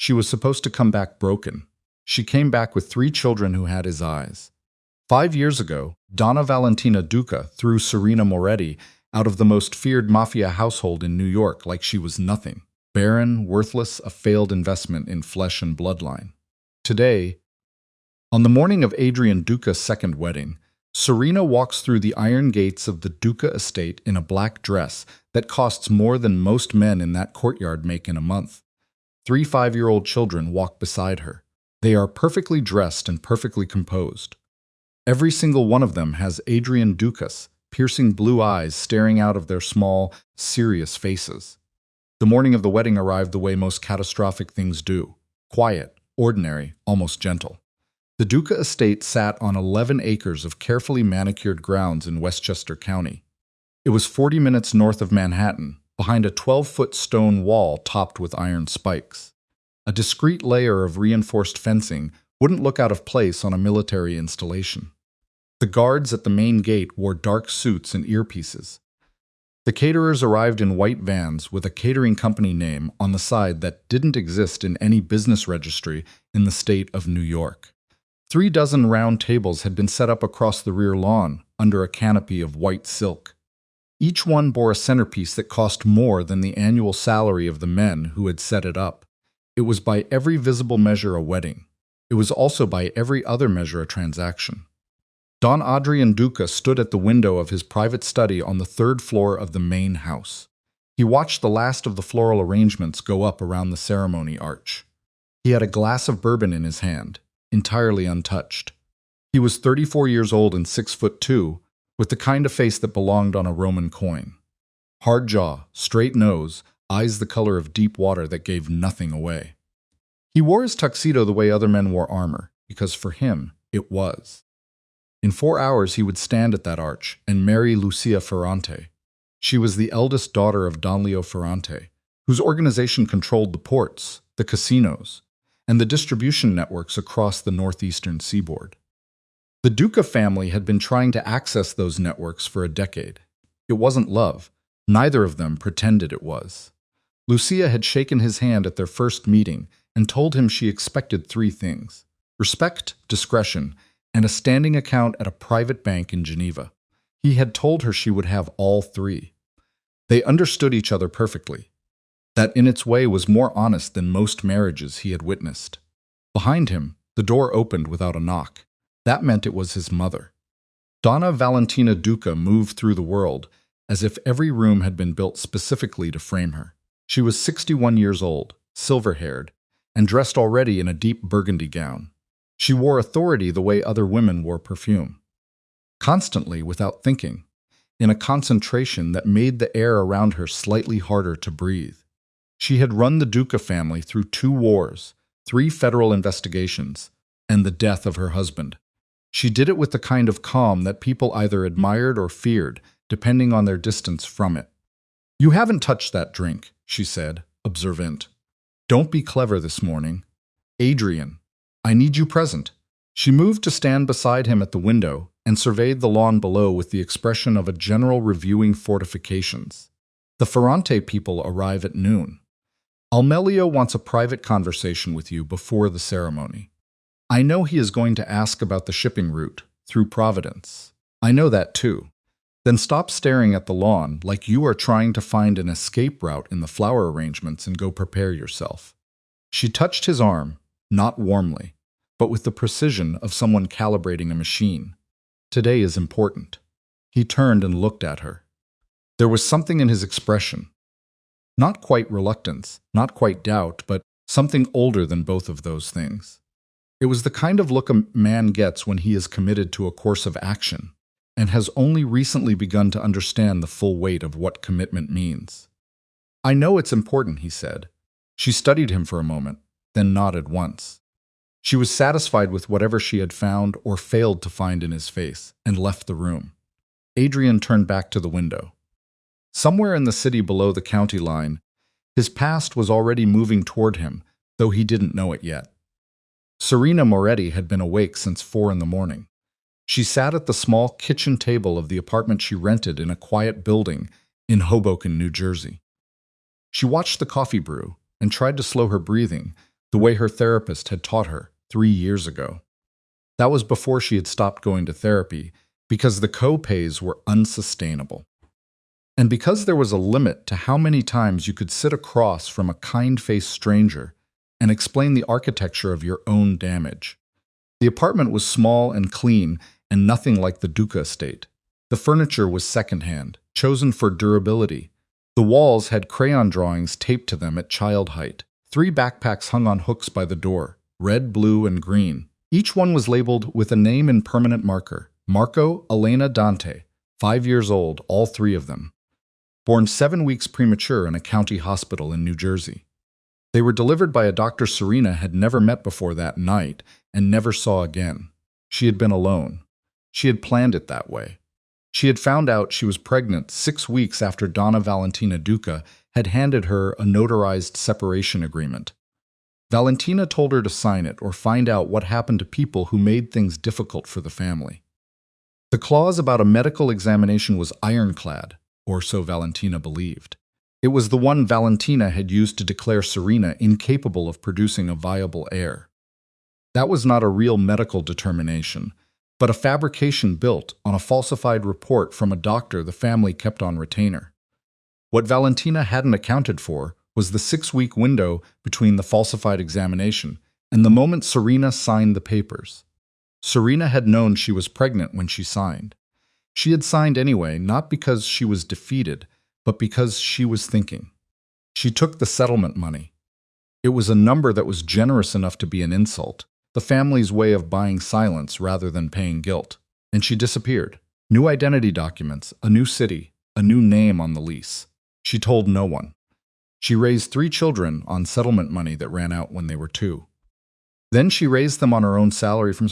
She was supposed to come back broken. She came back with 3 children who had his eyes. 5 years ago, Donna Valentina Duca threw Serena Moretti out of the most feared Mafia household in New York like she was nothing. Barren, worthless, a failed investment in flesh and bloodline. Today, on the morning of Adrien Duca's second wedding, Serena walks through the iron gates of the Duca estate in a black dress that costs more than most men in that courtyard make in a month. 3 5-year-old children walk beside her. They are perfectly dressed and perfectly composed. Every single one of them has Adrien Duca's piercing blue eyes staring out of their small, serious faces. The morning of the wedding arrived the way most catastrophic things do. Quiet, ordinary, almost gentle. The Duca estate sat on 11 acres of carefully manicured grounds in Westchester County. It was 40 minutes north of Manhattan, behind a 12-foot stone wall topped with iron spikes. A discreet layer of reinforced fencing wouldn't look out of place on a military installation. The guards at the main gate wore dark suits and earpieces. The caterers arrived in white vans with a catering company name on the side that didn't exist in any business registry in the state of New York. 3 dozen round tables had been set up across the rear lawn under a canopy of white silk. Each one bore a centerpiece that cost more than the annual salary of the men who had set it up. It was by every visible measure a wedding. It was also by every other measure a transaction. Don Adrien Duca stood at the window of his private study on the 3rd floor of the main house. He watched the last of the floral arrangements go up around the ceremony arch. He had a glass of bourbon in his hand, entirely untouched. He was 34 years old and 6'2", with the kind of face that belonged on a Roman coin. Hard jaw, straight nose, eyes the color of deep water that gave nothing away. He wore his tuxedo the way other men wore armor, because for him, it was. In 4 hours he would stand at that arch and marry Lucia Ferrante. She was the eldest daughter of Don Leo Ferrante, whose organization controlled the ports, the casinos, and the distribution networks across the northeastern seaboard. The Duca family had been trying to access those networks for a decade. It wasn't love. Neither of them pretended it was. Lucia had shaken his hand at their first meeting and told him she expected 3 things: respect, discretion, and a standing account at a private bank in Geneva. He had told her she would have all 3. They understood each other perfectly. That in its way was more honest than most marriages he had witnessed. Behind him, the door opened without a knock. That meant it was his mother. Donna Valentina Duca moved through the world as if every room had been built specifically to frame her. She was 61 years old, silver-haired, and dressed already in a deep burgundy gown. She wore authority the way other women wore perfume. Constantly, without thinking, in a concentration that made the air around her slightly harder to breathe. She had run the Duca family through 2 wars, 3 federal investigations, and the death of her husband. She did it with the kind of calm that people either admired or feared, depending on their distance from it. "You haven't touched that drink," she said, observant. "Don't be clever this morning. Adrien, I need you present." She moved to stand beside him at the window and surveyed the lawn below with the expression of a general reviewing fortifications. "The Ferrante people arrive at noon. Almelio wants a private conversation with you before the ceremony. I know he is going to ask about the shipping route through Providence. I know that too. Then stop staring at the lawn like you are trying to find an escape route in the flower arrangements and go prepare yourself." She touched his arm, not warmly, but with the precision of someone calibrating a machine. "Today is important." He turned and looked at her. There was something in his expression. Not quite reluctance, not quite doubt, but something older than both of those things. It was the kind of look a man gets when he is committed to a course of action and has only recently begun to understand the full weight of what commitment means. "I know it's important," he said. She studied him for a moment, then nodded once. She was satisfied with whatever she had found or failed to find in his face, and left the room. Adrien turned back to the window. Somewhere in the city below the county line, his past was already moving toward him, though he didn't know it yet. Serena Moretti had been awake since 4 in the morning. She sat at the small kitchen table of the apartment she rented in a quiet building in Hoboken, New Jersey. She watched the coffee brew and tried to slow her breathing, the way her therapist had taught her 3 years ago. That was before she had stopped going to therapy because the co-pays were unsustainable. And because there was a limit to how many times you could sit across from a kind-faced stranger and explain the architecture of your own damage. The apartment was small and clean and nothing like the Duca estate. The furniture was secondhand, chosen for durability. The walls had crayon drawings taped to them at child height. 3 backpacks hung on hooks by the door, red, blue, and green. Each one was labeled with a name in permanent marker. Marco, Elena, Dante, 5 years old, all 3 of them. Born 7 weeks premature in a county hospital in New Jersey. They were delivered by a doctor Serena had never met before that night and never saw again. She had been alone. She had planned it that way. She had found out she was pregnant 6 weeks after Donna Valentina Duca had handed her a notarized separation agreement. Valentina told her to sign it or find out what happened to people who made things difficult for the family. The clause about a medical examination was ironclad, or so Valentina believed. It was the one Valentina had used to declare Serena incapable of producing a viable heir. That was not a real medical determination, but a fabrication built on a falsified report from a doctor the family kept on retainer. What Valentina hadn't accounted for was the 6-week window between the falsified examination and the moment Serena signed the papers. Serena had known she was pregnant when she signed. She had signed anyway, not because she was defeated, but because she was thinking. She took the settlement money. It was a number that was generous enough to be an insult, the family's way of buying silence rather than paying guilt, and she disappeared. New identity documents, a new city, a new name on the lease. She told no one. She raised 3 children on settlement money that ran out when they were 2. Then she raised them on her own salary from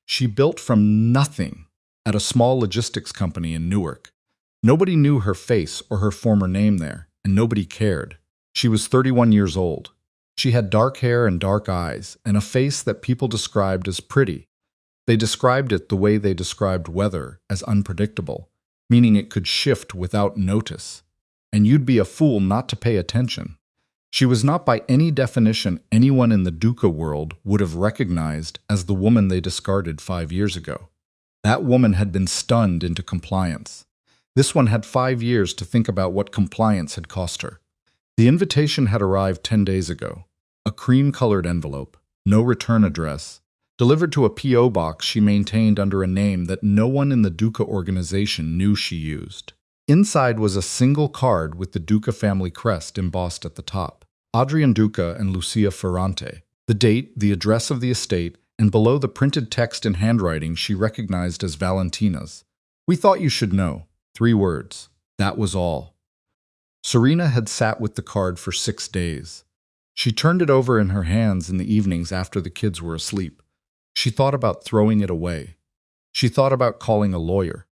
she built from nothing at a small logistics company in Newark. Nobody knew her face or her former name there, and nobody cared. She was 31 years old. She had dark hair and dark eyes, and a face that people described as pretty. They described it the way they described weather, as unpredictable, meaning it could shift without notice, and you'd be a fool not to pay attention. She was not by any definition anyone in the Duca world would have recognized as the woman they discarded 5 years ago. That woman had been stunned into compliance. This one had 5 years to think about what compliance had cost her. The invitation had arrived 10 days ago. A cream-colored envelope, no return address, delivered to a P.O. box she maintained under a name that no one in the Duca organization knew she used. Inside was a single card with the Duca family crest embossed at the top. Adrien Duca and Lucia Ferrante. The date, the address of the estate, and below the printed text in handwriting she recognized as Valentina's. "We thought you should know." 3 words. That was all. Serena had sat with the card for 6 days. She turned it over in her hands in the evenings after the kids were asleep. She thought about throwing it away. She thought about calling a lawyer.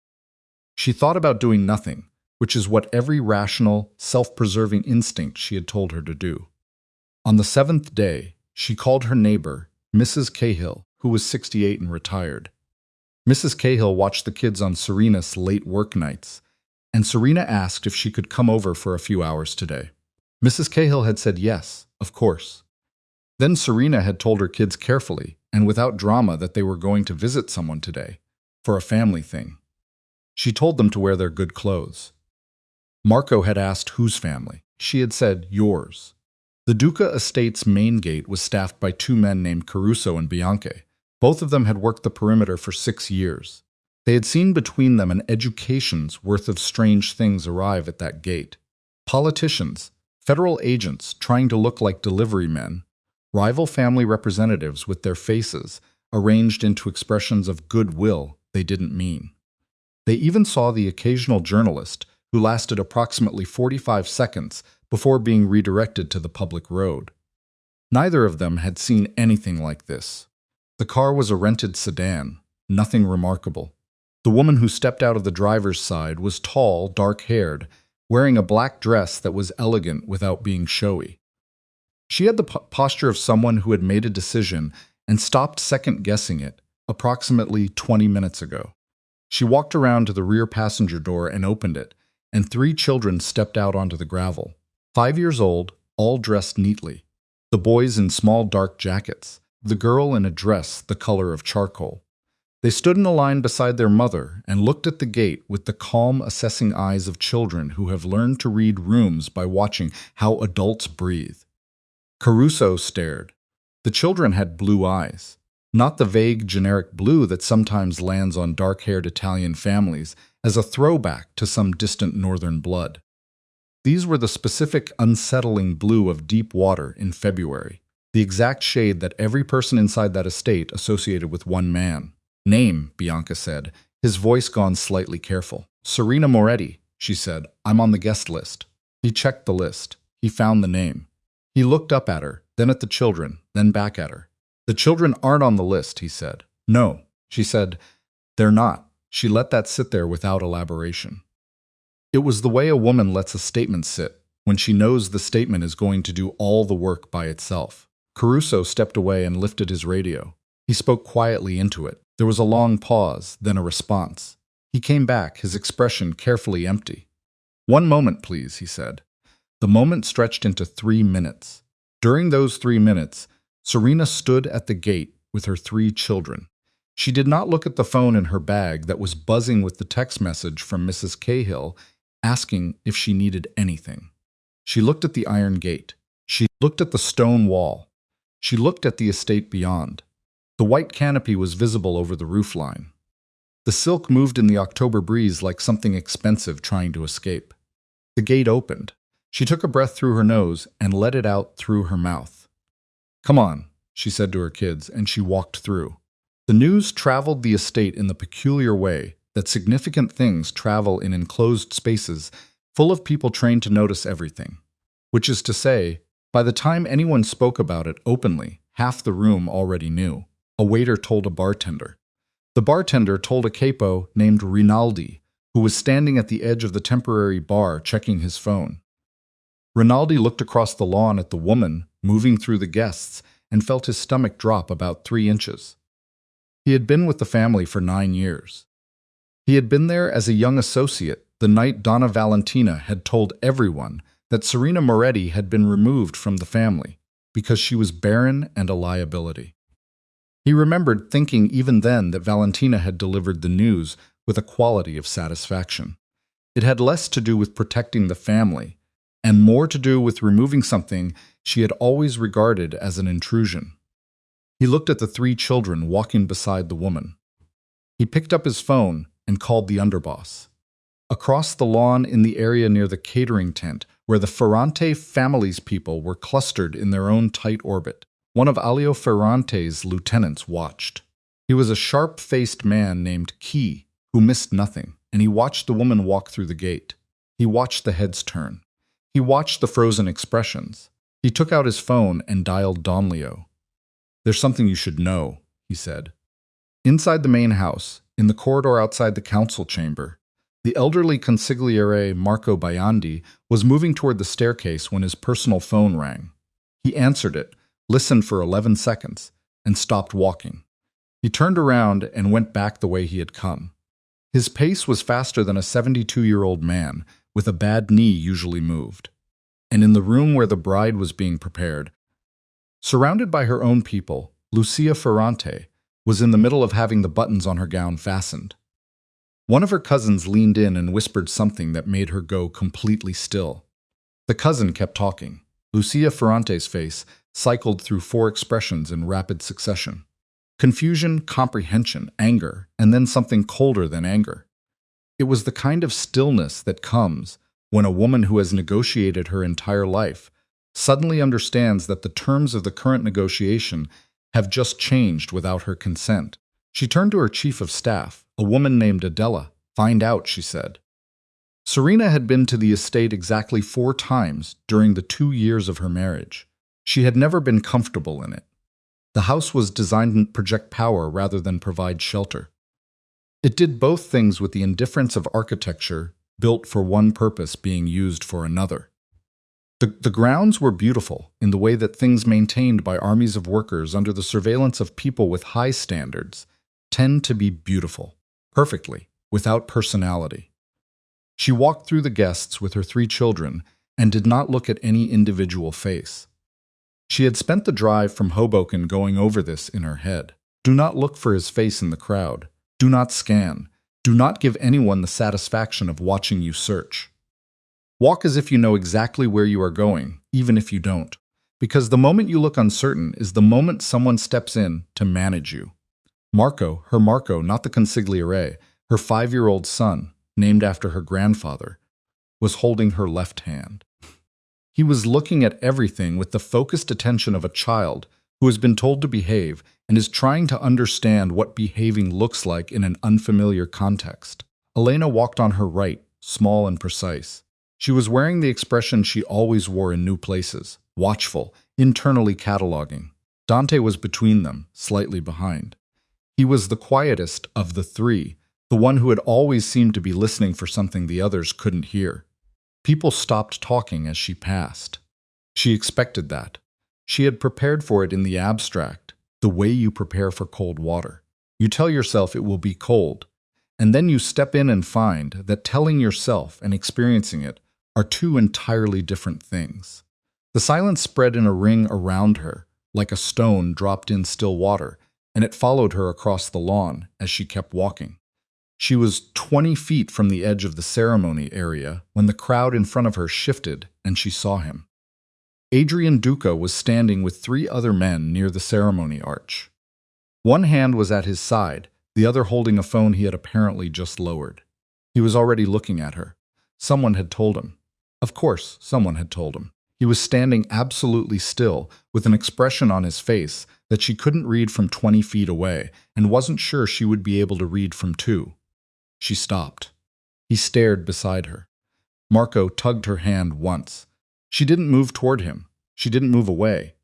She thought about doing nothing, which is what every rational, self-preserving instinct she had told her to do. On the 7th day, she called her neighbor, Mrs. Cahill, who was 68 and retired. Mrs. Cahill watched the kids on Serena's late work nights, and Serena asked if she could come over for a few hours today. Mrs. Cahill had said yes, of course. Then Serena had told her kids carefully and without drama that they were going to visit someone today, for a family thing. She told them to wear their good clothes. Marco had asked whose family. She had said, yours. The Duca estate's main gate was staffed by 2 men named Caruso and Bianche. Both of them had worked the perimeter for 6 years. They had seen between them an education's worth of strange things arrive at that gate. Politicians, federal agents trying to look like delivery men, rival family representatives with their faces arranged into expressions of goodwill they didn't mean. They even saw the occasional journalist who lasted approximately 45 seconds before being redirected to the public road. Neither of them had seen anything like this. The car was a rented sedan, nothing remarkable. The woman who stepped out of the driver's side was tall, dark-haired, wearing a black dress that was elegant without being showy. She had the posture of someone who had made a decision and stopped second-guessing it approximately 20 minutes ago. She walked around to the rear passenger door and opened it, and 3 children stepped out onto the gravel. 5 years old, all dressed neatly. The boys in small dark jackets, the girl in a dress the color of charcoal. They stood in a line beside their mother and looked at the gate with the calm, assessing eyes of children who have learned to read rooms by watching how adults breathe. Caruso stared. The children had blue eyes, not the vague, generic blue that sometimes lands on dark-haired Italian families as a throwback to some distant northern blood. These were the specific, unsettling blue of deep water in February, the exact shade that every person inside that estate associated with one man. "Name," Bianca said, his voice gone slightly careful. "Serena Moretti," she said. "I'm on the guest list." He checked the list. He found the name. He looked up at her, then at the children, then back at her. "The children aren't on the list," he said. "No," she said. "They're not." She let that sit there without elaboration. It was the way a woman lets a statement sit, when she knows the statement is going to do all the work by itself. Caruso stepped away and lifted his radio. He spoke quietly into it. There was a long pause, then a response. He came back, his expression carefully empty. "1 moment, please," he said. The moment stretched into 3 minutes. During those 3 minutes, Serena stood at the gate with her 3 children. She did not look at the phone in her bag that was buzzing with the text message from Mrs. Cahill asking if she needed anything. She looked at the iron gate. She looked at the stone wall. She looked at the estate beyond. The white canopy was visible over the roofline. The silk moved in the October breeze like something expensive trying to escape. The gate opened. She took a breath through her nose and let it out through her mouth. "Come on," she said to her kids, and she walked through. The news traveled the estate in the peculiar way that significant things travel in enclosed spaces full of people trained to notice everything. Which is to say, by the time anyone spoke about it openly, half the room already knew. A waiter told a bartender. The bartender told a capo named Rinaldi, who was standing at the edge of the temporary bar checking his phone. Rinaldi looked across the lawn at the woman moving through the guests and felt his stomach drop about 3 inches. He had been with the family for 9 years. He had been there as a young associate the night Donna Valentina had told everyone that Serena Moretti had been removed from the family because she was barren and a liability. He remembered thinking even then that Valentina had delivered the news with a quality of satisfaction. It had less to do with protecting the family and more to do with removing something she had always regarded as an intrusion. He looked at the 3 children walking beside the woman. He picked up his phone and called the underboss. Across the lawn in the area near the catering tent, where the Ferrante family's people were clustered in their own tight orbit, one of Alio Ferrante's lieutenants watched. He was a sharp-faced man named Key, who missed nothing, and he watched the woman walk through the gate. He watched the heads turn. He watched the frozen expressions. He took out his phone and dialed Don Leo. "There's something you should know," he said. Inside the main house, in the corridor outside the council chamber, the elderly consigliere Marco Baiandi was moving toward the staircase when his personal phone rang. He answered it, listened for 11 seconds, and stopped walking. He turned around and went back the way he had come. His pace was faster than a 72-year-old man, with a bad knee usually moved. And in the room where the bride was being prepared, surrounded by her own people, Lucia Ferrante was in the middle of having the buttons on her gown fastened. One of her cousins leaned in and whispered something that made her go completely still. The cousin kept talking. Lucia Ferrante's face cycled through 4 expressions in rapid succession. Confusion, comprehension, anger, and then something colder than anger. It was the kind of stillness that comes when a woman who has negotiated her entire life suddenly understands that the terms of the current negotiation have just changed without her consent. She turned to her chief of staff, a woman named Adela. "Find out," she said. Serena had been to the estate exactly 4 times during the 2 years of her marriage. She had never been comfortable in it. The house was designed to project power rather than provide shelter. It did both things with the indifference of architecture built for one purpose being used for another. The grounds were beautiful in the way that things maintained by armies of workers under the surveillance of people with high standards tend to be beautiful, perfectly, without personality. She walked through the guests with her 3 children and did not look at any individual face. She had spent the drive from Hoboken going over this in her head. Do not look for his face in the crowd. Do not scan. Do not give anyone the satisfaction of watching you search. Walk as if you know exactly where you are going, even if you don't. Because the moment you look uncertain is the moment someone steps in to manage you. Marco, not the consigliere, her 5-year-old son, named after her grandfather, was holding her left hand. He was looking at everything with the focused attention of a child who has been told to behave and is trying to understand what behaving looks like in an unfamiliar context. Elena walked on her right, small and precise. She was wearing the expression she always wore in new places, watchful, internally cataloging. Dante was between them, slightly behind. He was the quietest of the three, the one who had always seemed to be listening for something the others couldn't hear. People stopped talking as she passed. She expected that. She had prepared for it in the abstract, the way you prepare for cold water. You tell yourself it will be cold, and then you step in and find that telling yourself and experiencing it are two entirely different things. The silence spread in a ring around her, like a stone dropped in still water, and it followed her across the lawn as she kept walking. She was 20 feet from the edge of the ceremony area when the crowd in front of her shifted and she saw him. Adrien Duca was standing with 3 other men near the ceremony arch. One hand was at his side, the other holding a phone he had apparently just lowered. He was already looking at her. Someone had told him. Of course, someone had told him. He was standing absolutely still, with an expression on his face that she couldn't read from 20 feet away, and wasn't sure she would be able to read from 2. She stopped. He stared beside her. Marco tugged her hand once. She didn't move toward him. She didn't move away.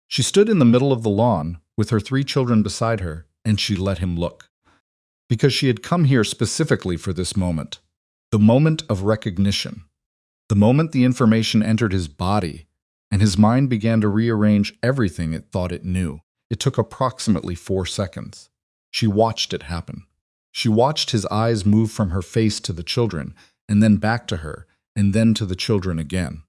She stood in the middle of the lawn, with her 3 children beside her, and she let him look. Because she had come here specifically for this moment. The moment of recognition. The moment the information entered his body, and his mind began to rearrange everything it thought it knew. It took approximately 4 seconds. She watched it happen. She watched his eyes move from her face to the children, and then back to her, and then to the children again.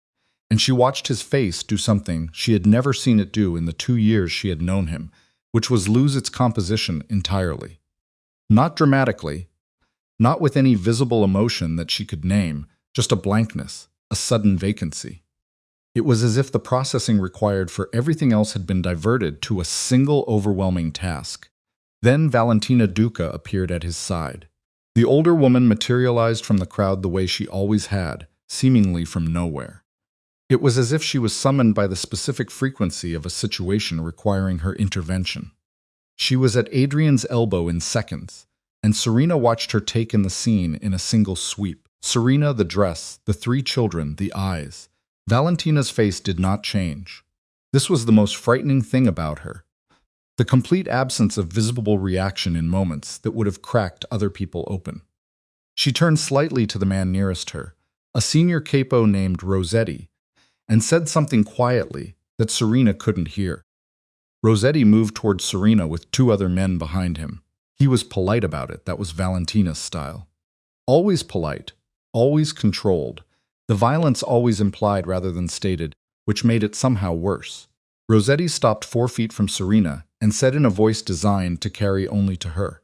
And she watched his face do something she had never seen it do in the 2 years she had known him, which was lose its composition entirely. Not dramatically, not with any visible emotion that she could name, just a blankness, a sudden vacancy. It was as if the processing required for everything else had been diverted to a single overwhelming task. Then Valentina Duca appeared at his side. The older woman materialized from the crowd the way she always had, seemingly from nowhere. It was as if she was summoned by the specific frequency of a situation requiring her intervention. She was at Adrien's elbow in seconds, and Serena watched her take in the scene in a single sweep. Serena, the dress, the 3 children, the eyes. Valentina's face did not change. This was the most frightening thing about her. The complete absence of visible reaction in moments that would have cracked other people open. She turned slightly to the man nearest her, a senior capo named Rossetti, and said something quietly that Serena couldn't hear. Rossetti moved toward Serena with 2 other men behind him. He was polite about it. That was Valentina's style. Always polite, always controlled. The violence always implied rather than stated, which made it somehow worse. Rossetti stopped 4 feet from Serena and said in a voice designed to carry only to her,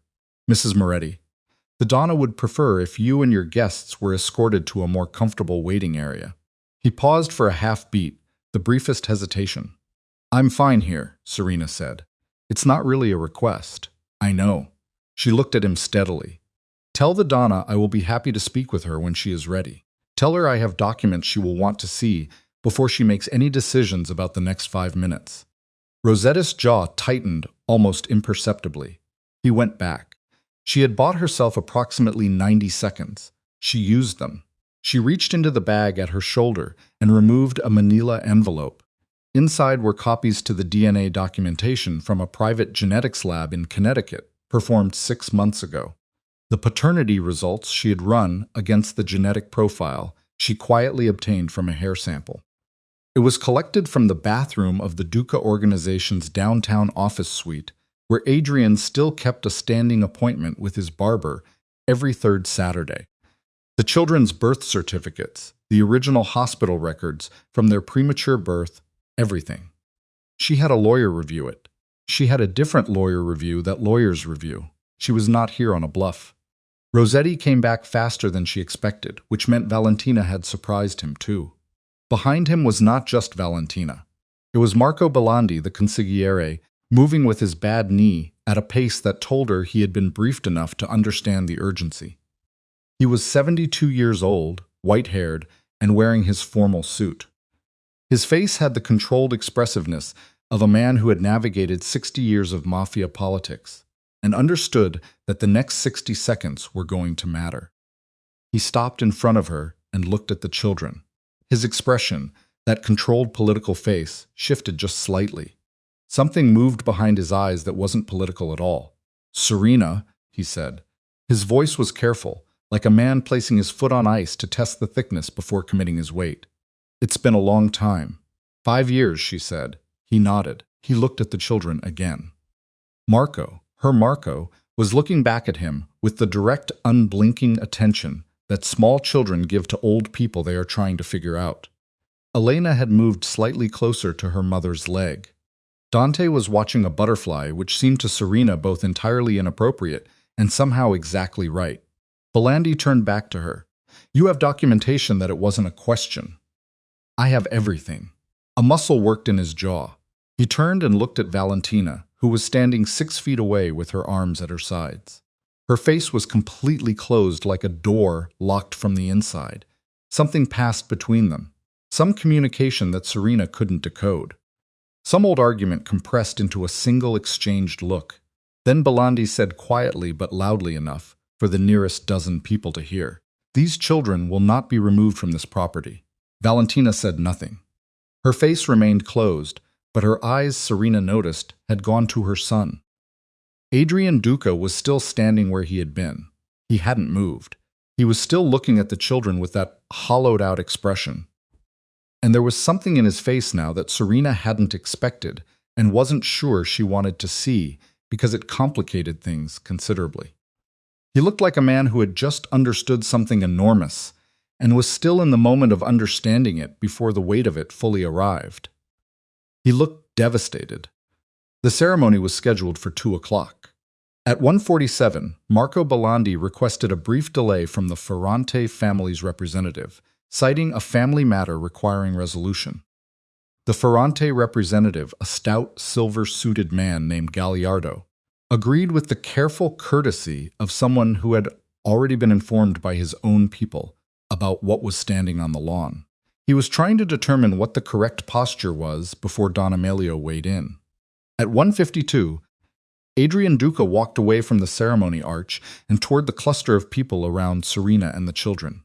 "Mrs. Moretti, the Donna would prefer if you and your guests were escorted to a more comfortable waiting area." He paused for a half-beat, the briefest hesitation. "I'm fine here," Serena said. "It's not really a request. I know." She looked at him steadily. "Tell the Donna I will be happy to speak with her when she is ready. Tell her I have documents she will want to see before she makes any decisions about the next 5 minutes." Rosette's jaw tightened almost imperceptibly. He went back. She had bought herself approximately 90 seconds. She used them. She reached into the bag at her shoulder and removed a manila envelope. Inside were copies to the DNA documentation from a private genetics lab in Connecticut, performed 6 months ago. The paternity results she had run against the genetic profile she quietly obtained from a hair sample. It was collected from the bathroom of the Duca organization's downtown office suite, where Adrien still kept a standing appointment with his barber every 3rd Saturday. The children's birth certificates, the original hospital records from their premature birth, everything. She had a lawyer review it. She had a different lawyer review that lawyers review. She was not here on a bluff. Rossetti came back faster than she expected, which meant Valentina had surprised him too. Behind him was not just Valentina. It was Marco Belandi, the consigliere, moving with his bad knee at a pace that told her he had been briefed enough to understand the urgency. He was 72 years old, white-haired, and wearing his formal suit. His face had the controlled expressiveness of a man who had navigated 60 years of Mafia politics and understood that the next 60 seconds were going to matter. He stopped in front of her and looked at the children. His expression, that controlled political face, shifted just slightly. Something moved behind his eyes that wasn't political at all. "Serena," he said. His voice was careful, like a man placing his foot on ice to test the thickness before committing his weight. "It's been a long time." 5 years, she said. He nodded. He looked at the children again. Marco, her Marco, was looking back at him with the direct, unblinking attention that small children give to old people they are trying to figure out. Elena had moved slightly closer to her mother's leg. Dante was watching a butterfly which seemed to Serena both entirely inappropriate and somehow exactly right. Belandi turned back to her. "You have documentation that it wasn't a question." "I have everything." A muscle worked in his jaw. He turned and looked at Valentina, who was standing 6 feet away with her arms at her sides. Her face was completely closed like a door locked from the inside. Something passed between them. Some communication that Serena couldn't decode. Some old argument compressed into a single exchanged look. Then Belandi said quietly but loudly enough for the nearest dozen people to hear, "These children will not be removed from this property." Valentina said nothing. Her face remained closed, but her eyes, Serena noticed, had gone to her son. Adrien Duca was still standing where he had been. He hadn't moved. He was still looking at the children with that hollowed-out expression. And there was something in his face now that Serena hadn't expected and wasn't sure she wanted to see because it complicated things considerably. He looked like a man who had just understood something enormous and was still in the moment of understanding it before the weight of it fully arrived. He looked devastated. The ceremony was scheduled for 2 o'clock. At 1:47, Marco Belandi requested a brief delay from the Ferrante family's representative, citing a family matter requiring resolution. The Ferrante representative, a stout, silver-suited man named Gagliardo, agreed with the careful courtesy of someone who had already been informed by his own people about what was standing on the lawn. He was trying to determine what the correct posture was before Don Amelio weighed in. At 1:52, Adrien Duca walked away from the ceremony arch and toward the cluster of people around Serena and the children.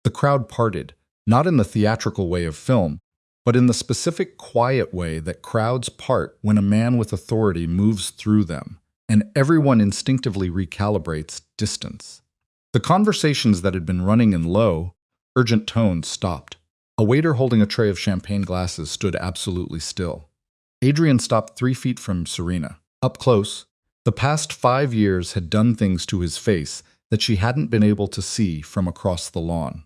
The crowd parted, not in the theatrical way of film, but in the specific quiet way that crowds part when a man with authority moves through them, and everyone instinctively recalibrates distance. The conversations that had been running in low, urgent tones stopped. A waiter holding a tray of champagne glasses stood absolutely still. Adrien stopped 3 feet from Serena. Up close, the past 5 years had done things to his face that she hadn't been able to see from across the lawn.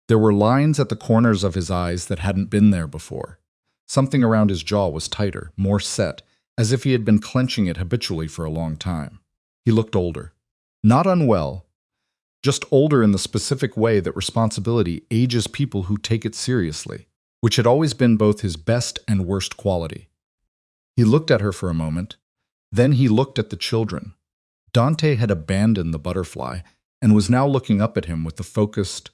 There were lines at the corners of his eyes that hadn't been there before. Something around his jaw was tighter, more set, as if he had been clenching it habitually for a long time. He looked older. Not unwell, just older in the specific way that responsibility ages people who take it seriously, which had always been both his best and worst quality. He looked at her for a moment. Then he looked at the children. Dante had abandoned the butterfly and was now looking up at him with the focused,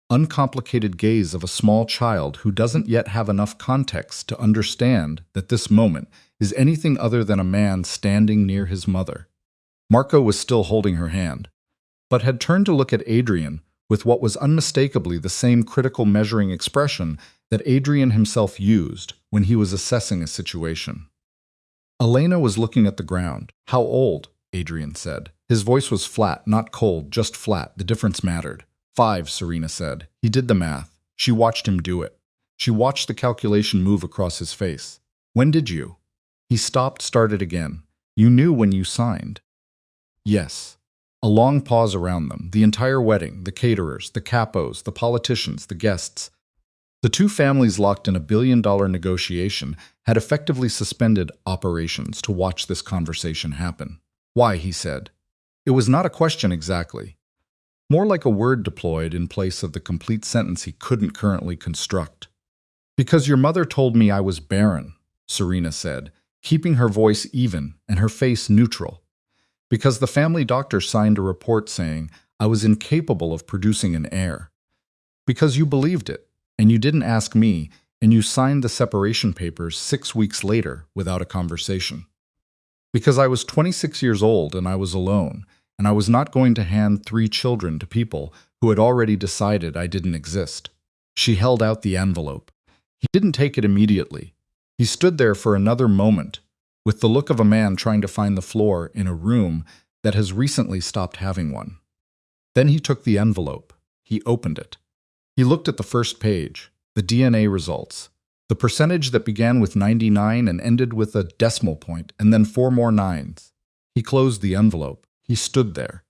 uncomplicated gaze of a small child who doesn't yet have enough context to understand that this moment is anything other than a man standing near his mother. Marco was still holding her hand, but had turned to look at Adrien with what was unmistakably the same critical measuring expression that Adrien himself used when he was assessing a situation. Elena was looking at the ground. "How old?" Adrien said. His voice was flat, not cold, just flat. The difference mattered. 5, Serena said. He did the math. She watched him do it. She watched the calculation move across his face. "When did you?" He stopped, started again. "You knew when you signed." "Yes." A long pause around them. The entire wedding, the caterers, the capos, the politicians, the guests. The two families locked in a billion-dollar negotiation had effectively suspended operations to watch this conversation happen. Why, he said. It was not a question exactly. More like a word deployed in place of the complete sentence he couldn't currently construct. Because your mother told me I was barren, Serena said, keeping her voice even and her face neutral. Because the family doctor signed a report saying I was incapable of producing an heir. Because you believed it, and you didn't ask me, and you signed the separation papers 6 weeks later without a conversation. Because I was 26 years old and I was alone, and I was not going to hand 3 children to people who had already decided I didn't exist. She held out the envelope. He didn't take it immediately. He stood there for another moment, with the look of a man trying to find the floor in a room that has recently stopped having one. Then he took the envelope. He opened it. He looked at the first page, the DNA results, the percentage that began with 99 and ended with a decimal point, and then 4 more nines. He closed the envelope. He stood there.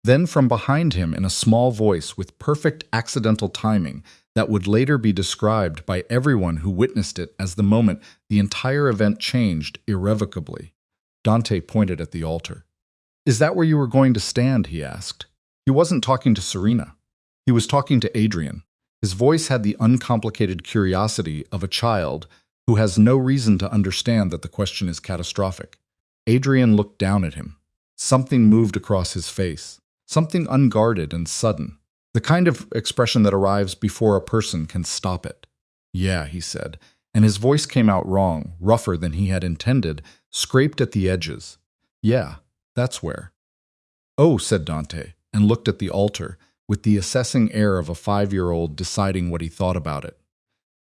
Then from behind him in a small voice with perfect accidental timing that would later be described by everyone who witnessed it as the moment the entire event changed irrevocably, Dante pointed at the altar. "Is that where you were going to stand?" he asked. He wasn't talking to Serena. He was talking to Adrien. His voice had the uncomplicated curiosity of a child who has no reason to understand that the question is catastrophic. Adrien looked down at him. Something moved across his face. Something unguarded and sudden. The kind of expression that arrives before a person can stop it. "Yeah," he said, and his voice came out wrong, rougher than he had intended, scraped at the edges. "Yeah, that's where." "Oh," said Dante, and looked at the altar, with the assessing air of a 5-year-old deciding what he thought about it.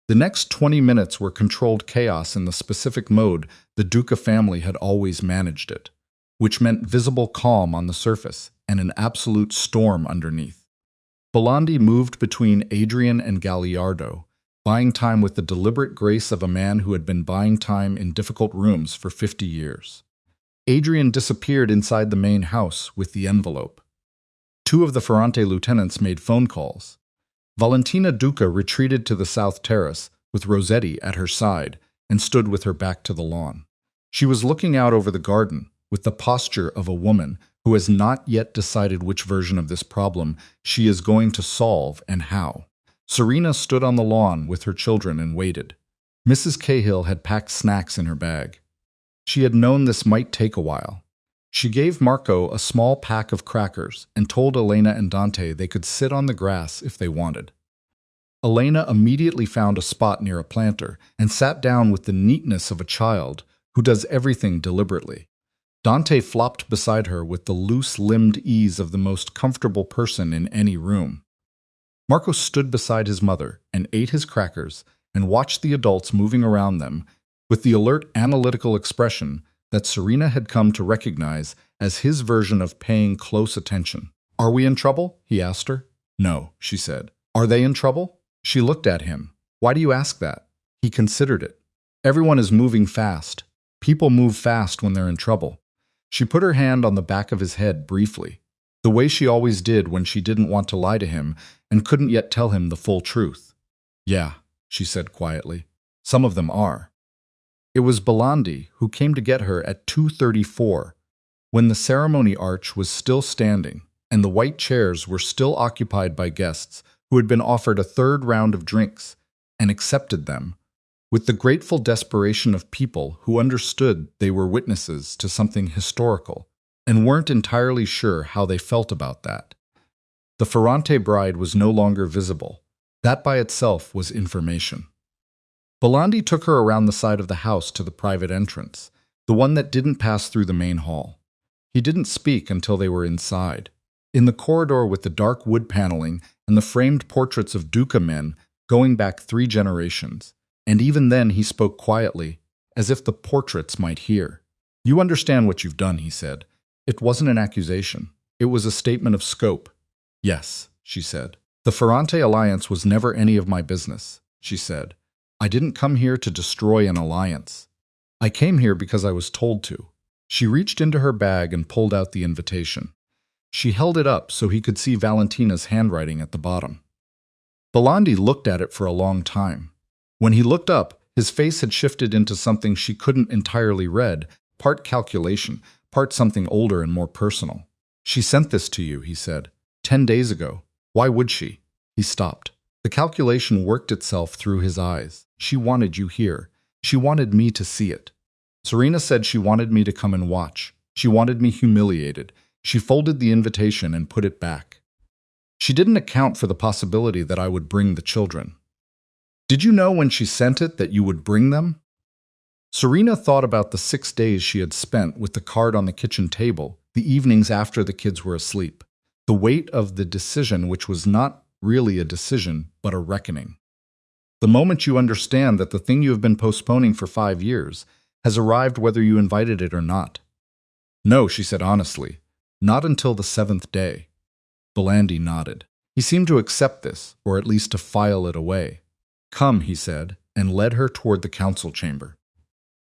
The next 20 minutes were controlled chaos in the specific mode the Duca family had always managed it, which meant visible calm on the surface and an absolute storm underneath. Bolandi moved between Adrien and Gagliardo, buying time with the deliberate grace of a man who had been buying time in difficult rooms for 50 years. Adrien disappeared inside the main house with the envelope. 2 of the Ferrante lieutenants made phone calls. Valentina Duca retreated to the south terrace with Rossetti at her side and stood with her back to the lawn. She was looking out over the garden with the posture of a woman who has not yet decided which version of this problem she is going to solve and how. Serena stood on the lawn with her children and waited. Mrs. Cahill had packed snacks in her bag. She had known this might take a while. She gave Marco a small pack of crackers and told Elena and Dante they could sit on the grass if they wanted. Elena immediately found a spot near a planter and sat down with the neatness of a child who does everything deliberately. Dante flopped beside her with the loose-limbed ease of the most comfortable person in any room. Marco stood beside his mother and ate his crackers and watched the adults moving around them with the alert, analytical expression that Serena had come to recognize as his version of paying close attention. "Are we in trouble?" he asked her. "No," she said. "Are they in trouble?" She looked at him. "Why do you ask that?" He considered it. "Everyone is moving fast. People move fast when they're in trouble." She put her hand on the back of his head briefly, the way she always did when she didn't want to lie to him and couldn't yet tell him the full truth. "Yeah," she said quietly. "Some of them are." It was Bolandi who came to get her at 2:34, when the ceremony arch was still standing and the white chairs were still occupied by guests who had been offered a 3rd round of drinks and accepted them, with the grateful desperation of people who understood they were witnesses to something historical and weren't entirely sure how they felt about that. The Ferrante bride was no longer visible. That by itself was information. Bolandi took her around the side of the house to the private entrance, the one that didn't pass through the main hall. He didn't speak until they were inside. In the corridor with the dark wood paneling and the framed portraits of Duca men going back 3 generations, and even then he spoke quietly, as if the portraits might hear. "You understand what you've done," he said. It wasn't an accusation. It was a statement of scope. "Yes," she said. "The Ferrante alliance was never any of my business," she said. "I didn't come here to destroy an alliance. I came here because I was told to." She reached into her bag and pulled out the invitation. She held it up so he could see Valentina's handwriting at the bottom. Belandi looked at it for a long time. When he looked up, his face had shifted into something she couldn't entirely read, part calculation, part something older and more personal. "She sent this to you," he said. 10 days ago. Why would she?" He stopped. The calculation worked itself through his eyes. "She wanted you here. She wanted me to see it. Serena said she wanted me to come and watch. She wanted me humiliated. She folded the invitation and put it back. She didn't account for the possibility that I would bring the children." "Did you know when she sent it that you would bring them?" Serena thought about the 6 days she had spent with the card on the kitchen table, the evenings after the kids were asleep. The weight of the decision, which was not really a decision, but a reckoning. The moment you understand that the thing you have been postponing for 5 years has arrived whether you invited it or not. "No," she said honestly. "Not until the 7th day." Belandi nodded. He seemed to accept this, or at least to file it away. "Come," he said, and led her toward the council chamber.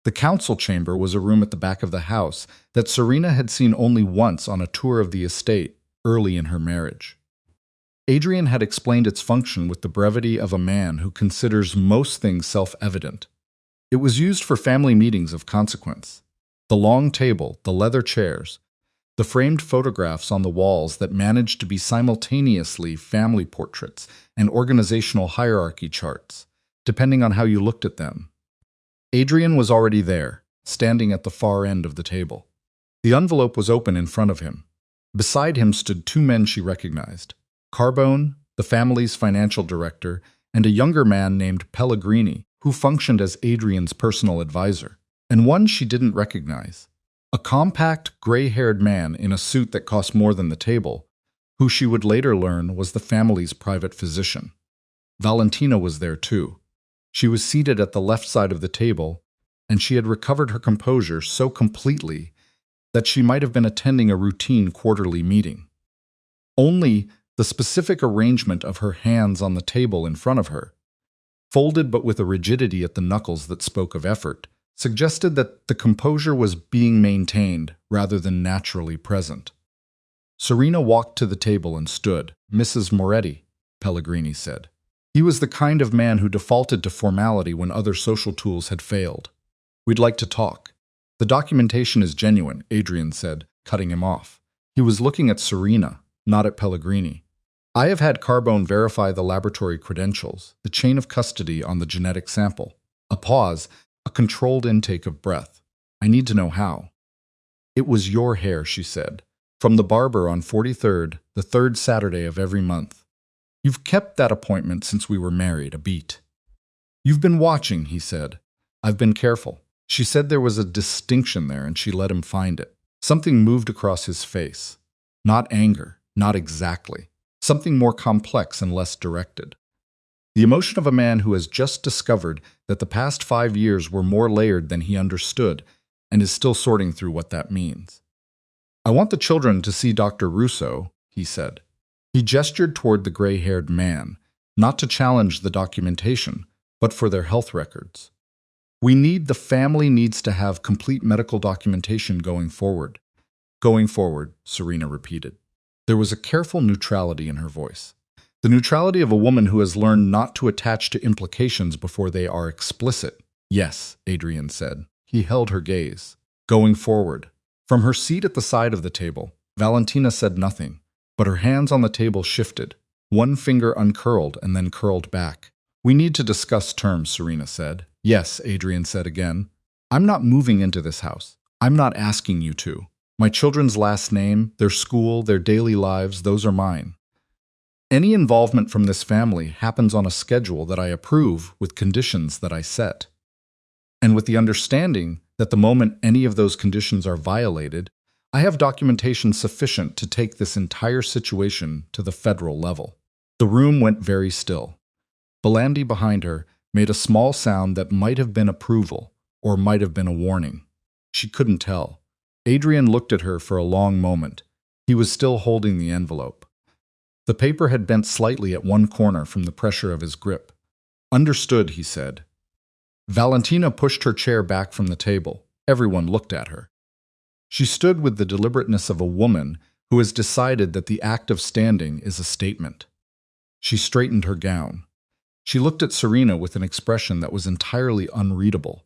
The council chamber was a room at the back of the house that Serena had seen only once on a tour of the estate early in her marriage. Adrien had explained its function with the brevity of a man who considers most things self-evident. It was used for family meetings of consequence. The long table, the leather chairs, the framed photographs on the walls that managed to be simultaneously family portraits and organizational hierarchy charts, depending on how you looked at them. Adrien was already there, standing at the far end of the table. The envelope was open in front of him. Beside him stood 2 men she recognized. Carbone, the family's financial director, and a younger man named Pellegrini, who functioned as Adrien's personal advisor, and one she didn't recognize. A compact, gray-haired man in a suit that cost more than the table, who she would later learn was the family's private physician. Valentina was there too. She was seated at the left side of the table, and she had recovered her composure so completely that she might have been attending a routine quarterly meeting. Only the specific arrangement of her hands on the table in front of her, folded but with a rigidity at the knuckles that spoke of effort, suggested that the composure was being maintained rather than naturally present. Serena walked to the table and stood. "Mrs. Moretti," Pellegrini said. He was the kind of man who defaulted to formality when other social tools had failed. "We'd like to talk." "The documentation is genuine," Adrien said, cutting him off. He was looking at Serena, not at Pellegrini. "I have had Carbone verify the laboratory credentials, the chain of custody on the genetic sample." A pause, a controlled intake of breath. "I need to know how." "It was your hair," she said, "from the barber on 43rd, the 3rd Saturday of every month. You've kept that appointment since we were married, a beat." "You've been watching," he said. "I've been careful." She said there was a distinction there, and she let him find it. Something moved across his face. Not anger, not exactly. Something more complex and less directed. The emotion of a man who has just discovered that the past 5 years were more layered than he understood and is still sorting through what that means. "I want the children to see Dr. Russo," he said. He gestured toward the gray-haired man, not to challenge the documentation, but for their health records. The family needs to have complete medical documentation going forward." "Going forward," Serena repeated. There was a careful neutrality in her voice. The neutrality of a woman who has learned not to attach to implications before they are explicit. "Yes," Adrien said. He held her gaze. "Going forward." From her seat at the side of the table, Valentina said nothing, but her hands on the table shifted. One finger uncurled and then curled back. "We need to discuss terms," Serena said. "Yes," Adrien said again. "I'm not moving into this house. I'm not asking you to. My children's last name, their school, their daily lives, those are mine. Any involvement from this family happens on a schedule that I approve with conditions that I set. And with the understanding that the moment any of those conditions are violated, I have documentation sufficient to take this entire situation to the federal level." The room went very still. Belandi behind her made a small sound that might have been approval or might have been a warning. She couldn't tell. Adrien looked at her for a long moment. He was still holding the envelope. The paper had bent slightly at one corner from the pressure of his grip. "Understood," he said. Valentina pushed her chair back from the table. Everyone looked at her. She stood with the deliberateness of a woman who has decided that the act of standing is a statement. She straightened her gown. She looked at Serena with an expression that was entirely unreadable.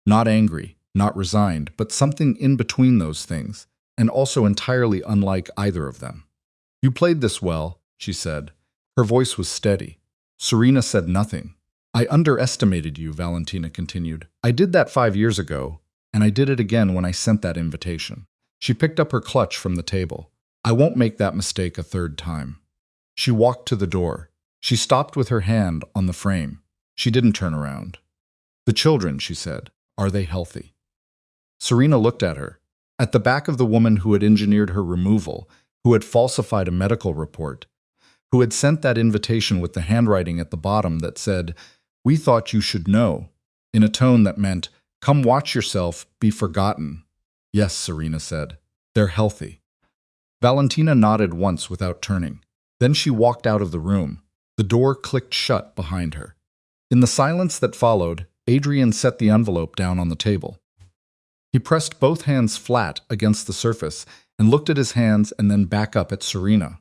Not angry, not resigned, but something in between those things, and also entirely unlike either of them. "You played this well," she said. Her voice was steady. Serena said nothing. "I underestimated you," Valentina continued. "I did that 5 years ago, and I did it again when I sent that invitation." She picked up her clutch from the table. "I won't make that mistake a third time." She walked to the door. She stopped with her hand on the frame. She didn't turn around. "The children," she said, "are they healthy?" Serena looked at her. At the back of the woman who had engineered her removal, who had falsified a medical report, who had sent that invitation with the handwriting at the bottom that said, "We thought you should know," in a tone that meant, "Come watch yourself, be forgotten." "Yes," Serena said. "They're healthy." Valentina nodded once without turning. Then she walked out of the room. The door clicked shut behind her. In the silence that followed, Adrien set the envelope down on the table. He pressed both hands flat against the surface and looked at his hands and then back up at Serena.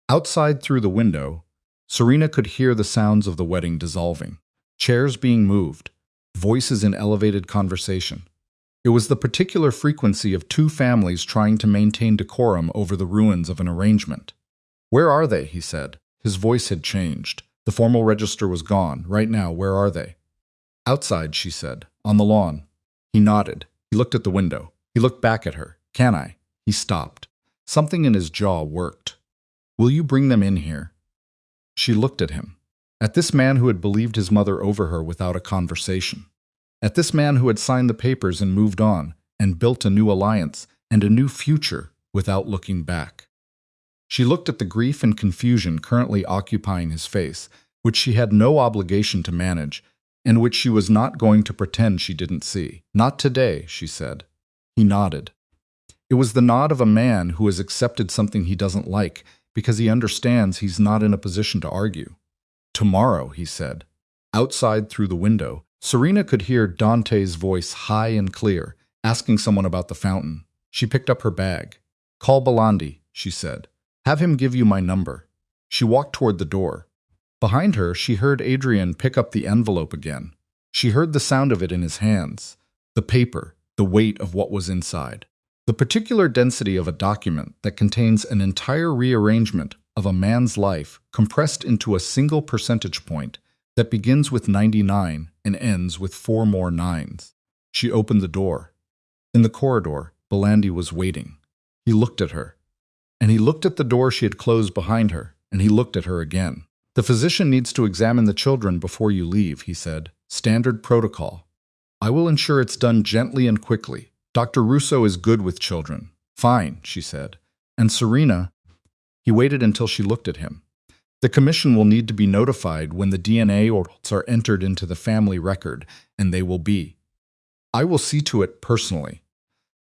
Outside through the window, Serena could hear the sounds of the wedding dissolving, chairs being moved, voices in elevated conversation. It was the particular frequency of two families trying to maintain decorum over the ruins of an arrangement. "Where are they?" he said. His voice had changed. The formal register was gone. "Right now, where are they?" "Outside," she said. "On the lawn." He nodded. He looked at the window. He looked back at her. "Can I?" He stopped. Something in his jaw worked. "Will you bring them in here?" She looked at him. At this man who had believed his mother over her without a conversation. At this man who had signed the papers and moved on, and built a new alliance and a new future without looking back. She looked at the grief and confusion currently occupying his face, which she had no obligation to manage, and which she was not going to pretend she didn't see. "Not today," she said. He nodded. It was the nod of a man who has accepted something he doesn't like because he understands he's not in a position to argue. "Tomorrow," he said. Outside through the window, Serena could hear Dante's voice high and clear, asking someone about the fountain. She picked up her bag. "Call Belandi," she said. "Have him give you my number." She walked toward the door. Behind her, she heard Adrien pick up the envelope again. She heard the sound of it in his hands, the paper, the weight of what was inside. The particular density of a document that contains an entire rearrangement of a man's life compressed into a single percentage point that begins with 99 and ends with 4 more nines. She opened the door. In the corridor, Belandi was waiting. He looked at her. And he looked at the door she had closed behind her, and he looked at her again. "The physician needs to examine the children before you leave," he said. "Standard protocol. I will ensure it's done gently and quickly. Dr. Russo is good with children." "Fine," she said. "And Serena?" He waited until she looked at him. "The commission will need to be notified when the DNA results are entered into the family record, and they will be. I will see to it personally.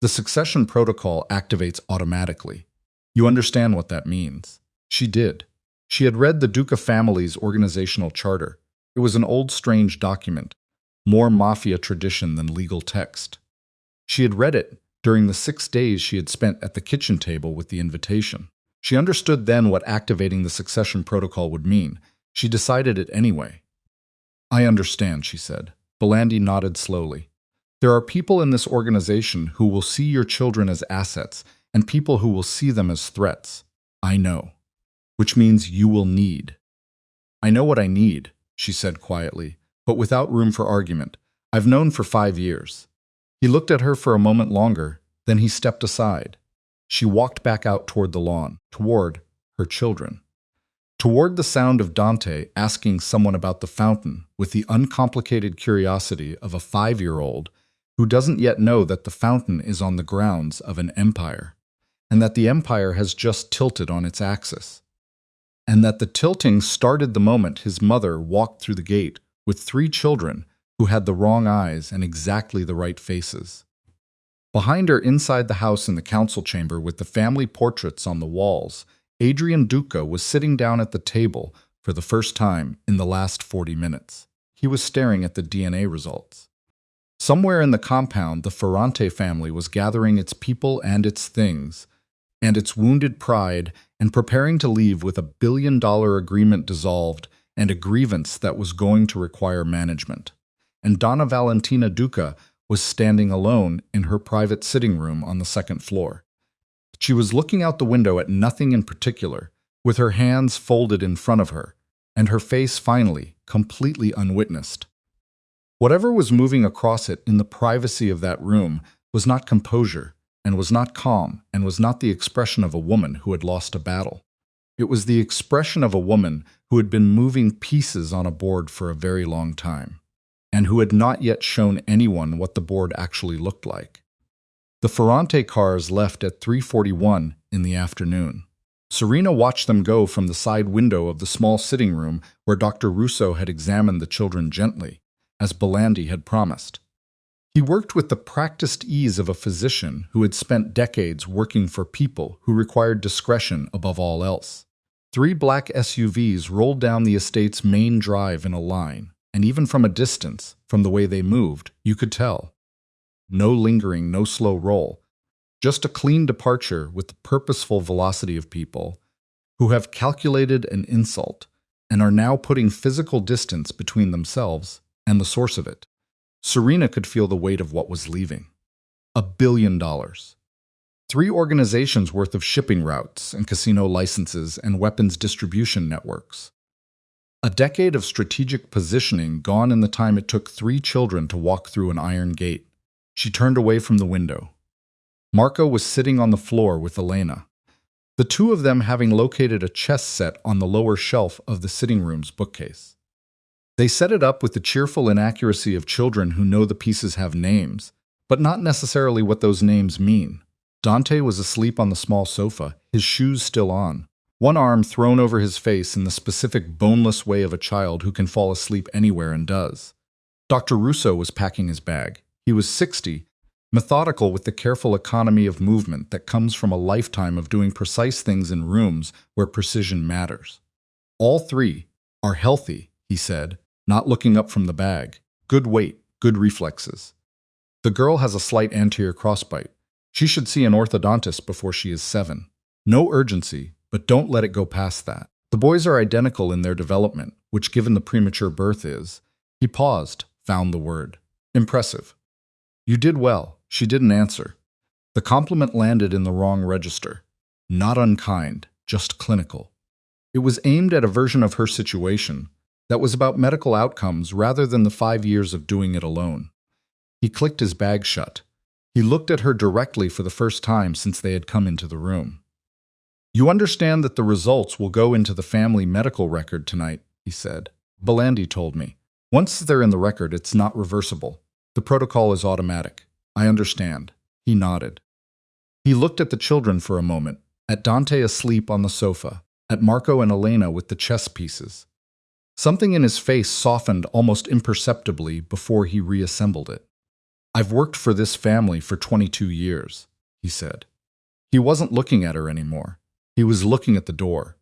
The succession protocol activates automatically. You understand what that means?" She did. She had read the Duca family's organizational charter. It was an old, strange document, more Mafia tradition than legal text. She had read it during the 6 days she had spent at the kitchen table with the invitation. She understood then what activating the succession protocol would mean. She decided it anyway. "I understand," she said. Belandi nodded slowly. "There are people in this organization who will see your children as assets, and people who will see them as threats. I know. Which means you will need." "I know what I need," she said quietly, but without room for argument. "I've known for 5 years. He looked at her for a moment longer, then he stepped aside. She walked back out toward the lawn, toward her children. Toward the sound of Dante asking someone about the fountain with the uncomplicated curiosity of a 5-year-old who doesn't yet know that the fountain is on the grounds of an empire, and that the empire has just tilted on its axis, and that the tilting started the moment his mother walked through the gate with 3 children who had the wrong eyes and exactly the right faces. Behind her, inside the house in the council chamber with the family portraits on the walls, Adrien Duca was sitting down at the table for the first time in the last 40 minutes. He was staring at the DNA results. Somewhere in the compound, the Ferrante family was gathering its people and its things, and its wounded pride, and preparing to leave with $1 billion agreement dissolved and a grievance that was going to require management. And Donna Valentina Duca was standing alone in her private sitting room on the second floor. She was looking out the window at nothing in particular, with her hands folded in front of her, and her face finally completely unwitnessed. Whatever was moving across it in the privacy of that room was not composure, and was not calm, and was not the expression of a woman who had lost a battle. It was the expression of a woman who had been moving pieces on a board for a very long time, and who had not yet shown anyone what the board actually looked like. The Ferrante cars left at 3:41 in the afternoon. Serena watched them go from the side window of the small sitting room where Dr. Russo had examined the children gently, as Belandi had promised. He worked with the practiced ease of a physician who had spent decades working for people who required discretion above all else. 3 black SUVs rolled down the estate's main drive in a line, and even from a distance, from the way they moved, you could tell. No lingering, no slow roll, just a clean departure with the purposeful velocity of people who have calculated an insult and are now putting physical distance between themselves and the source of it. Serena could feel the weight of what was leaving. $1 billion. 3 organizations worth of shipping routes and casino licenses and weapons distribution networks. A decade of strategic positioning gone in the time it took 3 children to walk through an iron gate. She turned away from the window. Marco was sitting on the floor with Elena, the two of them having located a chess set on the lower shelf of the sitting room's bookcase. They set it up with the cheerful inaccuracy of children who know the pieces have names, but not necessarily what those names mean. Dante was asleep on the small sofa, his shoes still on, one arm thrown over his face in the specific boneless way of a child who can fall asleep anywhere and does. Dr. Russo was packing his bag. He was 60, methodical with the careful economy of movement that comes from a lifetime of doing precise things in rooms where precision matters. All 3 are healthy, he said, not looking up from the bag. Good weight, good reflexes. The girl has a slight anterior crossbite. She should see an orthodontist before she is 7. No urgency, but don't let it go past that. The boys are identical in their development, which given the premature birth is. He paused, found the word. Impressive. You did well. She didn't answer. The compliment landed in the wrong register. Not unkind, just clinical. It was aimed at a version of her situation that was about medical outcomes rather than the 5 years of doing it alone. He clicked his bag shut. He looked at her directly for the first time since they had come into the room. You understand that the results will go into the family medical record tonight, he said. Belandi told me. Once they're in the record, it's not reversible. The protocol is automatic. I understand. He nodded. He looked at the children for a moment, at Dante asleep on the sofa, at Marco and Elena with the chess pieces. Something in his face softened almost imperceptibly before he reassembled it. I've worked for this family for 22 years, he said. He wasn't looking at her anymore. He was looking at the door.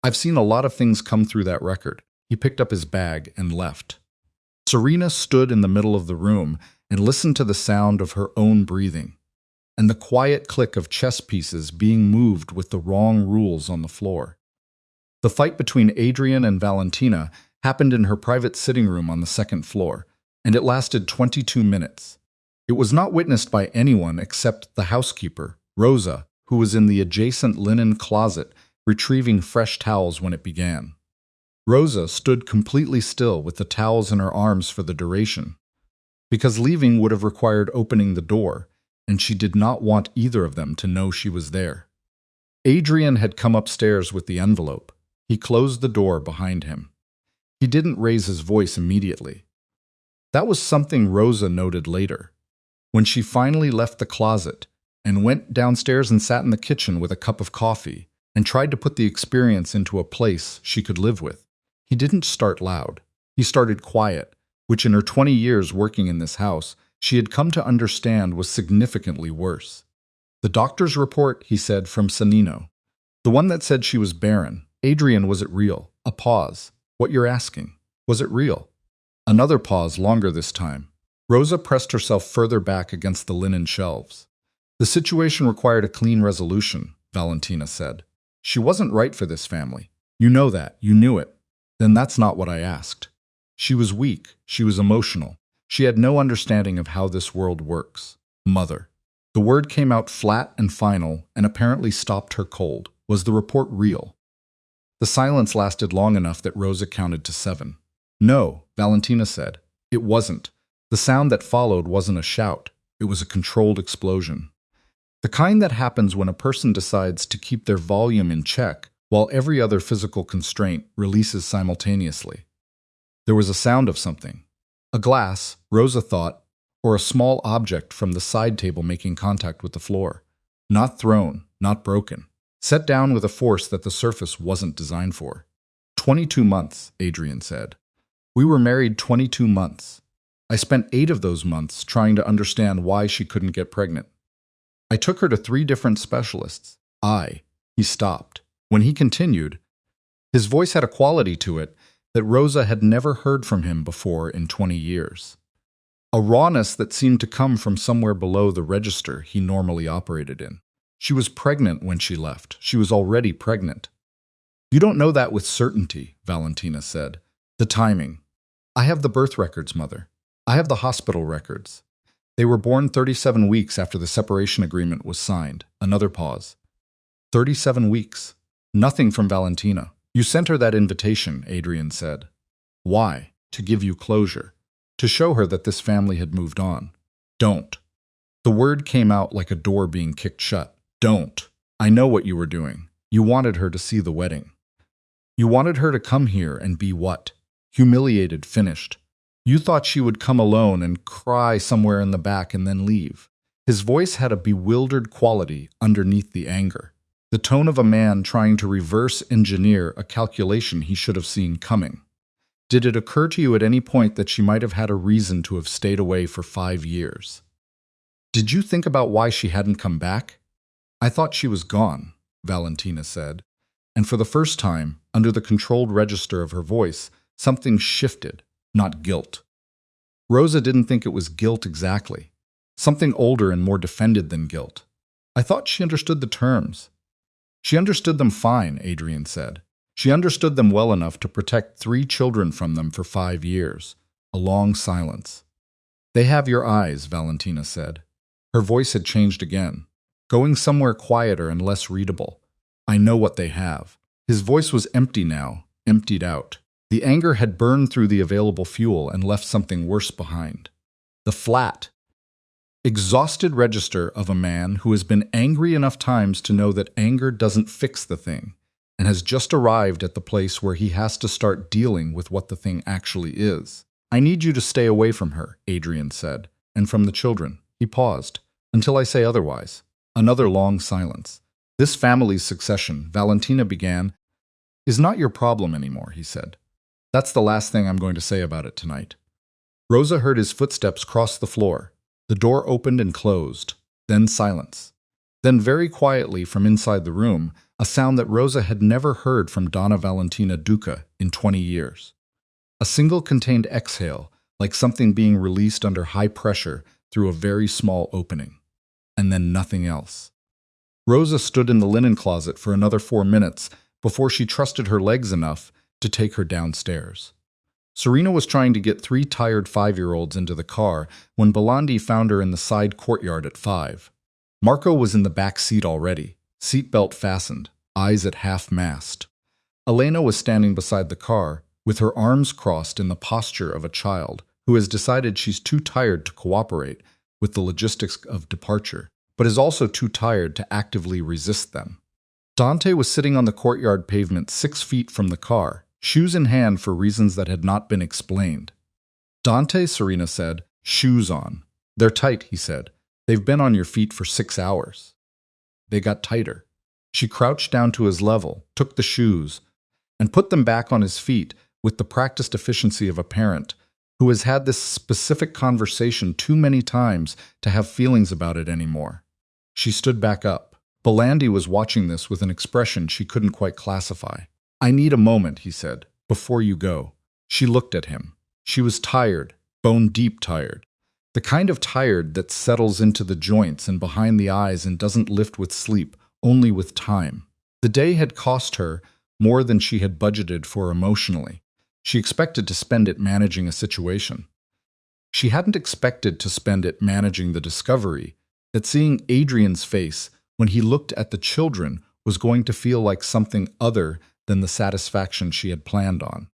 I've seen a lot of things come through that record. He picked up his bag and left. Serena stood in the middle of the room and listened to the sound of her own breathing, and the quiet click of chess pieces being moved with the wrong rules on the floor. The fight between Adrien and Valentina happened in her private sitting room on the second floor, and it lasted 22 minutes. It was not witnessed by anyone except the housekeeper, Rosa, who was in the adjacent linen closet retrieving fresh towels when it began. Rosa stood completely still with the towels in her arms for the duration, because leaving would have required opening the door, and she did not want either of them to know she was there. Adrien had come upstairs with the envelope. He closed the door behind him. He didn't raise his voice immediately. That was something Rosa noted later. When she finally left the closet and went downstairs and sat in the kitchen with a cup of coffee and tried to put the experience into a place she could live with, he didn't start loud. He started quiet, which in her 20 years working in this house, she had come to understand was significantly worse. The doctor's report, he said, from Sanino. The one that said she was barren. Adrien, was it real? A pause. What you're asking. Was it real? Another pause, longer this time. Rosa pressed herself further back against the linen shelves. The situation required a clean resolution. Valentina said. She wasn't right for this family. You know that. You knew it. Then that's not what I asked. She was weak. She was emotional. She had no understanding of how this world works. Mother. The word came out flat and final and apparently stopped her cold. Was the report real? The silence lasted long enough that Rosa counted to 7. No, Valentina said. It wasn't. The sound that followed wasn't a shout. It was a controlled explosion. The kind that happens when a person decides to keep their volume in check while every other physical constraint releases simultaneously. There was a sound of something. A glass, Rosa thought, or a small object from the side table making contact with the floor. Not thrown, not broken. Set down with a force that the surface wasn't designed for. 22 months, Adrien said. We were married 22 months. I spent 8 of those months trying to understand why she couldn't get pregnant. I took her to 3 different specialists. He stopped. When he continued, his voice had a quality to it that Rosa had never heard from him before in 20 years. A rawness that seemed to come from somewhere below the register he normally operated in. She was pregnant when she left. She was already pregnant. You don't know that with certainty, Valentina said. The timing. I have the birth records, Mother. I have the hospital records. They were born 37 weeks after the separation agreement was signed. Another pause. 37 weeks. Nothing from Valentina. You sent her that invitation, Adrien said. Why? To give you closure. To show her that this family had moved on. Don't. The word came out like a door being kicked shut. Don't. I know what you were doing. You wanted her to see the wedding. You wanted her to come here and be what? Humiliated, finished. You thought she would come alone and cry somewhere in the back and then leave. His voice had a bewildered quality underneath the anger. The tone of a man trying to reverse engineer a calculation he should have seen coming. Did it occur to you at any point that she might have had a reason to have stayed away for 5 years? Did you think about why she hadn't come back? I thought she was gone, Valentina said, and for the first time, under the controlled register of her voice, something shifted, not guilt. Rosa didn't think it was guilt exactly. Something older and more defended than guilt. I thought she understood the terms. She understood them fine, Adrien said. She understood them well enough to protect 3 children from them for 5 years. A long silence. They have your eyes, Valentina said. Her voice had changed again, going somewhere quieter and less readable. I know what they have. His voice was empty now, emptied out. The anger had burned through the available fuel and left something worse behind. The flat, exhausted register of a man who has been angry enough times to know that anger doesn't fix the thing, and has just arrived at the place where he has to start dealing with what the thing actually is. I need you to stay away from her, Adrien said, and from the children. He paused. Until I say otherwise. Another long silence. This family's succession, Valentina began, is not your problem anymore, he said. That's the last thing I'm going to say about it tonight. Rosa heard his footsteps cross the floor. The door opened and closed. Then silence. Then very quietly from inside the room, a sound that Rosa had never heard from Donna Valentina Duca in 20 years. A single contained exhale, like something being released under high pressure through a very small opening. And then nothing else. Rosa stood in the linen closet for another 4 minutes before she trusted her legs enough to take her downstairs. Serena was trying to get 3 tired 5-year-olds into the car when Belandi found her in the side courtyard at 5. Marco was in the back seat already, seatbelt fastened, eyes at half-mast. Elena was standing beside the car, with her arms crossed in the posture of a child who has decided she's too tired to cooperate with the logistics of departure, but is also too tired to actively resist them. Dante was sitting on the courtyard pavement 6 feet from the car, shoes in hand for reasons that had not been explained. Dante, Serena said, shoes on. They're tight, he said. They've been on your feet for 6 hours. They got tighter. She crouched down to his level, took the shoes, and put them back on his feet with the practiced efficiency of a parent who has had this specific conversation too many times to have feelings about it anymore. She stood back up. Belandi was watching this with an expression she couldn't quite classify. I need a moment, he said, before you go. She looked at him. She was tired, bone-deep tired. The kind of tired that settles into the joints and behind the eyes and doesn't lift with sleep only with time. The day had cost her more than she had budgeted for emotionally. She expected to spend it managing a situation. She hadn't expected to spend it managing the discovery that seeing Adrien's face when he looked at the children was going to feel like something other than the satisfaction she had planned on.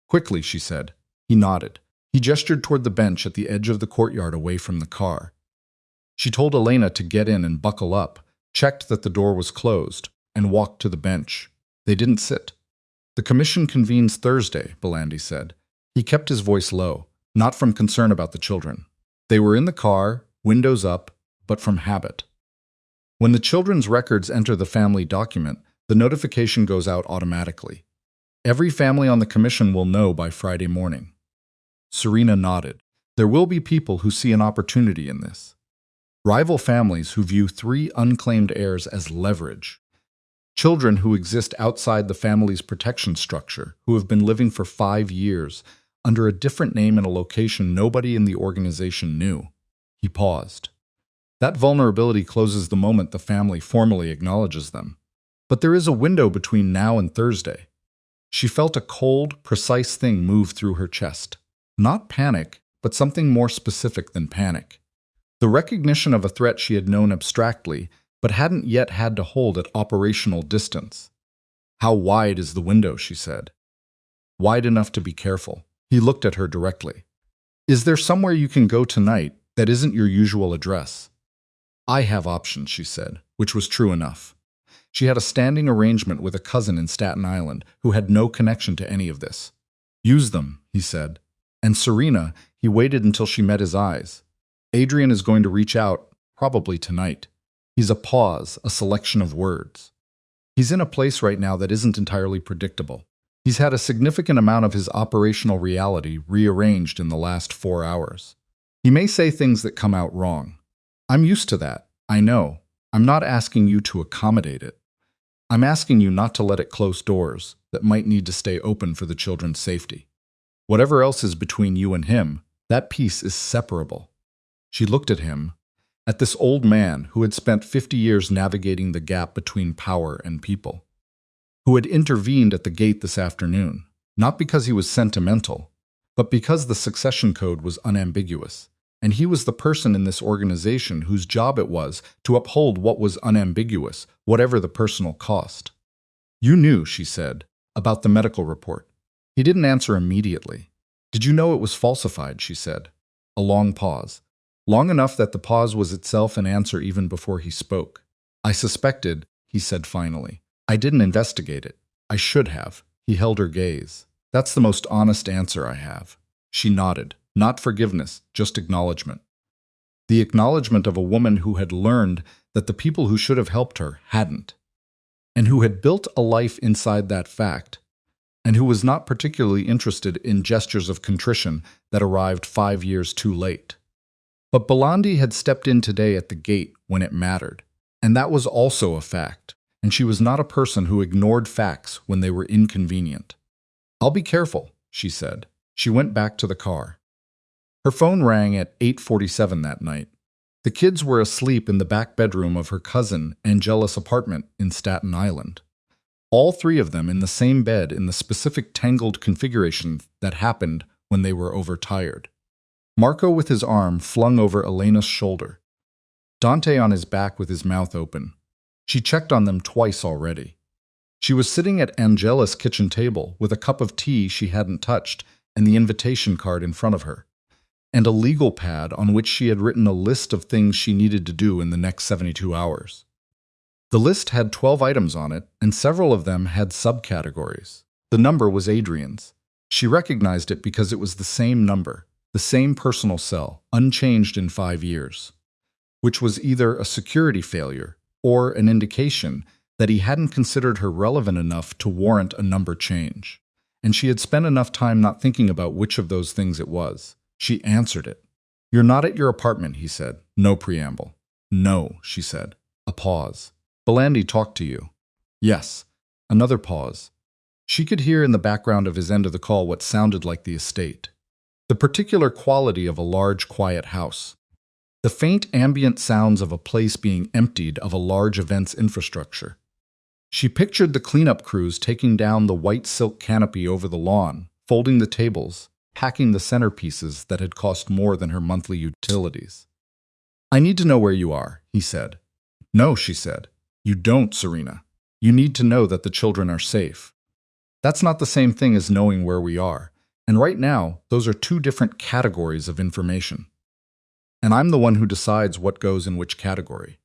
"Quickly," she said. He nodded. He gestured toward the bench at the edge of the courtyard away from the car. She told Elena to get in and buckle up, checked that the door was closed, and walked to the bench. They didn't sit. "The commission convenes Thursday," Belandi said. He kept his voice low, not from concern about the children. They were in the car, windows up, but from habit. When the children's records enter the family document, the notification goes out automatically. Every family on the commission will know by Friday morning. Serena nodded. There will be people who see an opportunity in this. Rival families who view 3 unclaimed heirs as leverage. Children who exist outside the family's protection structure, who have been living for 5 years, under a different name in a location nobody in the organization knew. He paused. That vulnerability closes the moment the family formally acknowledges them. But there is a window between now and Thursday. She felt a cold, precise thing move through her chest. Not panic, but something more specific than panic. The recognition of a threat she had known abstractly, but hadn't yet had to hold at operational distance. "How wide is the window?" she said. "Wide enough to be careful." He looked at her directly. "Is there somewhere you can go tonight that isn't your usual address?" "I have options," she said, which was true enough. She had a standing arrangement with a cousin in Staten Island who had no connection to any of this. "Use them," he said. And Serena, he waited until she met his eyes. "Adrien is going to reach out, probably tonight." He's a pause, a selection of words. He's in a place right now that isn't entirely predictable. He's had a significant amount of his operational reality rearranged in the last 4 hours. He may say things that come out wrong. I'm used to that, I know. I'm not asking you to accommodate it. I'm asking you not to let it close doors that might need to stay open for the children's safety. Whatever else is between you and him, that piece is separable. She looked at him, at this old man who had spent 50 years navigating the gap between power and people, who had intervened at the gate this afternoon, not because he was sentimental, but because the succession code was unambiguous, and he was the person in this organization whose job it was to uphold what was unambiguous, whatever the personal cost. "You knew," she said, "about the medical report." He didn't answer immediately. "Did you know it was falsified?" she said. A long pause. Long enough that the pause was itself an answer even before he spoke. "I suspected," he said finally. "I didn't investigate it. I should have." He held her gaze. "That's the most honest answer I have." She nodded. Not forgiveness, just acknowledgement. The acknowledgement of a woman who had learned that the people who should have helped her hadn't, and who had built a life inside that fact, and who was not particularly interested in gestures of contrition that arrived 5 years too late. But Belandi had stepped in today at the gate when it mattered, and that was also a fact, and she was not a person who ignored facts when they were inconvenient. "I'll be careful," she said. She went back to the car. Her phone rang at 8:47 that night. The kids were asleep in the back bedroom of her cousin Angela's apartment in Staten Island. All 3 of them in the same bed in the specific tangled configuration that happened when they were overtired. Marco with his arm flung over Elena's shoulder. Dante on his back with his mouth open. She checked on them twice already. She was sitting at Angela's kitchen table with a cup of tea she hadn't touched and the invitation card in front of her, and a legal pad on which she had written a list of things she needed to do in the next 72 hours. The list had 12 items on it, and several of them had subcategories. The number was Adrien's. She recognized it because it was the same number, the same personal cell, unchanged in 5 years, which was either a security failure or an indication that he hadn't considered her relevant enough to warrant a number change. And she had spent enough time not thinking about which of those things it was. She answered it. "You're not at your apartment," he said. No preamble. "No," she said. A pause. "Belandi talked to you." "Yes." Another pause. She could hear in the background of his end of the call what sounded like the estate. The particular quality of a large, quiet house. The faint ambient sounds of a place being emptied of a large events infrastructure. She pictured the cleanup crews taking down the white silk canopy over the lawn, folding the tables, packing the centerpieces that had cost more than her monthly utilities. "I need to know where you are," he said. "No," she said. "You don't, Serena. You need to know that the children are safe." That's not the same thing as knowing where we are. And right now, those are two different categories of information. And I'm the one who decides what goes in which category.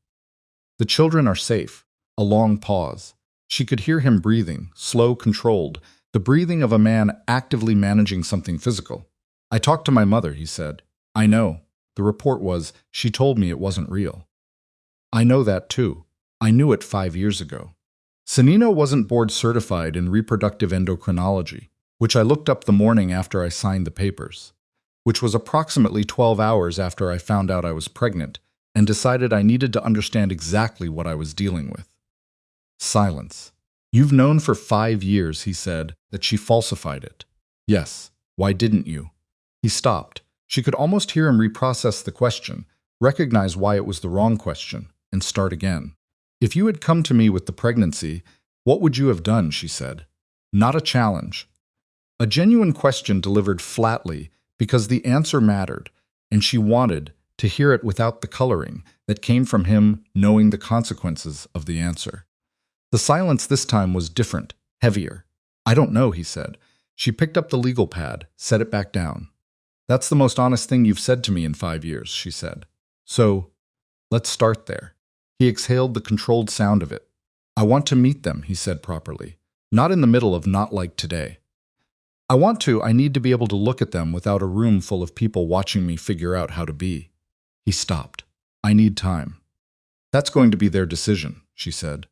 The children are safe. A long pause. She could hear him breathing, slow, controlled, the breathing of a man actively managing something physical. "I talked to my mother," he said. "I know. The report was, she told me it wasn't real." "I know that too. I knew it 5 years ago." Serena wasn't board certified in reproductive endocrinology, which I looked up the morning after I signed the papers, which was approximately 12 hours after I found out I was pregnant and decided I needed to understand exactly what I was dealing with. Silence. "You've known for 5 years," he said, "that she falsified it." "Yes. Why didn't you?" He stopped. She could almost hear him reprocess the question, recognize why it was the wrong question, and start again. "If you had come to me with the pregnancy, what would you have done?" she said. Not a challenge. A genuine question delivered flatly because the answer mattered, and she wanted to hear it without the coloring that came from him knowing the consequences of the answer. The silence this time was different, heavier. "I don't know," he said. She picked up the legal pad, set it back down. "That's the most honest thing you've said to me in 5 years, she said. "So, let's start there." He exhaled the controlled sound of it. "I want to meet them," he said properly. "Not in the middle of not like today. I need to be able to look at them without a room full of people watching me figure out how to be." He stopped. "I need time." "That's going to be their decision," she said.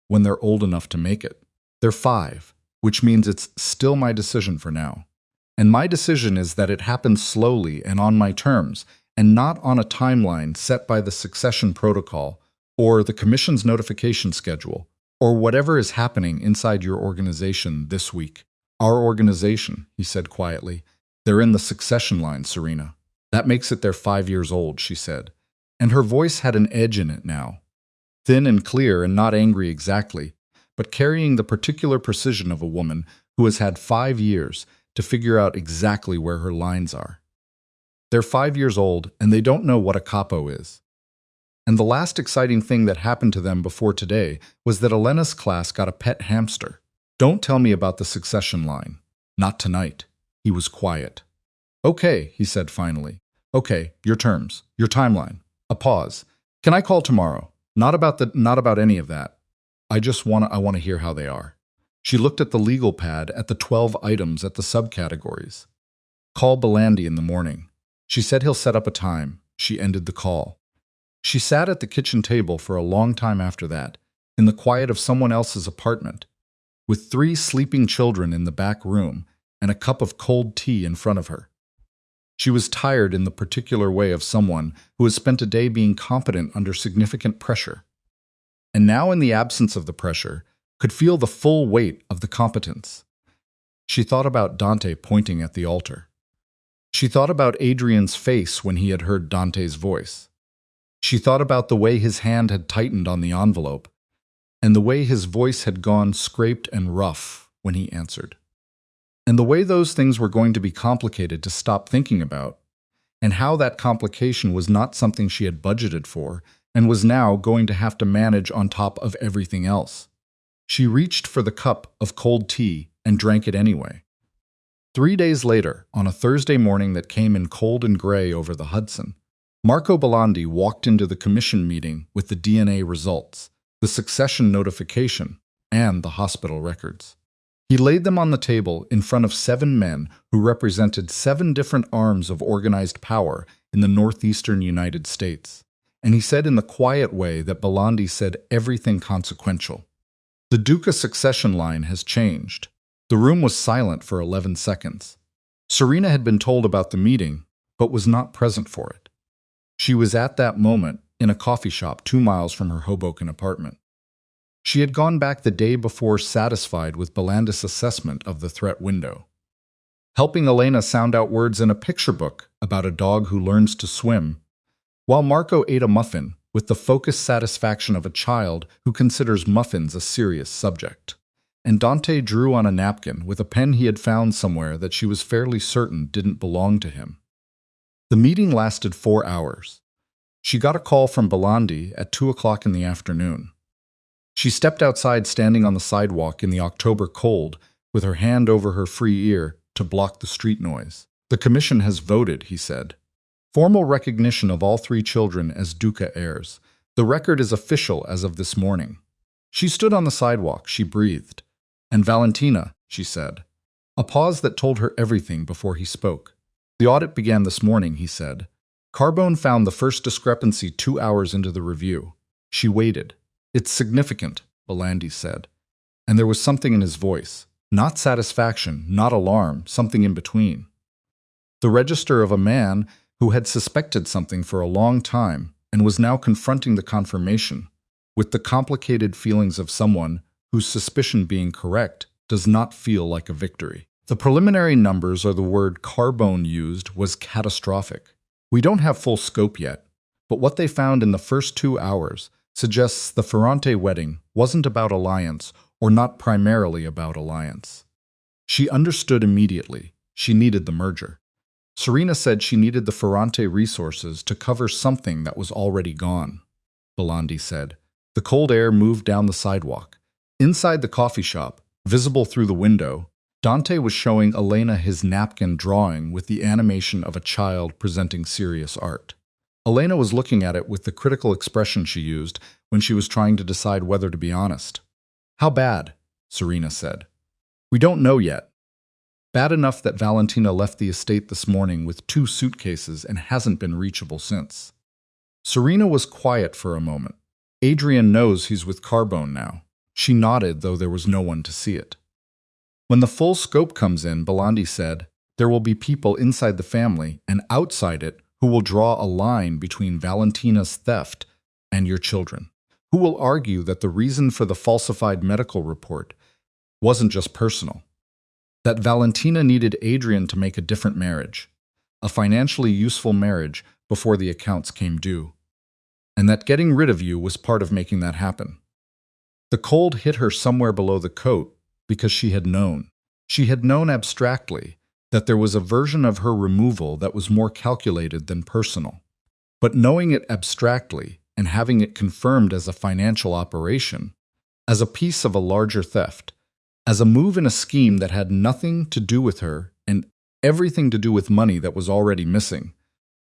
"When they're old enough to make it. They're 5, which means it's still my decision for now. And my decision is that it happens slowly and on my terms, and not on a timeline set by the succession protocol, or the commission's notification schedule, or whatever is happening inside your organization this week." "Our organization," he said quietly. "They're in the succession line, Serena. That makes it they're 5 years old," she said. And her voice had an edge in it now. Thin and clear and not angry exactly, but carrying the particular precision of a woman who has had 5 years to figure out exactly where her lines are. They're 5 years old, and they don't know what a capo is. And the last exciting thing that happened to them before today was that Elena's class got a pet hamster. "Don't tell me about the succession line. Not tonight." He was quiet. "Okay," he said finally. "Okay, your terms, your timeline." A pause. "Can I call tomorrow? Not about any of that. I want to hear how they are." She looked at the legal pad, at the 12 items, at the subcategories. "Call Belandi in the morning." She said he'll set up a time. She ended the call. She sat at the kitchen table for a long time after that, in the quiet of someone else's apartment, with 3 sleeping children in the back room and a cup of cold tea in front of her. She was tired in the particular way of someone who has spent a day being competent under significant pressure, and now in the absence of the pressure, could feel the full weight of the competence. She thought about Dante pointing at the altar. She thought about Adrian's face when he had heard Dante's voice. She thought about the way his hand had tightened on the envelope, and the way his voice had gone scraped and rough when he answered. And the way those things were going to be complicated to stop thinking about, and how that complication was not something she had budgeted for, and was now going to have to manage on top of everything else. She reached for the cup of cold tea and drank it anyway. 3 days later, on a Thursday morning that came in cold and gray over the Hudson, Marco Belandi walked into the commission meeting with the DNA results, the succession notification, and the hospital records. He laid them on the table in front of 7 men who represented 7 different arms of organized power in the northeastern United States, and he said in the quiet way that Belandi said everything consequential. "The Duca succession line has changed." The room was silent for 11 seconds. Serena had been told about the meeting, but was not present for it. She was at that moment in a coffee shop 2 miles from her Hoboken apartment. She had gone back the day before satisfied with Belandi's assessment of the threat window. Helping Elena sound out words in a picture book about a dog who learns to swim, while Marco ate a muffin with the focused satisfaction of a child who considers muffins a serious subject. And Dante drew on a napkin with a pen he had found somewhere that she was fairly certain didn't belong to him. The meeting lasted 4 hours. She got a call from Belandi at 2 o'clock in the afternoon. She stepped outside, standing on the sidewalk in the October cold, with her hand over her free ear to block the street noise. "The commission has voted," he said. "Formal recognition of all 3 children as Duca heirs. The record is official as of this morning." She stood on the sidewalk, she breathed. "And Valentina," she said. A pause that told her everything before he spoke. "The audit began this morning," he said. "Carbone found the first discrepancy 2 hours into the review." She waited. "It's significant," Belandi said. And there was something in his voice. Not satisfaction, not alarm, something in between. The register of a man who had suspected something for a long time and was now confronting the confirmation, with the complicated feelings of someone whose suspicion being correct does not feel like a victory. The preliminary numbers, or the word Carbone used, was catastrophic. "We don't have full scope yet, but what they found in the first 2 hours suggests the Ferrante wedding wasn't about alliance, or not primarily about alliance." She understood immediately. She needed the merger. Serena said she needed the Ferrante resources to cover something that was already gone, Belandi said. The cold air moved down the sidewalk. Inside the coffee shop, visible through the window, Dante was showing Elena his napkin drawing with the animation of a child presenting serious art. Elena was looking at it with the critical expression she used when she was trying to decide whether to be honest. "How bad?" Serena said. "We don't know yet. Bad enough that Valentina left the estate this morning with 2 suitcases and hasn't been reachable since." Serena was quiet for a moment. "Adrien knows he's with Carbone now." She nodded, though there was no one to see it. "When the full scope comes in," Belandi said, "there will be people inside the family and outside it who will draw a line between Valentina's theft and your children, who will argue that the reason for the falsified medical report wasn't just personal, that Valentina needed Adrien to make a different marriage, a financially useful marriage before the accounts came due, and that getting rid of you was part of making that happen." The cold hit her somewhere below the coat because she had known. She had known abstractly that there was a version of her removal that was more calculated than personal. But knowing it abstractly and having it confirmed as a financial operation, as a piece of a larger theft, as a move in a scheme that had nothing to do with her and everything to do with money that was already missing,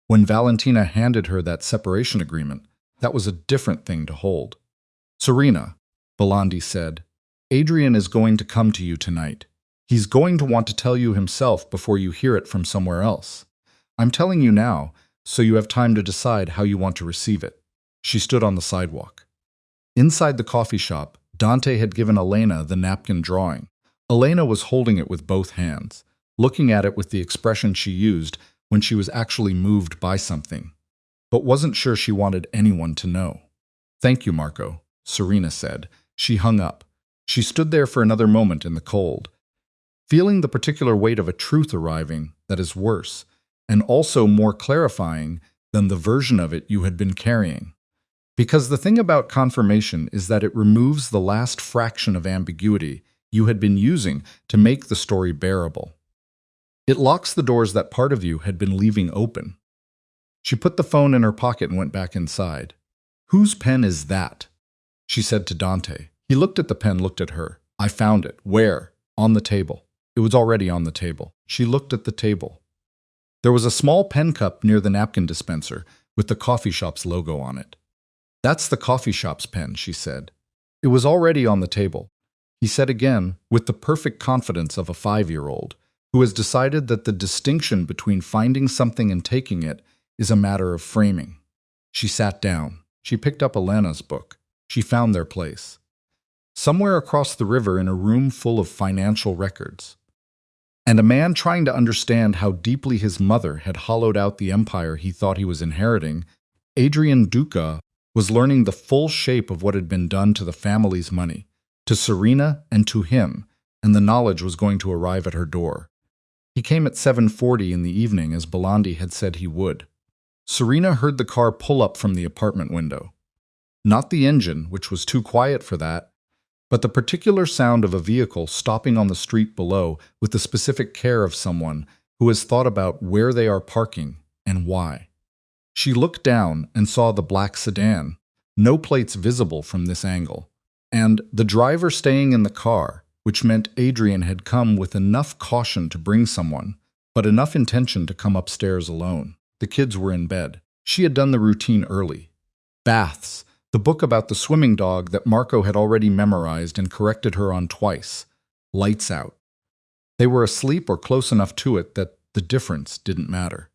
when Valentina handed her that separation agreement, that was a different thing to hold. "Serena," Belandi said, "Adrien is going to come to you tonight. He's going to want to tell you himself before you hear it from somewhere else. I'm telling you now, so you have time to decide how you want to receive it." She stood on the sidewalk. Inside the coffee shop, Dante had given Elena the napkin drawing. Elena was holding it with both hands, looking at it with the expression she used when she was actually moved by something, but wasn't sure she wanted anyone to know. "Thank you, Marco," Serena said. She hung up. She stood there for another moment in the cold, feeling the particular weight of a truth arriving that is worse, and also more clarifying than the version of it you had been carrying. Because the thing about confirmation is that it removes the last fraction of ambiguity you had been using to make the story bearable. It locks the doors that part of you had been leaving open. She put the phone in her pocket and went back inside. "Whose pen is that?" she said to Dante. He looked at the pen, looked at her. "I found it." "Where?" "On the table." It was already on the table. She looked at the table. There was a small pen cup near the napkin dispenser with the coffee shop's logo on it. "That's the coffee shop's pen," she said. It was already on the table. He said again, with the perfect confidence of a 5-year-old, who has decided that the distinction between finding something and taking it is a matter of framing. She sat down. She picked up Elena's book. She found their place. Somewhere across the river in a room full of financial records. And a man trying to understand how deeply his mother had hollowed out the empire he thought he was inheriting, Adrien Duca was learning the full shape of what had been done to the family's money, to Serena and to him, and the knowledge was going to arrive at her door. He came at 7:40 in the evening as Belandi had said he would. Serena heard the car pull up from the apartment window. Not the engine, which was too quiet for that, but the particular sound of a vehicle stopping on the street below with the specific care of someone who has thought about where they are parking and why. She looked down and saw the black sedan, no plates visible from this angle, and the driver staying in the car, which meant Adrien had come with enough caution to bring someone, but enough intention to come upstairs alone. The kids were in bed. She had done the routine early. Baths, the book about the swimming dog that Marco had already memorized and corrected her on twice. Lights out. They were asleep or close enough to it that the difference didn't matter.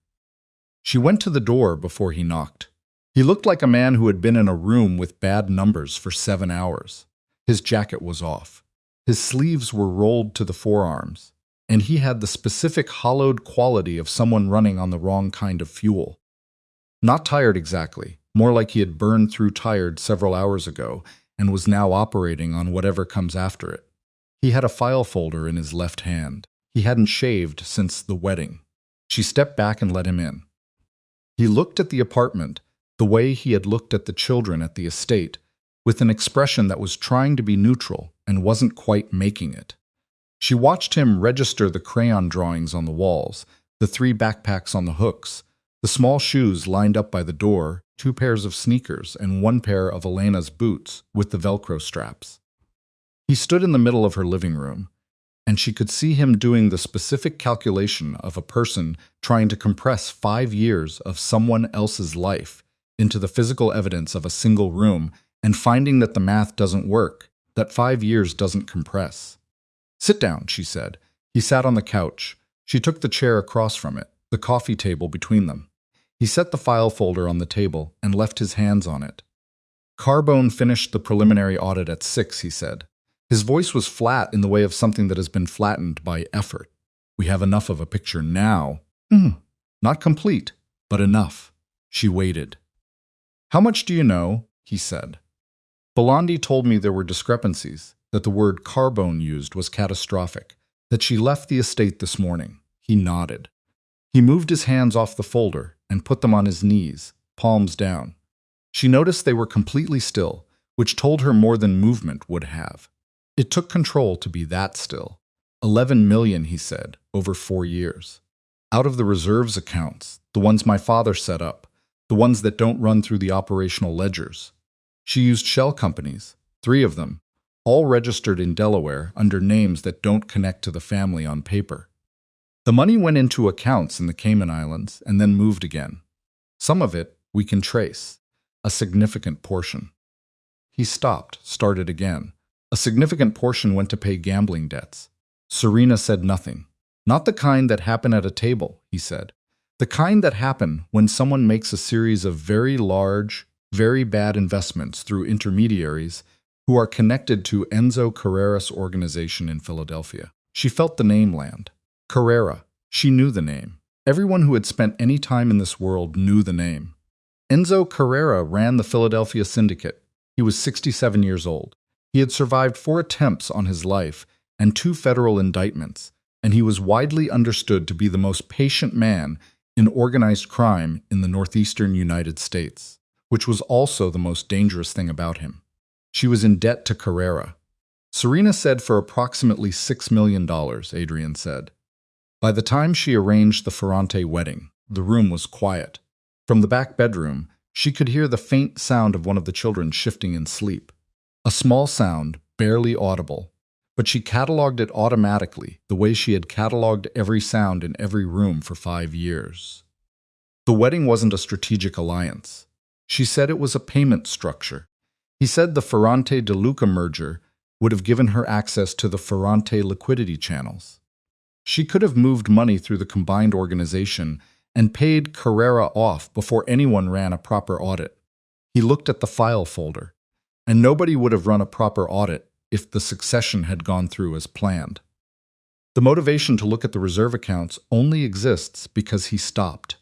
She went to the door before he knocked. He looked like a man who had been in a room with bad numbers for 7 hours. His jacket was off. His sleeves were rolled to the forearms, and he had the specific hollowed quality of someone running on the wrong kind of fuel. Not tired exactly, more like he had burned through tired several hours ago and was now operating on whatever comes after it. He had a file folder in his left hand. He hadn't shaved since the wedding. She stepped back and let him in. He looked at the apartment the way he had looked at the children at the estate, with an expression that was trying to be neutral and wasn't quite making it. She watched him register the crayon drawings on the walls, the 3 backpacks on the hooks, the small shoes lined up by the door, 2 pairs of sneakers and 1 pair of Elena's boots with the Velcro straps. He stood in the middle of her living room, and she could see him doing the specific calculation of a person trying to compress 5 years of someone else's life into the physical evidence of a single room and finding that the math doesn't work, that 5 years doesn't compress. "Sit down," she said. He sat on the couch. She took the chair across from it, the coffee table between them. He set the file folder on the table and left his hands on it. "Carbone finished the preliminary audit at 6, he said. His voice was flat in the way of something that has been flattened by effort. "We have enough of a picture now." Not complete, but enough." She waited. "How much do you know?" he said. "Belandi told me there were discrepancies, that the word Carbone used was catastrophic, that she left the estate this morning." He nodded. He moved his hands off the folder and put them on his knees, palms down. She noticed they were completely still, which told her more than movement would have. It took control to be that still. 11 million, he said, over 4 years. Out of the reserves accounts, the ones my father set up, the ones that don't run through the operational ledgers. She used shell companies, 3 of them, all registered in Delaware under names that don't connect to the family on paper. The money went into accounts in the Cayman Islands and then moved again. Some of it we can trace, a significant portion. He stopped, started again. A significant portion went to pay gambling debts. Serena said nothing. "Not the kind that happen at a table," he said. "The kind that happen when someone makes a series of very large, very bad investments through intermediaries who are connected to Enzo Carrera's organization in Philadelphia." She felt the name land. Carrera. She knew the name. Everyone who had spent any time in this world knew the name. Enzo Carrera ran the Philadelphia syndicate. He was 67 years old. He had survived 4 attempts on his life and 2 federal indictments, and he was widely understood to be the most patient man in organized crime in the northeastern United States, which was also the most dangerous thing about him. She was in debt to Carrera. Serena said for approximately $6 million, Adrien said. By the time she arranged the Ferrante wedding, the room was quiet. From the back bedroom, she could hear the faint sound of one of the children shifting in sleep. A small sound, barely audible, but she cataloged it automatically, the way she had cataloged every sound in every room for 5 years. The wedding wasn't a strategic alliance. She said it was a payment structure. He said the Ferrante de Luca merger would have given her access to the Ferrante liquidity channels. She could have moved money through the combined organization and paid Carrera off before anyone ran a proper audit. He looked at the file folder, and nobody would have run a proper audit if the succession had gone through as planned. The motivation to look at the reserve accounts only exists because he stopped.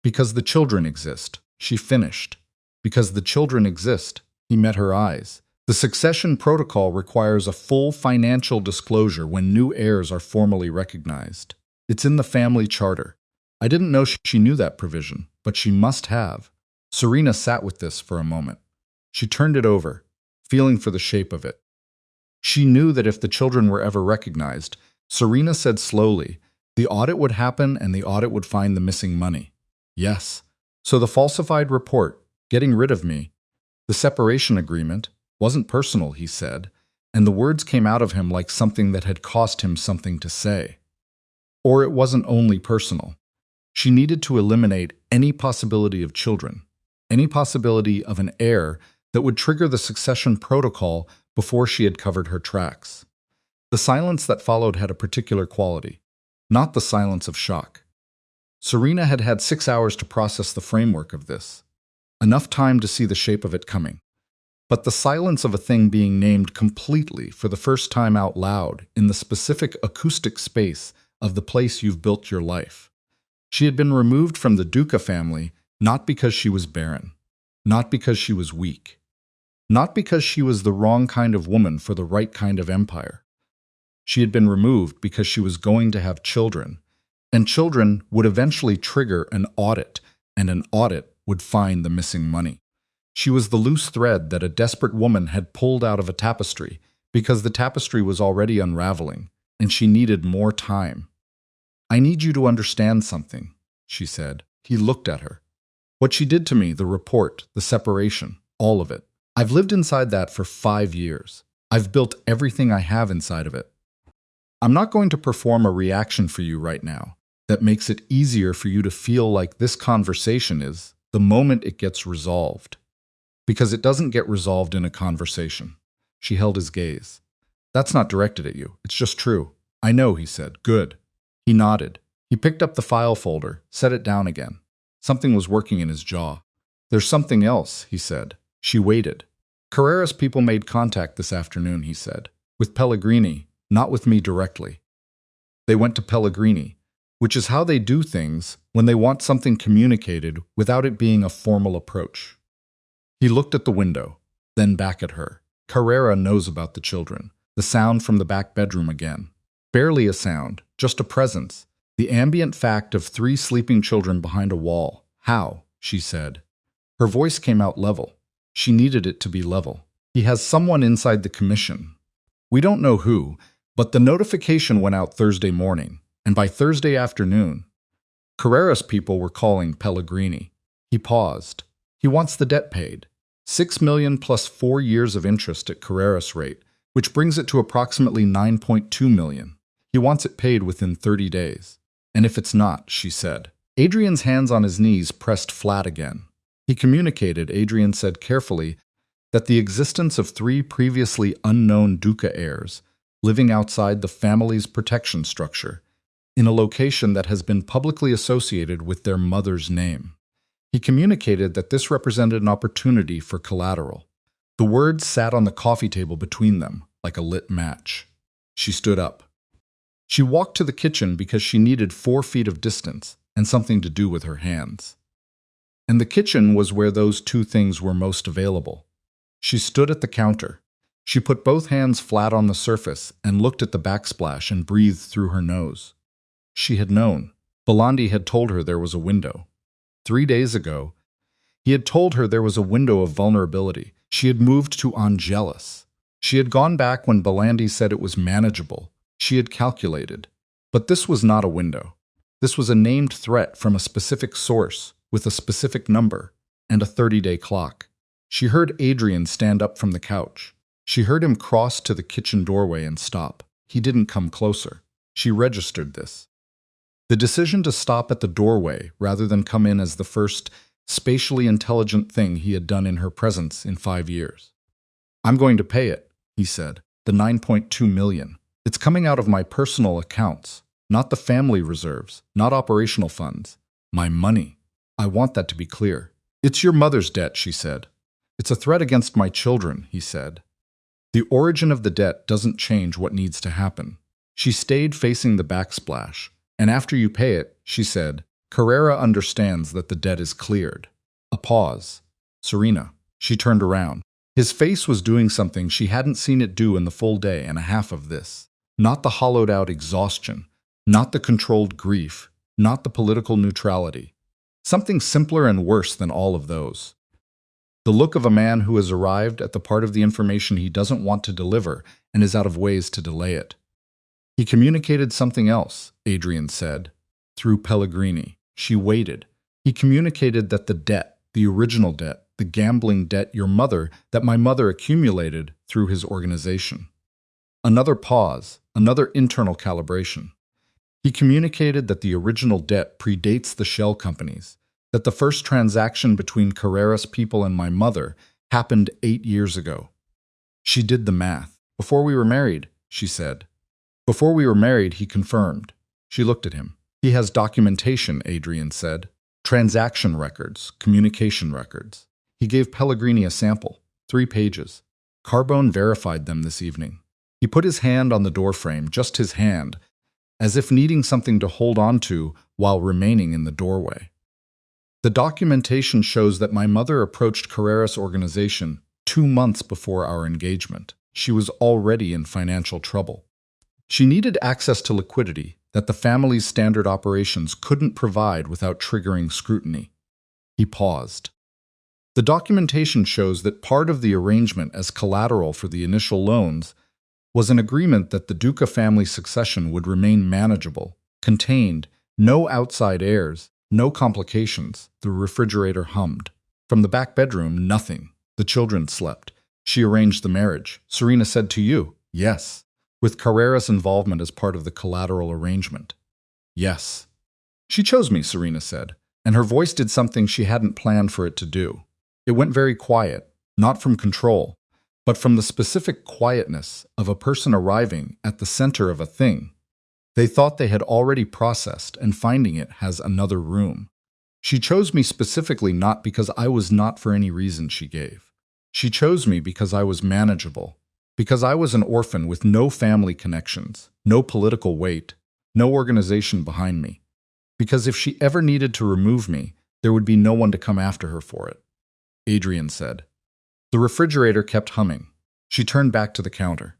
Because the children exist, she finished. Because the children exist, he met her eyes. The succession protocol requires a full financial disclosure when new heirs are formally recognized. It's in the family charter. I didn't know she knew that provision. but she must have. Serena sat with this for a moment. She turned it over, feeling for the shape of it. She knew that if the children were ever recognized, Serena said slowly, the audit would happen and the audit would find the missing money. Yes. So the falsified report, getting rid of me, the separation agreement, wasn't personal, he said, and the words came out of him like something that had cost him something to say. Or it wasn't only personal. She needed to eliminate any possibility of children, any possibility of an heir that would trigger the succession protocol before she had covered her tracks. The silence that followed had a particular quality, not the silence of shock. Serena had had 6 hours to process the framework of this, enough time to see the shape of it coming. But the silence of a thing being named completely for the first time out loud in the specific acoustic space of the place you've built your life. She had been removed from the Duca family not because she was barren, not because she was weak, not because she was the wrong kind of woman for the right kind of empire. She had been removed because she was going to have children, and children would eventually trigger an audit, and an audit would find the missing money. She was the loose thread that a desperate woman had pulled out of a tapestry because the tapestry was already unraveling, and she needed more time. I need you to understand something, she said. He looked at her. What she did to me, the report, the separation, all of it. I've lived inside that for 5 years. I've built everything I have inside of it. I'm not going to perform a reaction for you right now that makes it easier for you to feel like this conversation is the moment it gets resolved. Because it doesn't get resolved in a conversation. She held his gaze. That's not directed at you. It's just true. I know, he said. Good. He nodded. He picked up the file folder, set it down again. Something was working in his jaw. There's something else, he said. She waited. Carrera's people made contact this afternoon, he said. With Pellegrini, not with me directly. They went to Pellegrini, which is how they do things when they want something communicated without it being a formal approach. He looked at the window, then back at her. Carrera knows about the children. The sound from the back bedroom again. Barely a sound, just a presence. The ambient fact of 3 sleeping children behind a wall. How? She said. Her voice came out level. She needed it to be level. He has someone inside the commission. We don't know who, but the notification went out Thursday morning, and by Thursday afternoon, Carrera's people were calling Pellegrini. He paused. He wants the debt paid. 6 million plus 4 years of interest at Carrera's rate, which brings it to approximately 9.2 million. He wants it paid within 30 days. And if it's not, she said. Adrien's hands on his knees pressed flat again. He communicated, Adrien said carefully, that the existence of 3 previously unknown Duca heirs living outside the family's protection structure in a location that has been publicly associated with their mother's name. He communicated that this represented an opportunity for collateral. The words sat on the coffee table between them, like a lit match. She stood up. She walked to the kitchen because she needed 4 feet of distance and something to do with her hands. And the kitchen was where those 2 things were most available. She stood at the counter. She put both hands flat on the surface and looked at the backsplash and breathed through her nose. She had known. Belandi had told her there was a window. 3 days ago, he had told her there was a window of vulnerability. She had moved to Angelus. She had gone back when Belandi said it was manageable. She had calculated. But this was not a window. This was a named threat from a specific source with a specific number and a 30-day clock. She heard Adrien stand up from the couch. She heard him cross to the kitchen doorway and stop. He didn't come closer. She registered this. The decision to stop at the doorway rather than come in as the first spatially intelligent thing he had done in her presence in 5 years. I'm going to pay it, he said. The 9.2 million. It's coming out of my personal accounts, not the family reserves, not operational funds. My money. I want that to be clear. It's your mother's debt, she said. It's a threat against my children, he said. The origin of the debt doesn't change what needs to happen. She stayed facing the backsplash, and after you pay it, she said, Carrera understands that the debt is cleared. A pause. Serena. She turned around. His face was doing something she hadn't seen it do in the full day and a half of this. Not the hollowed-out exhaustion, not the controlled grief, not the political neutrality. Something simpler and worse than all of those. The look of a man who has arrived at the part of the information he doesn't want to deliver and is out of ways to delay it. He communicated something else, Adrien said. Through Pellegrini. She waited. He communicated that the debt, the original debt, the gambling debt that my mother accumulated through his organization. Another pause, another internal calibration. He communicated that the original debt predates the shell companies, that the first transaction between Carreras people and my mother happened 8 years ago. She did the math. Before we were married, she said. Before we were married, he confirmed. She looked at him. He has documentation, Adrien said. Transaction records, communication records. He gave Pellegrini a sample, 3 pages. Carbone verified them this evening. He put his hand on the doorframe, just his hand, as if needing something to hold on to while remaining in the doorway. The documentation shows that my mother approached Carreras' organization 2 months before our engagement. She was already in financial trouble. She needed access to liquidity that the family's standard operations couldn't provide without triggering scrutiny. He paused. The documentation shows that part of the arrangement as collateral for the initial loans was an agreement that the Duca family succession would remain manageable, contained, no outside heirs, no complications. The refrigerator hummed. From the back bedroom, nothing. The children slept. She arranged the marriage. Serena said to you, yes. With Carreras' involvement as part of the collateral arrangement. Yes. She chose me, Serena said, and her voice did something she hadn't planned for it to do. It went very quiet, not from control, but from the specific quietness of a person arriving at the center of a thing they thought they had already processed and finding it has another room. She chose me specifically not because I was not for any reason she gave. She chose me because I was manageable, because I was an orphan with no family connections, no political weight, no organization behind me, because if she ever needed to remove me, there would be no one to come after her for it. Adrien said. The refrigerator kept humming. She turned back to the counter.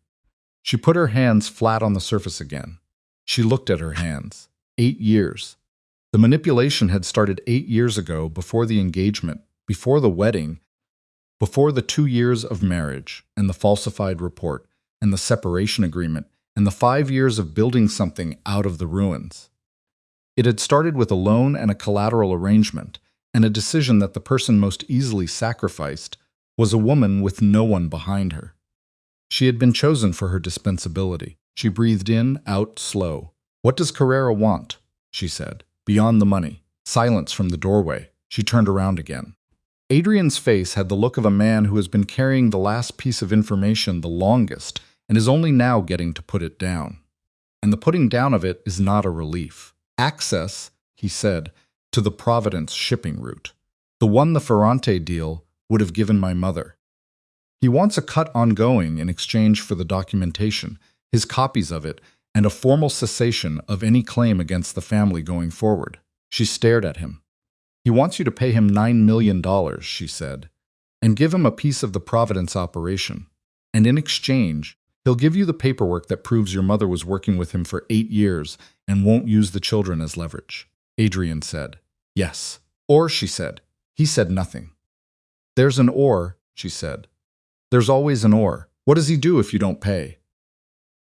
She put her hands flat on the surface again. She looked at her hands. 8 years. The manipulation had started 8 years ago, before the engagement, before the wedding, before the 2 years of marriage, and the falsified report, and the separation agreement, and the 5 years of building something out of the ruins. It had started with a loan and a collateral arrangement, and a decision that the person most easily sacrificed was a woman with no one behind her. She had been chosen for her dispensability. She breathed in, out, slow. What does Carrera want? She said. Beyond the money. Silence from the doorway. She turned around again. Adrien's face had the look of a man who has been carrying the last piece of information the longest and is only now getting to put it down. And the putting down of it is not a relief. Access, he said, to the Providence shipping route. The one the Ferrante deal would have given my mother. He wants a cut ongoing in exchange for the documentation, his copies of it, and a formal cessation of any claim against the family going forward. She stared at him. He wants you to pay him $9 million, she said, and give him a piece of the Providence operation. And in exchange, he'll give you the paperwork that proves your mother was working with him for 8 years and won't use the children as leverage. Adrien said. Yes. Or, she said. He said nothing. There's an or, she said. There's always an or. What does he do if you don't pay?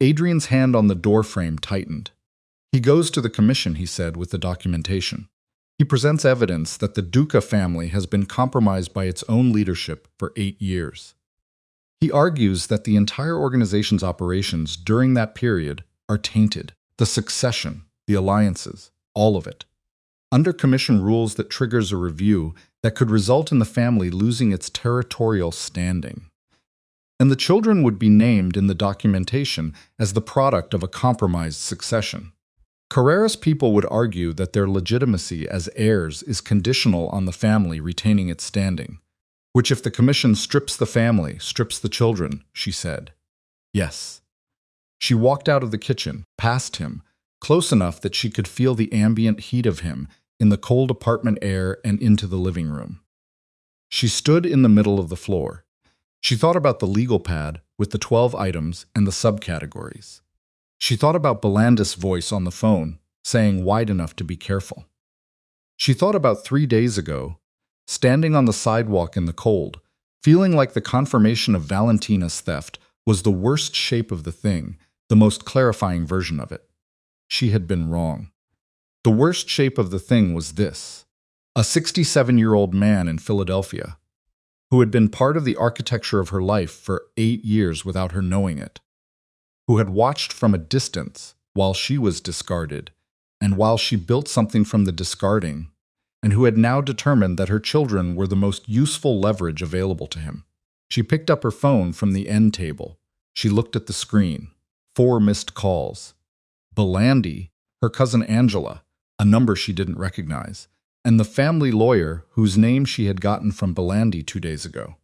Adrien's hand on the doorframe tightened. He goes to the commission, he said, with the documentation. He presents evidence that the Duca family has been compromised by its own leadership for 8 years. He argues that the entire organization's operations during that period are tainted. The succession, the alliances, all of it. Under commission rules that triggers a review that could result in the family losing its territorial standing. And the children would be named in the documentation as the product of a compromised succession. Carreras people would argue that their legitimacy as heirs is conditional on the family retaining its standing, which if the commission strips the family, strips the children, she said. Yes. She walked out of the kitchen, past him, close enough that she could feel the ambient heat of him in the cold apartment air and into the living room. She stood in the middle of the floor. She thought about the legal pad with the 12 items and the subcategories. She thought about Belandis' voice on the phone, saying wide enough to be careful. She thought about 3 days ago, standing on the sidewalk in the cold, feeling like the confirmation of Valentina's theft was the worst shape of the thing, the most clarifying version of it. She had been wrong. The worst shape of the thing was this: a 67-year-old man in Philadelphia, who had been part of the architecture of her life for 8 years without her knowing it, who had watched from a distance while she was discarded, and while she built something from the discarding, and who had now determined that her children were the most useful leverage available to him. She picked up her phone from the end table. She looked at the screen. 4 missed calls. Belandi, her cousin Angela, a number she didn't recognize, and the family lawyer whose name she had gotten from Belandi 2 days ago.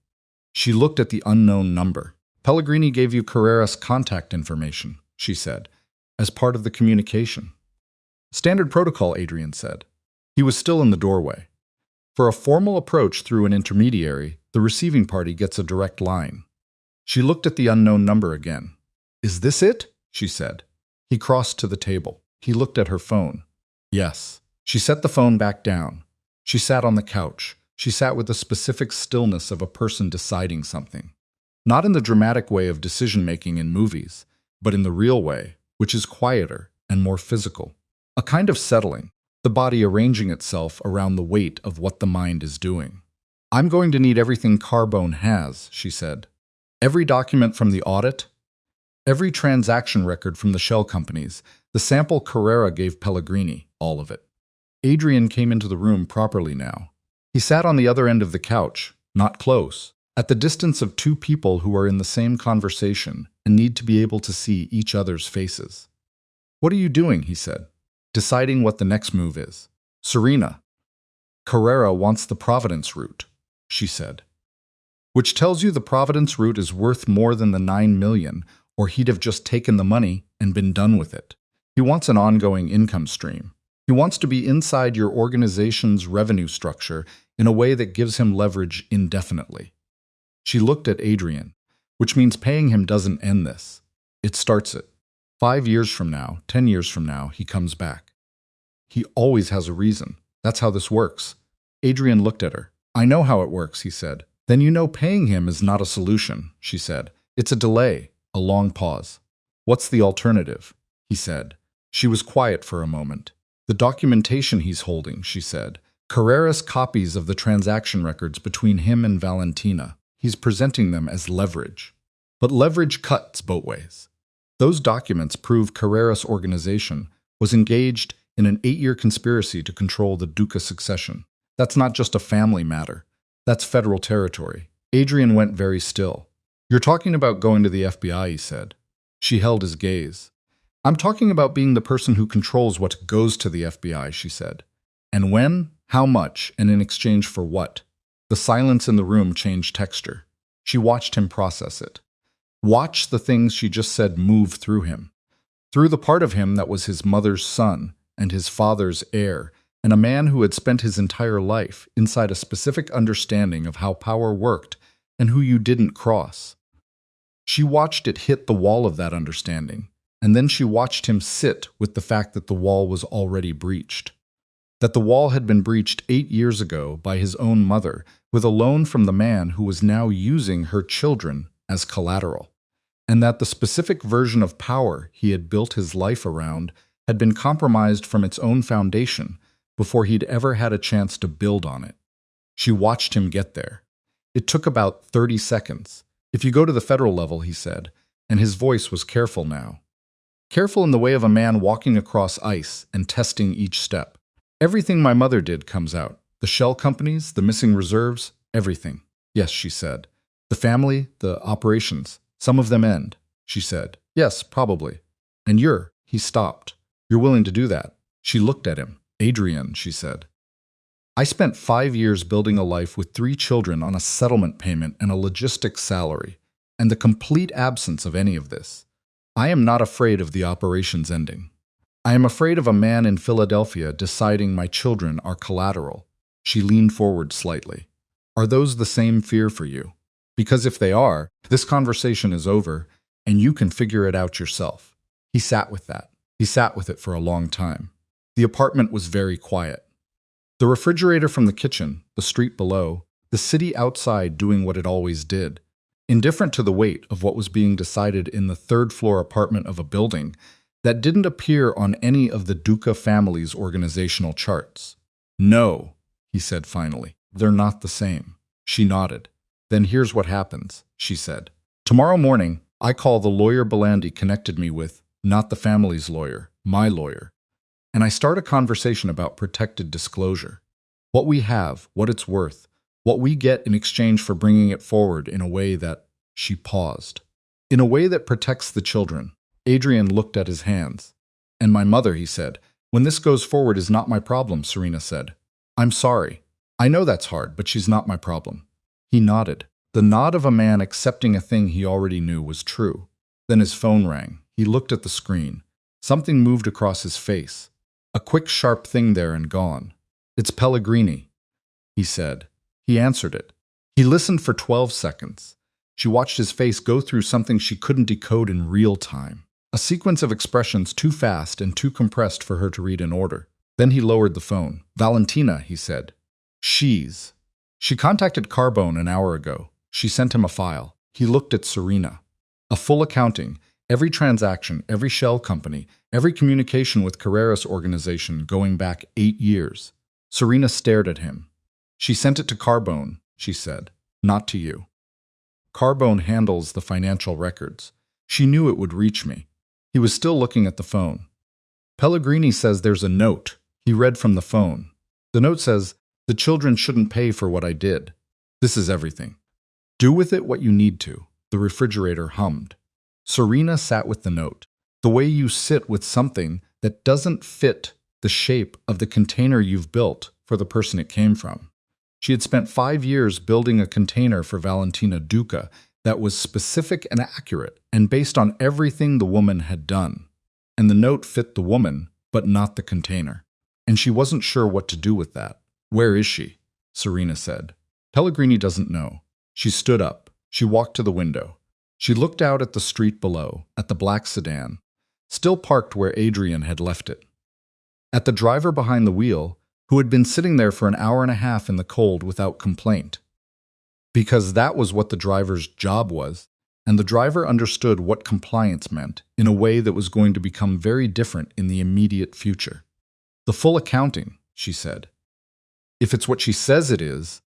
She looked at the unknown number. Pellegrini gave you Carrera's contact information, she said, as part of the communication. Standard protocol, Adrien said. He was still in the doorway. For a formal approach through an intermediary, the receiving party gets a direct line. She looked at the unknown number again. Is this it? She said. He crossed to the table. He looked at her phone. Yes. She set the phone back down. She sat on the couch. She sat with the specific stillness of a person deciding something. Not in the dramatic way of decision-making in movies, but in the real way, which is quieter and more physical. A kind of settling, the body arranging itself around the weight of what the mind is doing. I'm going to need everything Carbone has, she said. Every document from the audit, every transaction record from the shell companies, the sample Carrera gave Pellegrini, all of it. Adrien came into the room properly now. He sat on the other end of the couch, not close, at the distance of 2 people who are in the same conversation and need to be able to see each other's faces. What are you doing? He said. Deciding what the next move is. Serena. Carrera wants the Providence route, she said. Which tells you the Providence route is worth more than the $9 million, or he'd have just taken the money and been done with it. He wants an ongoing income stream. He wants to be inside your organization's revenue structure in a way that gives him leverage indefinitely. She looked at Adrien, which means paying him doesn't end this. It starts it. 5 years from now, 10 years from now, he comes back. He always has a reason. That's how this works. Adrien looked at her. I know how it works, he said. Then you know paying him is not a solution, she said. It's a delay, a long pause. What's the alternative? He said. She was quiet for a moment. The documentation he's holding, she said. Carrera's copies of the transaction records between him and Valentina. He's presenting them as leverage. But leverage cuts both ways. Those documents prove Carrera's organization was engaged in an 8-year conspiracy to control the Duca succession. That's not just a family matter. That's federal territory. Adrien went very still. You're talking about going to the FBI, he said. She held his gaze. I'm talking about being the person who controls what goes to the FBI, she said. And when, how much, and in exchange for what? The silence in the room changed texture. She watched him process it. Watch the things she just said move through him. Through the part of him that was his mother's son and his father's heir, and a man who had spent his entire life inside a specific understanding of how power worked and who you didn't cross. She watched it hit the wall of that understanding, and then she watched him sit with the fact that the wall was already breached. That the wall had been breached 8 years ago by his own mother with a loan from the man who was now using her children as collateral, and that the specific version of power he had built his life around had been compromised from its own foundation before he'd ever had a chance to build on it. She watched him get there. It took about 30 seconds. If you go to the federal level, he said, and his voice was careful now. Careful in the way of a man walking across ice and testing each step. Everything my mother did comes out. The shell companies, the missing reserves, everything. Yes, she said. The family, the operations, some of them end, she said. Yes, probably. And he stopped. You're willing to do that? She looked at him. Adrien, she said. I spent 5 years building a life with 3 children on a settlement payment and a logistics salary, and the complete absence of any of this. I am not afraid of the operations ending. I am afraid of a man in Philadelphia deciding my children are collateral. She leaned forward slightly. Are those the same fear for you? Because if they are, this conversation is over, and you can figure it out yourself. He sat with that. He sat with it for a long time. The apartment was very quiet. The refrigerator from the kitchen, the street below, the city outside doing what it always did, indifferent to the weight of what was being decided in the third-floor apartment of a building that didn't appear on any of the Duca family's organizational charts. "No," he said finally. "They're not the same." She nodded. "Then here's what happens," she said. "Tomorrow morning, I call the lawyer Belandi connected me with, not the family's lawyer, my lawyer. And I start a conversation about protected disclosure. What we have, what it's worth, what we get in exchange for bringing it forward in a way that," she paused, "in a way that protects the children." Adrien looked at his hands. "And my mother," he said. "When this goes forward is not my problem," Serena said. "I'm sorry. I know that's hard, but she's not my problem." He nodded, the nod of a man accepting a thing he already knew was true. Then his phone rang. He looked at the screen. Something moved across his face. A quick, sharp thing there and gone. "It's Pellegrini," he said. He answered it. He listened for 12 seconds. She watched his face go through something she couldn't decode in real time. A sequence of expressions too fast and too compressed for her to read in order. Then he lowered the phone. "Valentina," he said. She contacted Carbone an hour ago. She sent him a file. He looked at Serena. A full accounting, every transaction, every shell company, every communication with Carrera's organization going back 8 years. Serena stared at him. "She sent it to Carbone," she said, "not to you. Carbone handles the financial records. She knew it would reach me." He was still looking at the phone. "Pellegrini says there's a note." He read from the phone. The note says, "The children shouldn't pay for what I did. This is everything. Do with it what you need to." The refrigerator hummed. Serena sat with the note, the way you sit with something that doesn't fit the shape of the container you've built for the person it came from. She had spent 5 years building a container for Valentina Duca that was specific and accurate and based on everything the woman had done. And the note fit the woman, but not the container. And she wasn't sure what to do with that. "Where is she?" Serena said. "Pellegrini doesn't know." She stood up. She walked to the window. She looked out at the street below, at the black sedan, still parked where Adrien had left it. At the driver behind the wheel, who had been sitting there for an hour and a half in the cold without complaint. Because that was what the driver's job was, and the driver understood what compliance meant in a way that was going to become very different in the immediate future. "The full accounting," she said. "If it's what she says it is,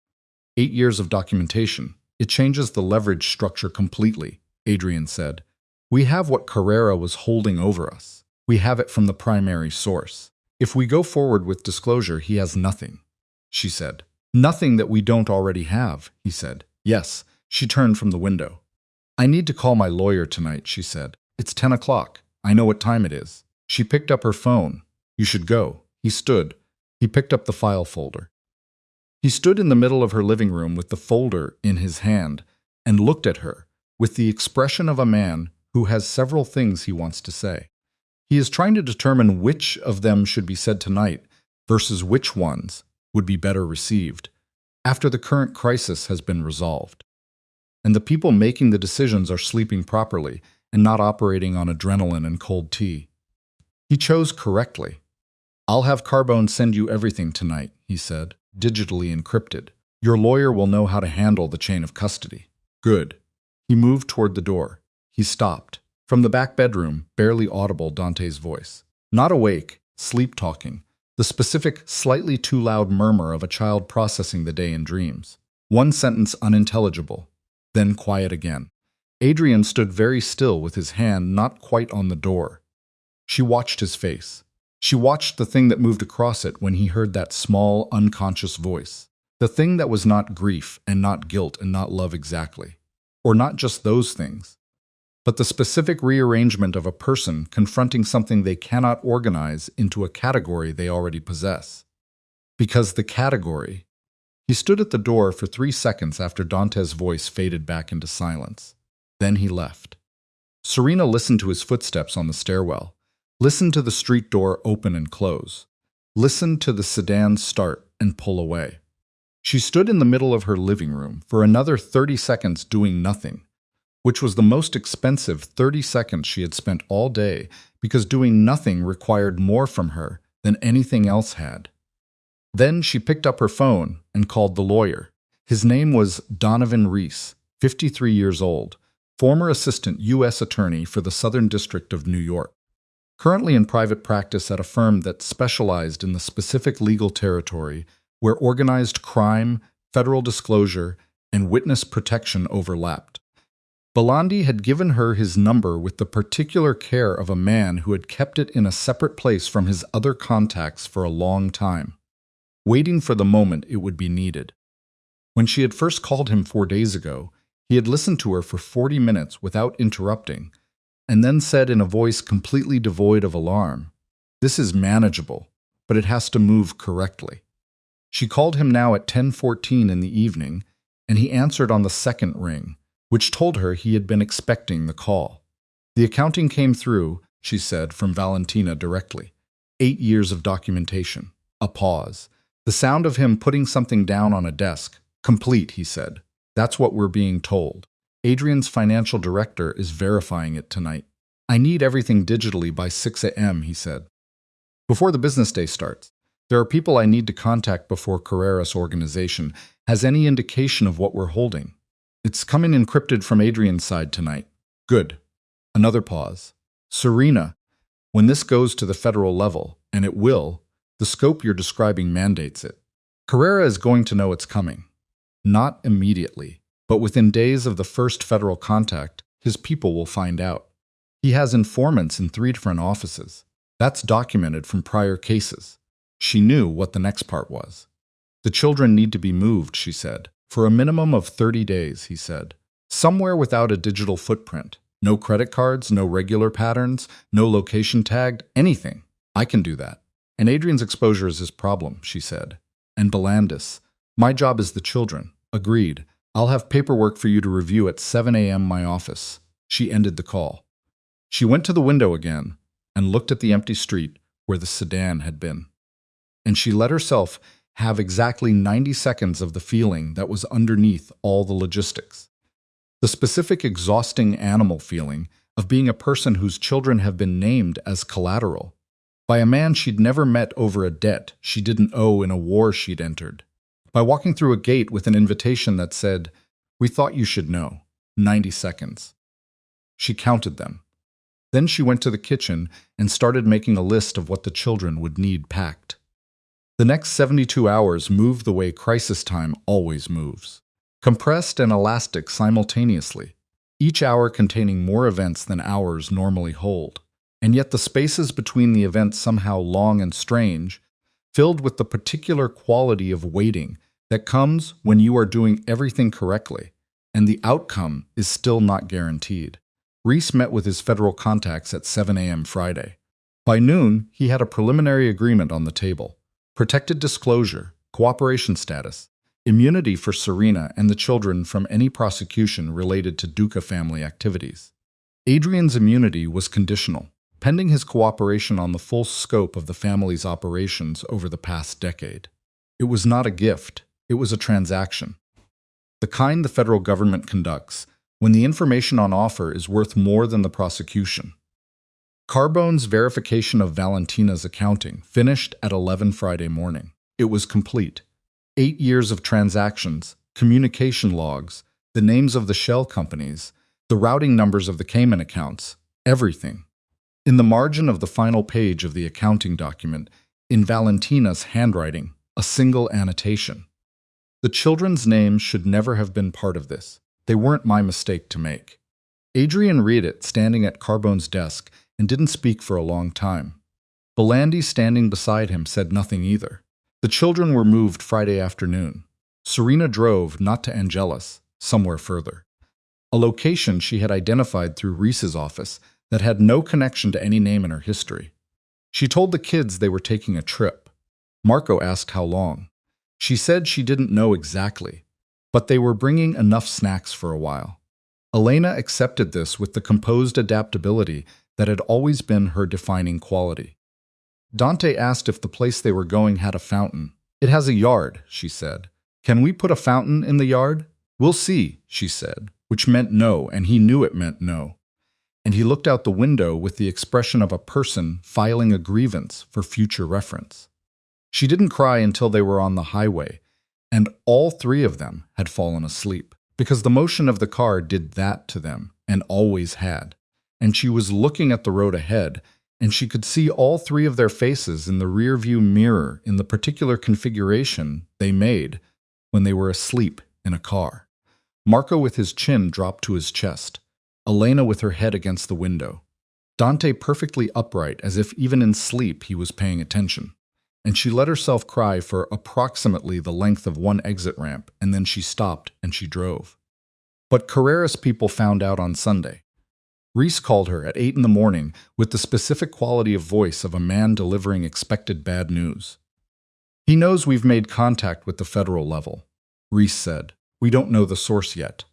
8 years of documentation, it changes the leverage structure completely," Adrien said. "We have what Carrera was holding over us. We have it from the primary source. If we go forward with disclosure, he has nothing," she said. "Nothing that we don't already have," he said. "Yes." She turned from the window. "I need to call my lawyer tonight," she said. "It's 10 o'clock. I know what time it is." She picked up her phone. "You should go." He stood. He picked up the file folder. He stood in the middle of her living room with the folder in his hand and looked at her with the expression of a man who has several things he wants to say. He is trying to determine which of them should be said tonight versus which ones would be better received after the current crisis has been resolved. And the people making the decisions are sleeping properly and not operating on adrenaline and cold tea. He chose correctly. "I'll have Carbone send you everything tonight," he said, "digitally encrypted. Your lawyer will know how to handle the chain of custody." "Good." He moved toward the door. He stopped. From the back bedroom, barely audible Dante's voice. Not awake, sleep-talking, the specific, slightly too loud murmur of a child processing the day in dreams. One sentence unintelligible, then quiet again. Adrien stood very still with his hand not quite on the door. She watched his face. She watched the thing that moved across it when he heard that small, unconscious voice. The thing that was not grief and not guilt and not love exactly. Or not just those things, but the specific rearrangement of a person confronting something they cannot organize into a category they already possess. Because the category... He stood at the door for 3 seconds after Dante's voice faded back into silence. Then he left. Serena listened to his footsteps on the stairwell, listened to the street door open and close, listened to the sedan start and pull away. She stood in the middle of her living room for another 30 seconds doing nothing, which was the most expensive 30 seconds she had spent all day because doing nothing required more from her than anything else had. Then she picked up her phone and called the lawyer. His name was Donovan Reese, 53 years old, former assistant U.S. attorney for the Southern District of New York. Currently in private practice at a firm that specialized in the specific legal territory where organized crime, federal disclosure, and witness protection overlapped. Belandi had given her his number with the particular care of a man who had kept it in a separate place from his other contacts for a long time, waiting for the moment it would be needed. When she had first called him 4 days ago, he had listened to her for 40 minutes without interrupting, and then said in a voice completely devoid of alarm, "This is manageable, but it has to move correctly." She called him now at 10:14 in the evening, and he answered on the second ring, which told her he had been expecting the call. "The accounting came through," she said, from Valentina directly. 8 years of documentation. A pause. The sound of him putting something down on a desk. "Complete," he said. "That's what we're being told. Adrien's financial director is verifying it tonight. I need everything digitally by 6 a.m., he said. Before the business day starts, there are people I need to contact before Carreras organization has any indication of what we're holding. It's coming encrypted from Adrien's side tonight." "Good." Another pause. "Serena, when this goes to the federal level, and it will, the scope you're describing mandates it. Carrera is going to know it's coming. Not immediately, but within days of the first federal contact, his people will find out. He has informants in 3 different offices. That's documented from prior cases." She knew what the next part was. "The children need to be moved," she said. "For a minimum of 30 days, he said. Somewhere without a digital footprint. No credit cards, no regular patterns, no location tagged, anything. I can do that. And Adrien's exposure is his problem," she said. "And Belandis. My job is the children." "Agreed. I'll have paperwork for you to review at 7 a.m. my office." She ended the call. She went to the window again and looked at the empty street where the sedan had been. And she let herself have exactly 90 seconds of the feeling that was underneath all the logistics. The specific exhausting animal feeling of being a person whose children have been named as collateral by a man she'd never met over a debt she didn't owe in a war she'd entered. By walking through a gate with an invitation that said, "We thought you should know." 90 seconds. She counted them. Then she went to the kitchen and started making a list of what the children would need packed. The next 72 hours moved the way crisis time always moves. Compressed and elastic simultaneously, each hour containing more events than hours normally hold. And yet the spaces between the events somehow long and strange, filled with the particular quality of waiting that comes when you are doing everything correctly, and the outcome is still not guaranteed. Reese met with his federal contacts at 7 a.m. Friday. By noon, he had a preliminary agreement on the table. Protected disclosure, cooperation status, immunity for Serena and the children from any prosecution related to Duca family activities. Adrien's immunity was conditional, pending his cooperation on the full scope of the family's operations over the past decade. It was not a gift, it was a transaction. The kind the federal government conducts when the information on offer is worth more than the prosecution. Carbone's verification of Valentina's accounting finished at 11 Friday morning. It was complete. 8 years of transactions, communication logs, the names of the shell companies, the routing numbers of the Cayman accounts, everything. In the margin of the final page of the accounting document, in Valentina's handwriting, a single annotation. "The children's names should never have been part of this. They weren't my mistake to make." Adrien read it, standing at Carbone's desk, and didn't speak for a long time. Belandi, standing beside him, said nothing either. The children were moved Friday afternoon. Serena drove, not to Angelus, somewhere further. A location she had identified through Reese's office that had no connection to any name in her history. She told the kids they were taking a trip. Marco asked how long. She said she didn't know exactly, but they were bringing enough snacks for a while. Elena accepted this with the composed adaptability that had always been her defining quality. Dante asked if the place they were going had a fountain. "It has a yard," she said. "Can we put a fountain in the yard?" "We'll see," she said, which meant no, and he knew it meant no. And he looked out the window with the expression of a person filing a grievance for future reference. She didn't cry until they were on the highway, and all three of them had fallen asleep, because the motion of the car did that to them, and always had. And she was looking at the road ahead, and she could see all three of their faces in the rear-view mirror in the particular configuration they made when they were asleep in a car. Marco with his chin dropped to his chest, Elena with her head against the window, Dante perfectly upright as if even in sleep he was paying attention. And she let herself cry for approximately the length of one exit ramp, and then she stopped and she drove. But Carreras people found out on Sunday. Reese called her at 8 in the morning with the specific quality of voice of a man delivering expected bad news. "He knows we've made contact with the federal level," Reese said. "We don't know the source yet.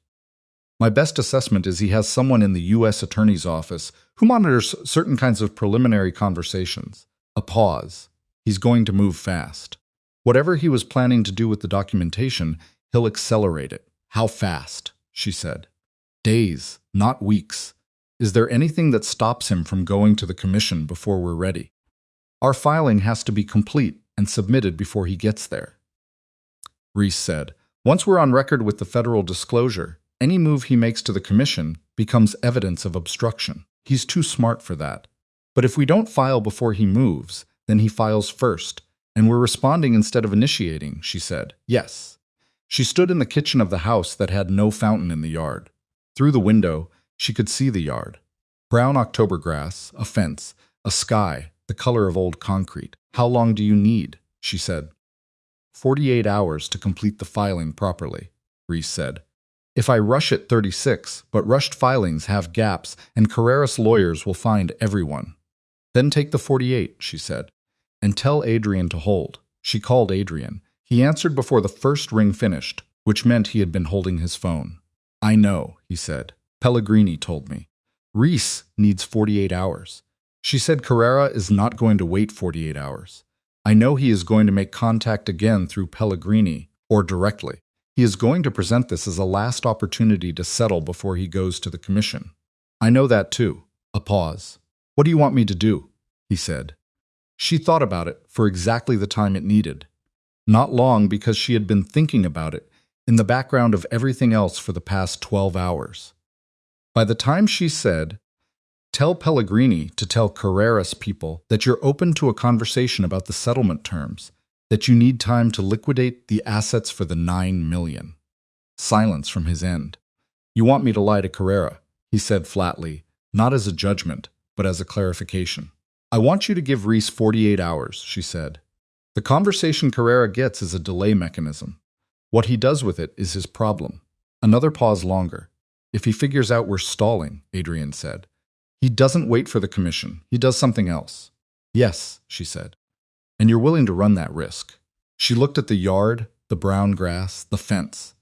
My best assessment is he has someone in the U.S. Attorney's Office who monitors certain kinds of preliminary conversations." A pause. "He's going to move fast. Whatever he was planning to do with the documentation, he'll accelerate it." "How fast?" she said. "Days, not weeks. Is there anything that stops him from going to the commission before we're ready? Our filing has to be complete and submitted before he gets there." Reese said, "Once we're on record with the federal disclosure, any move he makes to the commission becomes evidence of obstruction. He's too smart for that. But if we don't file before he moves, then he files first, and we're responding instead of initiating," she said. "Yes." She stood in the kitchen of the house that had no fountain in the yard. Through the window, she could see the yard. Brown October grass, a fence, a sky, the color of old concrete. "How long do you need?" she said. 48 hours to complete the filing properly," Reese said. "If I rush it, 36, but rushed filings have gaps, and Carreras lawyers will find everyone." "Then take the 48, she said, "and tell Adrien to hold." She called Adrien. He answered before the first ring finished, which meant he had been holding his phone. "I know," he said. "Pellegrini told me. Reese needs 48 hours. She said Carrera is not going to wait 48 hours. I know he is going to make contact again through Pellegrini, or directly. He is going to present this as a last opportunity to settle before he goes to the commission. I know that too." A pause. "What do you want me to do?" he said. She thought about it for exactly the time it needed. Not long, because she had been thinking about it in the background of everything else for the past 12 hours. By the time she said, "Tell Pellegrini to tell Carreras people that you're open to a conversation about the settlement terms, that you need time to liquidate the assets for the 9 million. Silence from his end. "You want me to lie to Carrera," he said flatly, not as a judgment, but as a clarification. "I want you to give Reese 48 hours, she said. "The conversation Carrera gets is a delay mechanism. What he does with it is his problem." Another pause longer. "If he figures out we're stalling," Adrien said. "He doesn't wait for the commission. He does something else." "Yes," she said. "And you're willing to run that risk." She looked at the yard, the brown grass, the fence.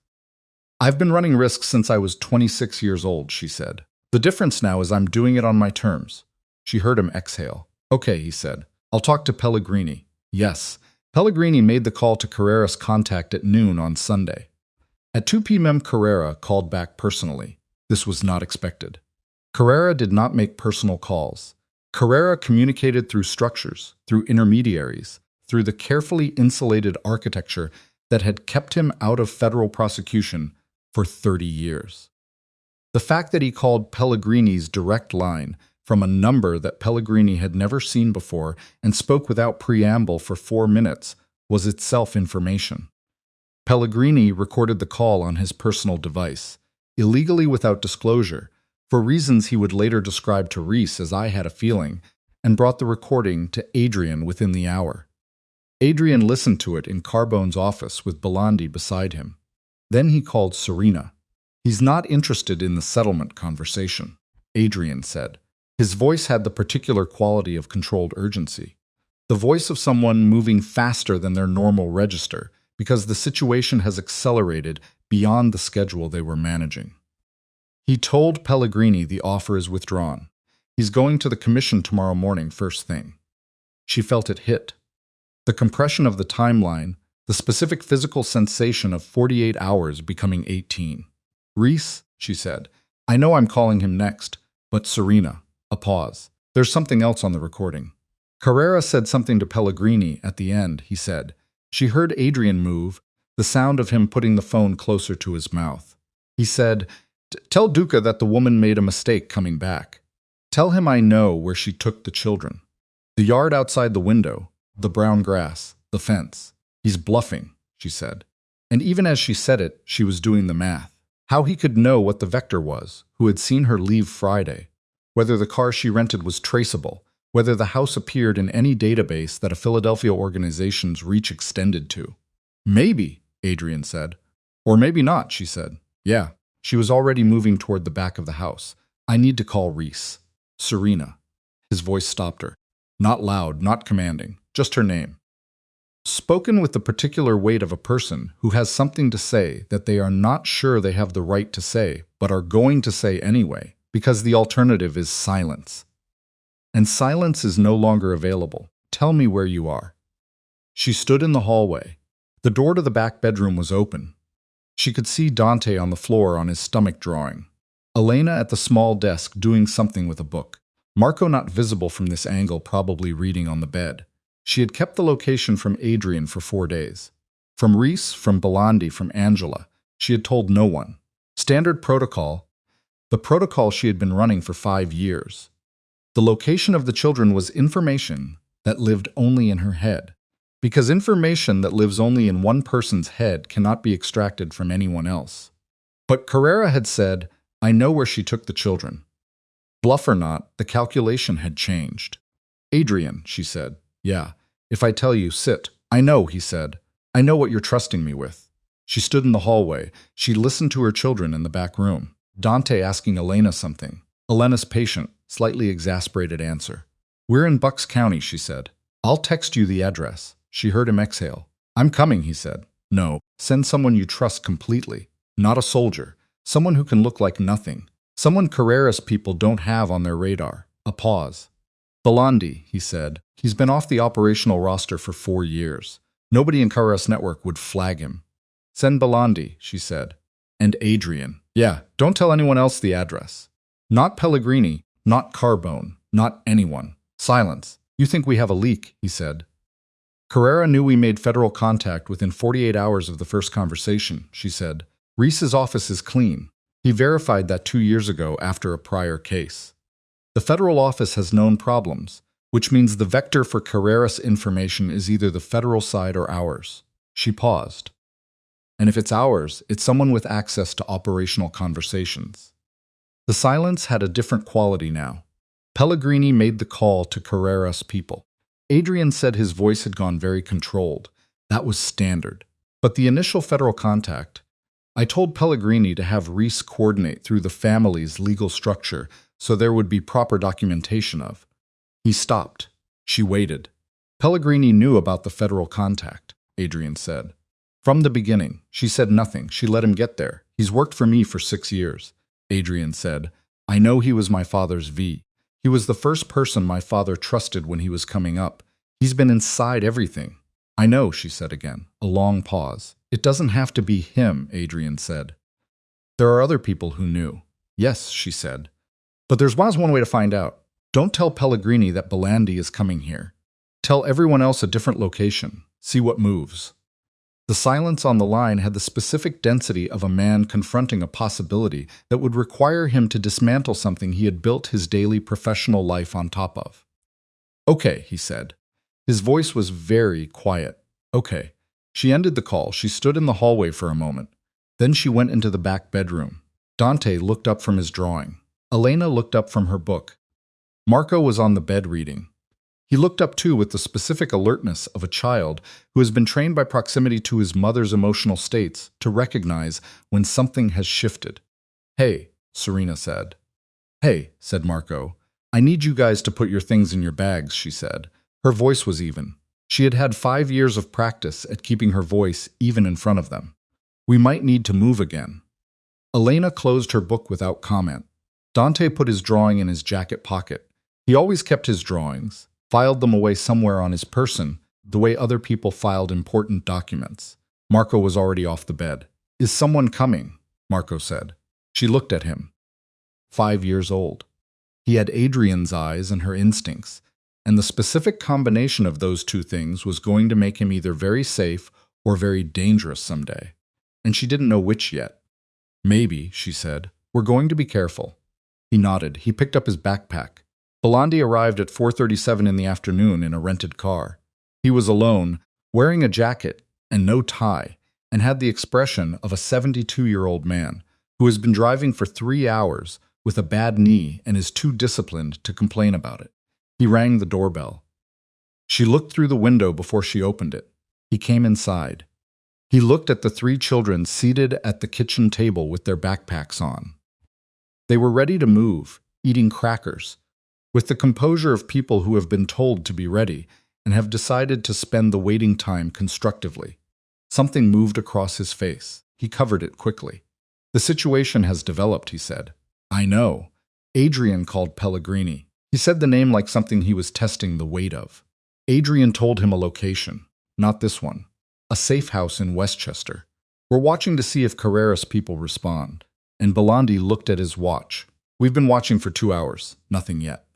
"I've been running risks since I was 26 years old," she said. "The difference now is I'm doing it on my terms." She heard him exhale. "Okay," he said. "I'll talk to Pellegrini." Yes, Pellegrini made the call to Carrera's contact at noon on Sunday. At 2 p.m. Carrera called back personally. This was not expected. Carrera did not make personal calls. Carrera communicated through structures, through intermediaries, through the carefully insulated architecture that had kept him out of federal prosecution for 30 years. The fact that he called Pellegrini's direct line from a number that Pellegrini had never seen before and spoke without preamble for 4 minutes was itself information. Pellegrini recorded the call on his personal device, illegally without disclosure, for reasons he would later describe to Reese as "I had a feeling," and brought the recording to Adrien within the hour. Adrien listened to it in Carbone's office with Belandi beside him. Then he called Serena. "He's not interested in the settlement conversation," Adrien said. His voice had the particular quality of controlled urgency, the voice of someone moving faster than their normal register because the situation has accelerated beyond the schedule they were managing. He told Pellegrini the offer is withdrawn. He's going to the commission tomorrow morning first thing. She felt it hit. The compression of the timeline, the specific physical sensation of 48 hours becoming 18. "Reese," she said, "I know I'm calling him next, but Serena." A pause. "There's something else on the recording." Carrera said something to Pellegrini at the end, he said. She heard Adrien move, the sound of him putting the phone closer to his mouth. He said, "Tell Duca that the woman made a mistake coming back. Tell him I know where she took the children. The yard outside the window, the brown grass, the fence. He's bluffing," she said. And even as she said it, she was doing the math. How he could know what the vector was, who had seen her leave Friday, whether the car she rented was traceable, whether the house appeared in any database that a Philadelphia organization's reach extended to. "Maybe," Adrien said. "Or maybe not," she said. "Yeah." She was already moving toward the back of the house. "I need to call Reese." "Serena." His voice stopped her. Not loud, not commanding, just her name. Spoken with the particular weight of a person who has something to say that they are not sure they have the right to say, but are going to say anyway, because the alternative is silence. And silence is no longer available. "Tell me where you are." She stood in the hallway. The door to the back bedroom was open. She could see Dante on the floor on his stomach drawing. Elena at the small desk doing something with a book. Marco not visible from this angle, probably reading on the bed. She had kept the location from Adrien for 4 days. From Reese, from Belandi, from Angela. She had told no one. Standard protocol. The protocol she had been running for 5 years. The location of the children was information that lived only in her head. Because information that lives only in one person's head cannot be extracted from anyone else. But Carrera had said, "I know where she took the children." Bluff or not, the calculation had changed. "Adrien," she said. "Yeah. If I tell you, sit." "I know," he said. "I know what you're trusting me with." She stood in the hallway. She listened to her children in the back room. Dante asking Elena something. Elena's patient, slightly exasperated answer. "We're in Bucks County," she said. "I'll text you the address." She heard him exhale. "I'm coming," he said. "No. Send someone you trust completely. Not a soldier. Someone who can look like nothing. Someone Carrera's people don't have on their radar." A pause. "Belandi," he said. "He's been off the operational roster for 4 years. Nobody in Carrera's network would flag him." "Send Belandi," she said. "And Adrien." "Yeah, don't tell anyone else the address." "Not Pellegrini, not Carbone, not anyone. Silence." "You think we have a leak," he said. "Carrera knew we made federal contact within 48 hours of the first conversation," she said. "Reese's office is clean. He verified that 2 years ago after a prior case. The federal office has known problems, which means the vector for Carrera's information is either the federal side or ours." She paused. "And if it's ours, it's someone with access to operational conversations." The silence had a different quality now. Pellegrini made the call to Carrera's people. Adrien said his voice had gone very controlled. That was standard. But the initial federal contact, "I told Pellegrini to have Reese coordinate through the family's legal structure so there would be proper documentation of." He stopped. She waited. "Pellegrini knew about the federal contact," Adrien said. "From the beginning. She said nothing. She let him get there. He's worked for me for 6 years." Adrien said, "I know he was my father's V. He was the first person my father trusted when he was coming up. He's been inside everything." "I know," she said again. A long pause. "It doesn't have to be him," Adrien said. "There are other people who knew." "Yes," she said. "But there's one way to find out. Don't tell Pellegrini that Belandi is coming here. Tell everyone else a different location. See what moves." The silence on the line had the specific density of a man confronting a possibility that would require him to dismantle something he had built his daily professional life on top of. "Okay," he said. His voice was very quiet. "Okay." She ended the call. She stood in the hallway for a moment. Then she went into the back bedroom. Dante looked up from his drawing. Elena looked up from her book. Marco was on the bed reading. He looked up too with the specific alertness of a child who has been trained by proximity to his mother's emotional states to recognize when something has shifted. "Hey," Serena said. "Hey," said Marco. "I need you guys to put your things in your bags," she said. Her voice was even. She had had 5 years of practice at keeping her voice even in front of them. "We might need to move again." Elena closed her book without comment. Dante put his drawing in his jacket pocket. He always kept his drawings, filed them away somewhere on his person, the way other people filed important documents. Marco was already off the bed. "Is someone coming?" Marco said. She looked at him. 5 years old. He had Adrien's eyes and her instincts, and the specific combination of those two things was going to make him either very safe or very dangerous someday. And she didn't know which yet. "Maybe," she said. "We're going to be careful." He nodded. He picked up his backpack. Belandi arrived at 4:37 in the afternoon in a rented car. He was alone, wearing a jacket and no tie, and had the expression of a 72-year-old man who has been driving for 3 hours with a bad knee and is too disciplined to complain about it. He rang the doorbell. She looked through the window before she opened it. He came inside. He looked at the 3 children seated at the kitchen table with their backpacks on. They were ready to move, eating crackers, with the composure of people who have been told to be ready and have decided to spend the waiting time constructively. Something moved across his face. He covered it quickly. "The situation has developed," he said. "I know. Adrien called Pellegrini." He said the name like something he was testing the weight of. Adrien told him a location. Not this one. A safe house in Westchester. "We're watching to see if Carreras people respond." And Belandi looked at his watch. "We've been watching for 2 hours. Nothing yet."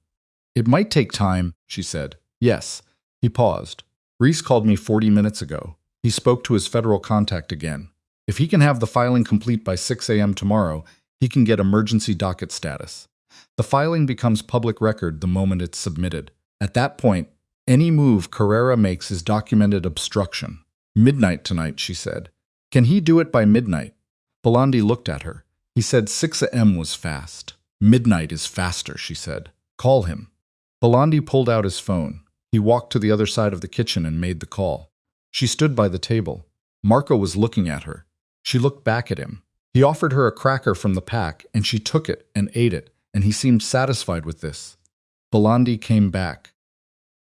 "It might take time," she said. "Yes." He paused. "Reese called me 40 minutes ago. He spoke to his federal contact again. If he can have the filing complete by 6 a.m. tomorrow, he can get emergency docket status. The filing becomes public record the moment it's submitted. At that point, any move Carrera makes is documented obstruction." "Midnight tonight," she said. "Can he do it by midnight?" Belandi looked at her. He said 6 a.m. was fast. "Midnight is faster," she said. "Call him." Belandi pulled out his phone. He walked to the other side of the kitchen and made the call. She stood by the table. Marco was looking at her. She looked back at him. He offered her a cracker from the pack, and she took it and ate it, and he seemed satisfied with this. Belandi came back.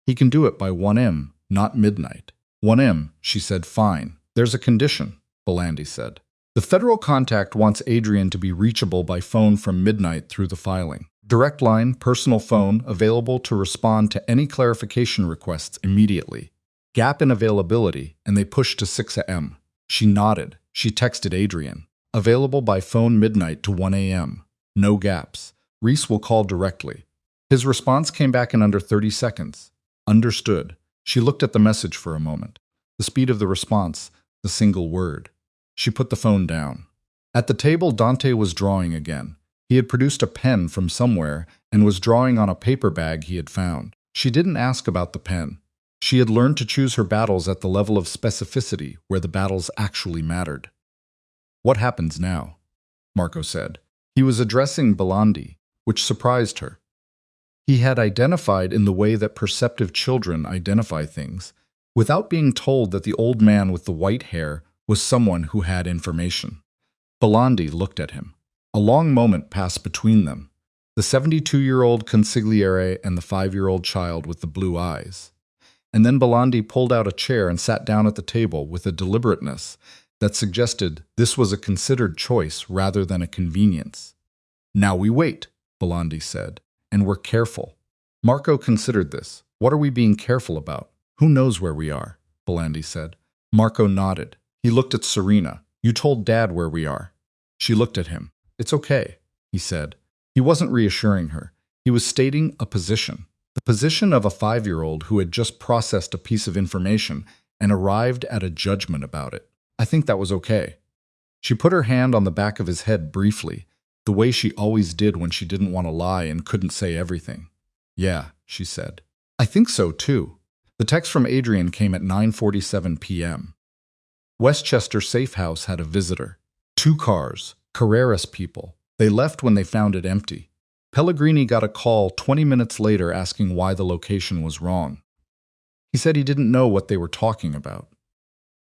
"He can do it by 1 a.m., not midnight." 1 a.m., she said. "Fine. There's a condition," Belandi said. "The federal contact wants Adrien to be reachable by phone from midnight through the filing. Direct line, personal phone, available to respond to any clarification requests immediately. Gap in availability, and they pushed to 6 a.m. She nodded. She texted Adrien. "Available by phone midnight to 1 a.m. No gaps. Reese will call directly." His response came back in under 30 seconds. "Understood." She looked at the message for a moment. The speed of the response, the single word. She put the phone down. At the table, Dante was drawing again. He had produced a pen from somewhere and was drawing on a paper bag he had found. She didn't ask about the pen. She had learned to choose her battles at the level of specificity where the battles actually mattered. "What happens now?" Marco said. He was addressing Belandi, which surprised her. He had identified in the way that perceptive children identify things, without being told that the old man with the white hair was someone who had information. Belandi looked at him. A long moment passed between them, the 72-year-old consigliere and the 5-year-old child with the blue eyes. And then Belandi pulled out a chair and sat down at the table with a deliberateness that suggested this was a considered choice rather than a convenience. "Now we wait," Belandi said, "and we're careful." Marco considered this. "What are we being careful about?" "Who knows where we are?" Belandi said. Marco nodded. He looked at Serena. "You told Dad where we are." She looked at him. "It's okay," he said. He wasn't reassuring her. He was stating a position. The position of a 5-year-old who had just processed a piece of information and arrived at a judgment about it. "I think that was okay." She put her hand on the back of his head briefly, the way she always did when she didn't want to lie and couldn't say everything. "Yeah," she said. "I think so, too." The text from Adrien came at 9:47 p.m. Westchester Safe House had a visitor. 2 cars, Carreras people. They left when they found it empty. Pellegrini got a call 20 minutes later asking why the location was wrong. He said he didn't know what they were talking about.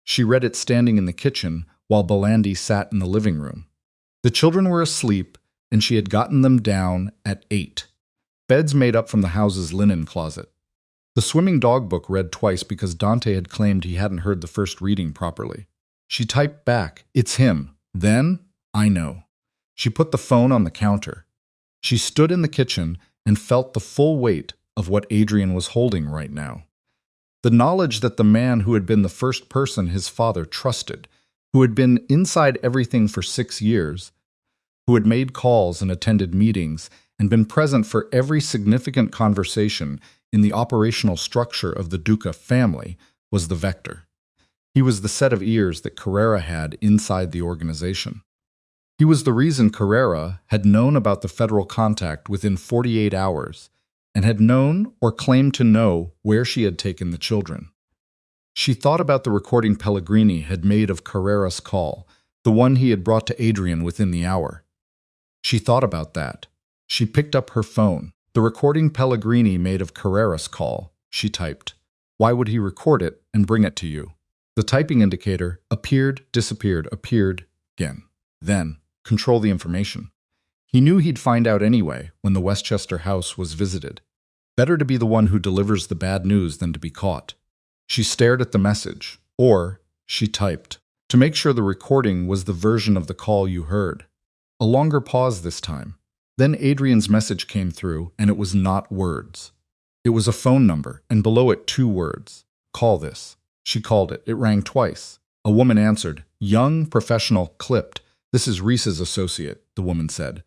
She read it standing in the kitchen while Belandi sat in the living room. The children were asleep, and she had gotten them down at 8. Beds made up from the house's linen closet. The swimming dog book read twice because Dante had claimed he hadn't heard the first reading properly. She typed back, "It's him." Then, "I know." She put the phone on the counter. She stood in the kitchen and felt the full weight of what Adrien was holding right now. The knowledge that the man who had been the first person his father trusted, who had been inside everything for 6 years, who had made calls and attended meetings and been present for every significant conversation in the operational structure of the Duca family was the vector. He was the set of ears that Carrera had inside the organization. He was the reason Carrera had known about the federal contact within 48 hours and had known or claimed to know where she had taken the children. She thought about the recording Pellegrini had made of Carrera's call, the one he had brought to Adrien within the hour. She thought about that. She picked up her phone. The recording Pellegrini made of Carrera's call, she typed. Why would he record it and bring it to you? The typing indicator appeared, disappeared, appeared again. Then, control the information. He knew he'd find out anyway when the Westchester house was visited. Better to be the one who delivers the bad news than to be caught. She stared at the message, or she typed, to make sure the recording was the version of the call you heard. A longer pause this time. Then Adrien's message came through, and it was not words. It was a phone number, and below it 2 words. Call this. She called it. It rang twice. A woman answered. Young, professional, clipped. This is Reese's associate, the woman said.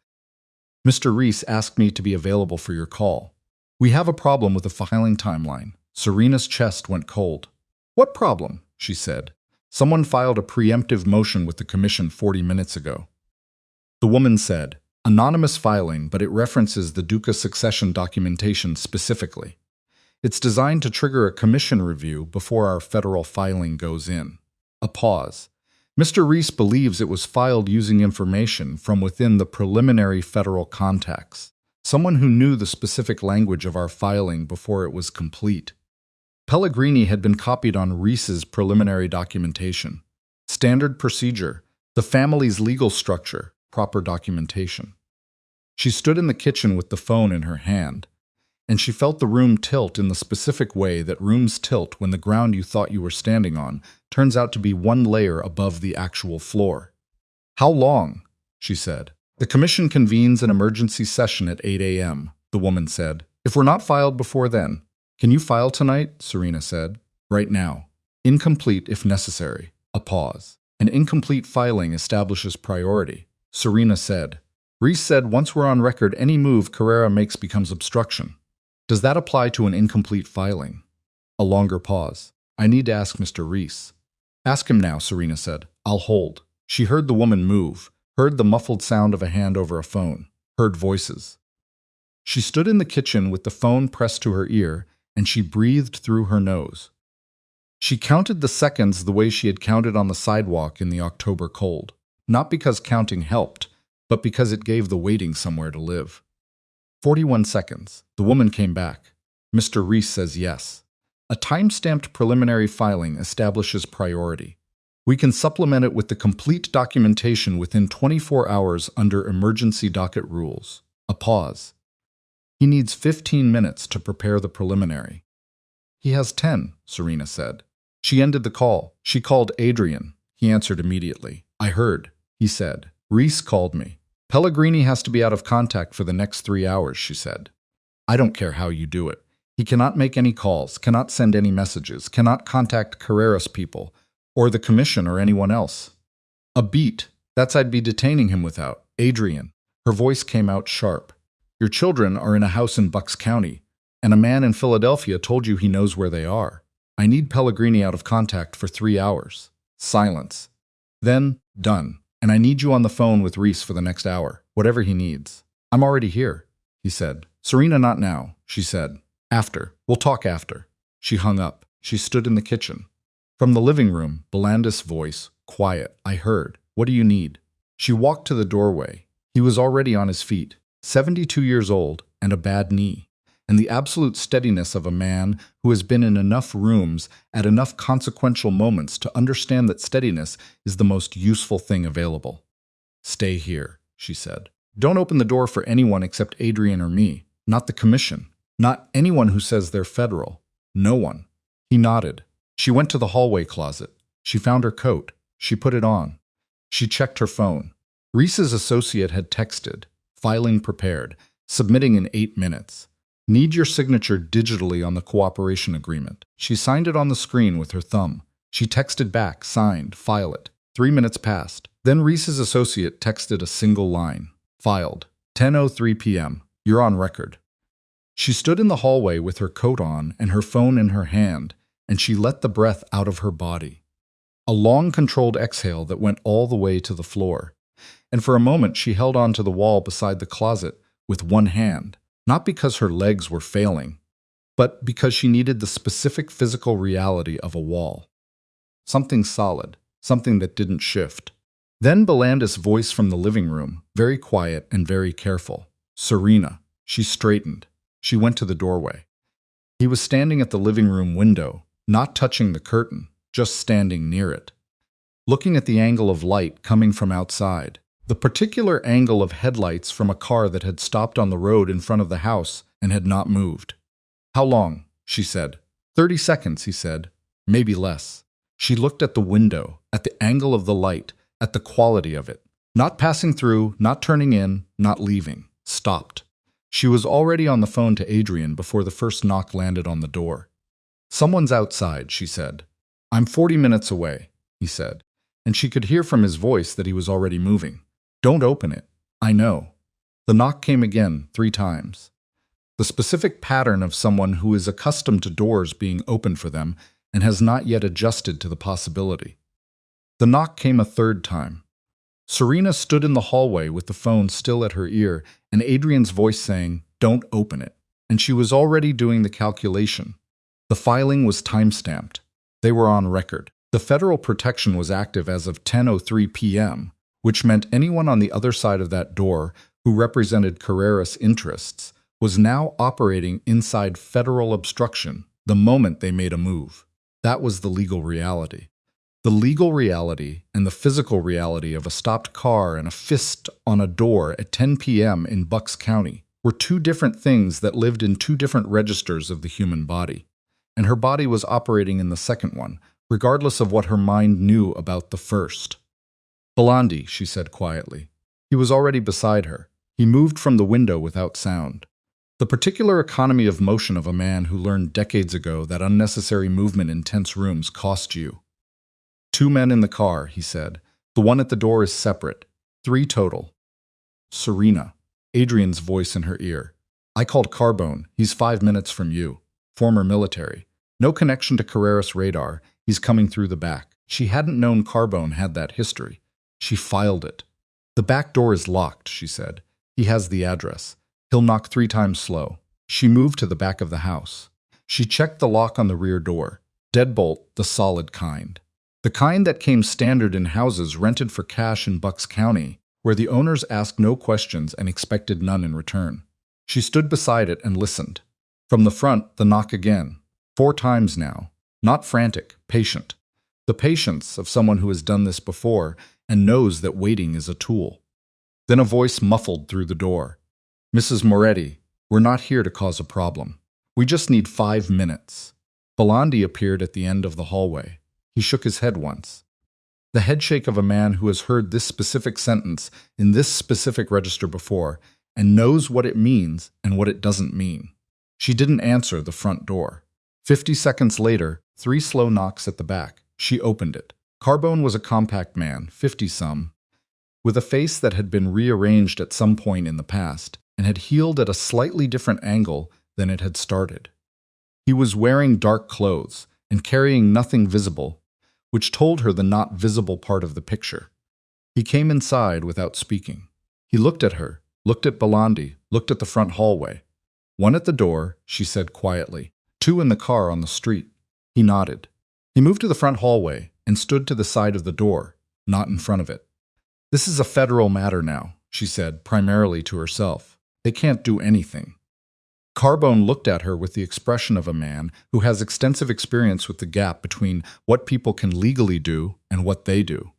Mr. Reese asked me to be available for your call. We have a problem with the filing timeline. Serena's chest went cold. What problem? She said. Someone filed a preemptive motion with the commission 40 minutes ago. The woman said, anonymous filing, but it references the Duca succession documentation specifically. It's designed to trigger a commission review before our federal filing goes in. A pause. Mr. Reese believes it was filed using information from within the preliminary federal contacts, someone who knew the specific language of our filing before it was complete. Pellegrini had been copied on Reese's preliminary documentation. Standard procedure, the family's legal structure, proper documentation. She stood in the kitchen with the phone in her hand, and she felt the room tilt in the specific way that rooms tilt when the ground you thought you were standing on turns out to be one layer above the actual floor. How long? She said. The commission convenes an emergency session at 8 a.m., the woman said. If we're not filed before then. Can you file tonight? Serena said. Right now. Incomplete if necessary. A pause. An incomplete filing establishes priority. Serena said. Reese said once we're on record, any move Carrera makes becomes obstruction. Does that apply to an incomplete filing? A longer pause. I need to ask Mr. Reese. Ask him now, Serena said. I'll hold. She heard the woman move, heard the muffled sound of a hand over a phone, heard voices. She stood in the kitchen with the phone pressed to her ear, and she breathed through her nose. She counted the seconds the way she had counted on the sidewalk in the October cold, not because counting helped, but because it gave the waiting somewhere to live. 41 seconds. The woman came back. Mr. Reese says yes. A time-stamped preliminary filing establishes priority. We can supplement it with the complete documentation within 24 hours under emergency docket rules. A pause. He needs 15 minutes to prepare the preliminary. He has 10, Serena said. She ended the call. She called Adrien. He answered immediately. I heard, he said. Reese called me. Pellegrini has to be out of contact for the next 3 hours, she said. I don't care how you do it. He cannot make any calls, cannot send any messages, cannot contact Carrera's people, or the commission or anyone else. A beat. That's I'd be detaining him without. Adrien. Her voice came out sharp. Your children are in a house in Bucks County, and a man in Philadelphia told you he knows where they are. I need Pellegrini out of contact for 3 hours. Silence. Then, done. And I need you on the phone with Reese for the next hour, whatever he needs. I'm already here, he said. Serena, not now, she said. After. We'll talk after. She hung up. She stood in the kitchen. From the living room, Belandis' voice, quiet. I heard. What do you need? She walked to the doorway. He was already on his feet, 72 years old, and a bad knee, and the absolute steadiness of a man who has been in enough rooms at enough consequential moments to understand that steadiness is the most useful thing available. Stay here, she said. Don't open the door for anyone except Adrien or me, not the commission, not anyone who says they're federal. No one. He nodded. She went to the hallway closet. She found her coat. She put it on. She checked her phone. Reese's associate had texted, filing prepared, submitting in 8 minutes. Need your signature digitally on the cooperation agreement. She signed it on the screen with her thumb. She texted back, signed, file it. 3 minutes passed. Then Reese's associate texted a single line. Filed. 10:03 p.m. You're on record. She stood in the hallway with her coat on and her phone in her hand, and she let the breath out of her body. A long, controlled exhale that went all the way to the floor. And for a moment she held on to the wall beside the closet with one hand, not because her legs were failing, but because she needed the specific physical reality of a wall. Something solid, something that didn't shift. Then Belandis' voice from the living room, very quiet and very careful. Serena. She straightened. She went to the doorway. He was standing at the living room window, not touching the curtain, just standing near it, looking at the angle of light coming from outside, the particular angle of headlights from a car that had stopped on the road in front of the house and had not moved. "How long?" she said. 30 seconds, he said. Maybe less. She looked at the window, at the angle of the light, at the quality of it. Not passing through, not turning in, not leaving. Stopped. She was already on the phone to Adrien before the first knock landed on the door. "Someone's outside," she said. "I'm 40 minutes away," he said, and she could hear from his voice that he was already moving. "Don't open it. I know." The knock came again, 3 times. The specific pattern of someone who is accustomed to doors being opened for them and has not yet adjusted to the possibility. The knock came a 3rd time. Serena stood in the hallway with the phone still at her ear and Adrien's voice saying, "Don't open it." And she was already doing the calculation. The filing was time-stamped. They were on record. The federal protection was active as of 10:03 p.m., which meant anyone on the other side of that door who represented Carreras' interests was now operating inside federal obstruction the moment they made a move. That was the legal reality. The legal reality and the physical reality of a stopped car and a fist on a door at 10 p.m. in Bucks County were 2 different things that lived in 2 different registers of the human body. And her body was operating in the second one, regardless of what her mind knew about the first. "Belandi," she said quietly. He was already beside her. He moved from the window without sound. The particular economy of motion of a man who learned decades ago that unnecessary movement in tense rooms cost you. 2 men in the car, he said. The one at the door is separate. 3 total. Serena. Adrien's voice in her ear. "I called Carbone. He's 5 minutes from you. Former military. No connection to Carreras radar. He's coming through the back." She hadn't known Carbone had that history. She filed it. "The back door is locked," she said. "He has the address. He'll knock 3 times slow." She moved to the back of the house. She checked the lock on the rear door. Deadbolt, the solid kind. The kind that came standard in houses rented for cash in Bucks County, where the owners asked no questions and expected none in return. She stood beside it and listened. From the front, the knock again. 4 times now. Not frantic, patient. The patience of someone who has done this before and knows that waiting is a tool. Then a voice muffled through the door. "Mrs. Moretti, we're not here to cause a problem. We just need 5 minutes." Belandi appeared at the end of the hallway. He shook his head once. The headshake of a man who has heard this specific sentence in this specific register before and knows what it means and what it doesn't mean. She didn't answer the front door. 50 seconds later, 3 slow knocks at the back. She opened it. Carbone was a compact man, 50-some, with a face that had been rearranged at some point in the past and had healed at a slightly different angle than it had started. He was wearing dark clothes and carrying nothing visible, which told her the not visible part of the picture. He came inside without speaking. He looked at her, looked at Belandi, looked at the front hallway. "1 at the door," she said quietly. 2 in the car on the street. He nodded. He moved to the front hallway and stood to the side of the door, not in front of it. "This is a federal matter now," she said, primarily to herself. "They can't do anything." Carbone looked at her with the expression of a man who has extensive experience with the gap between what people can legally do and what they do.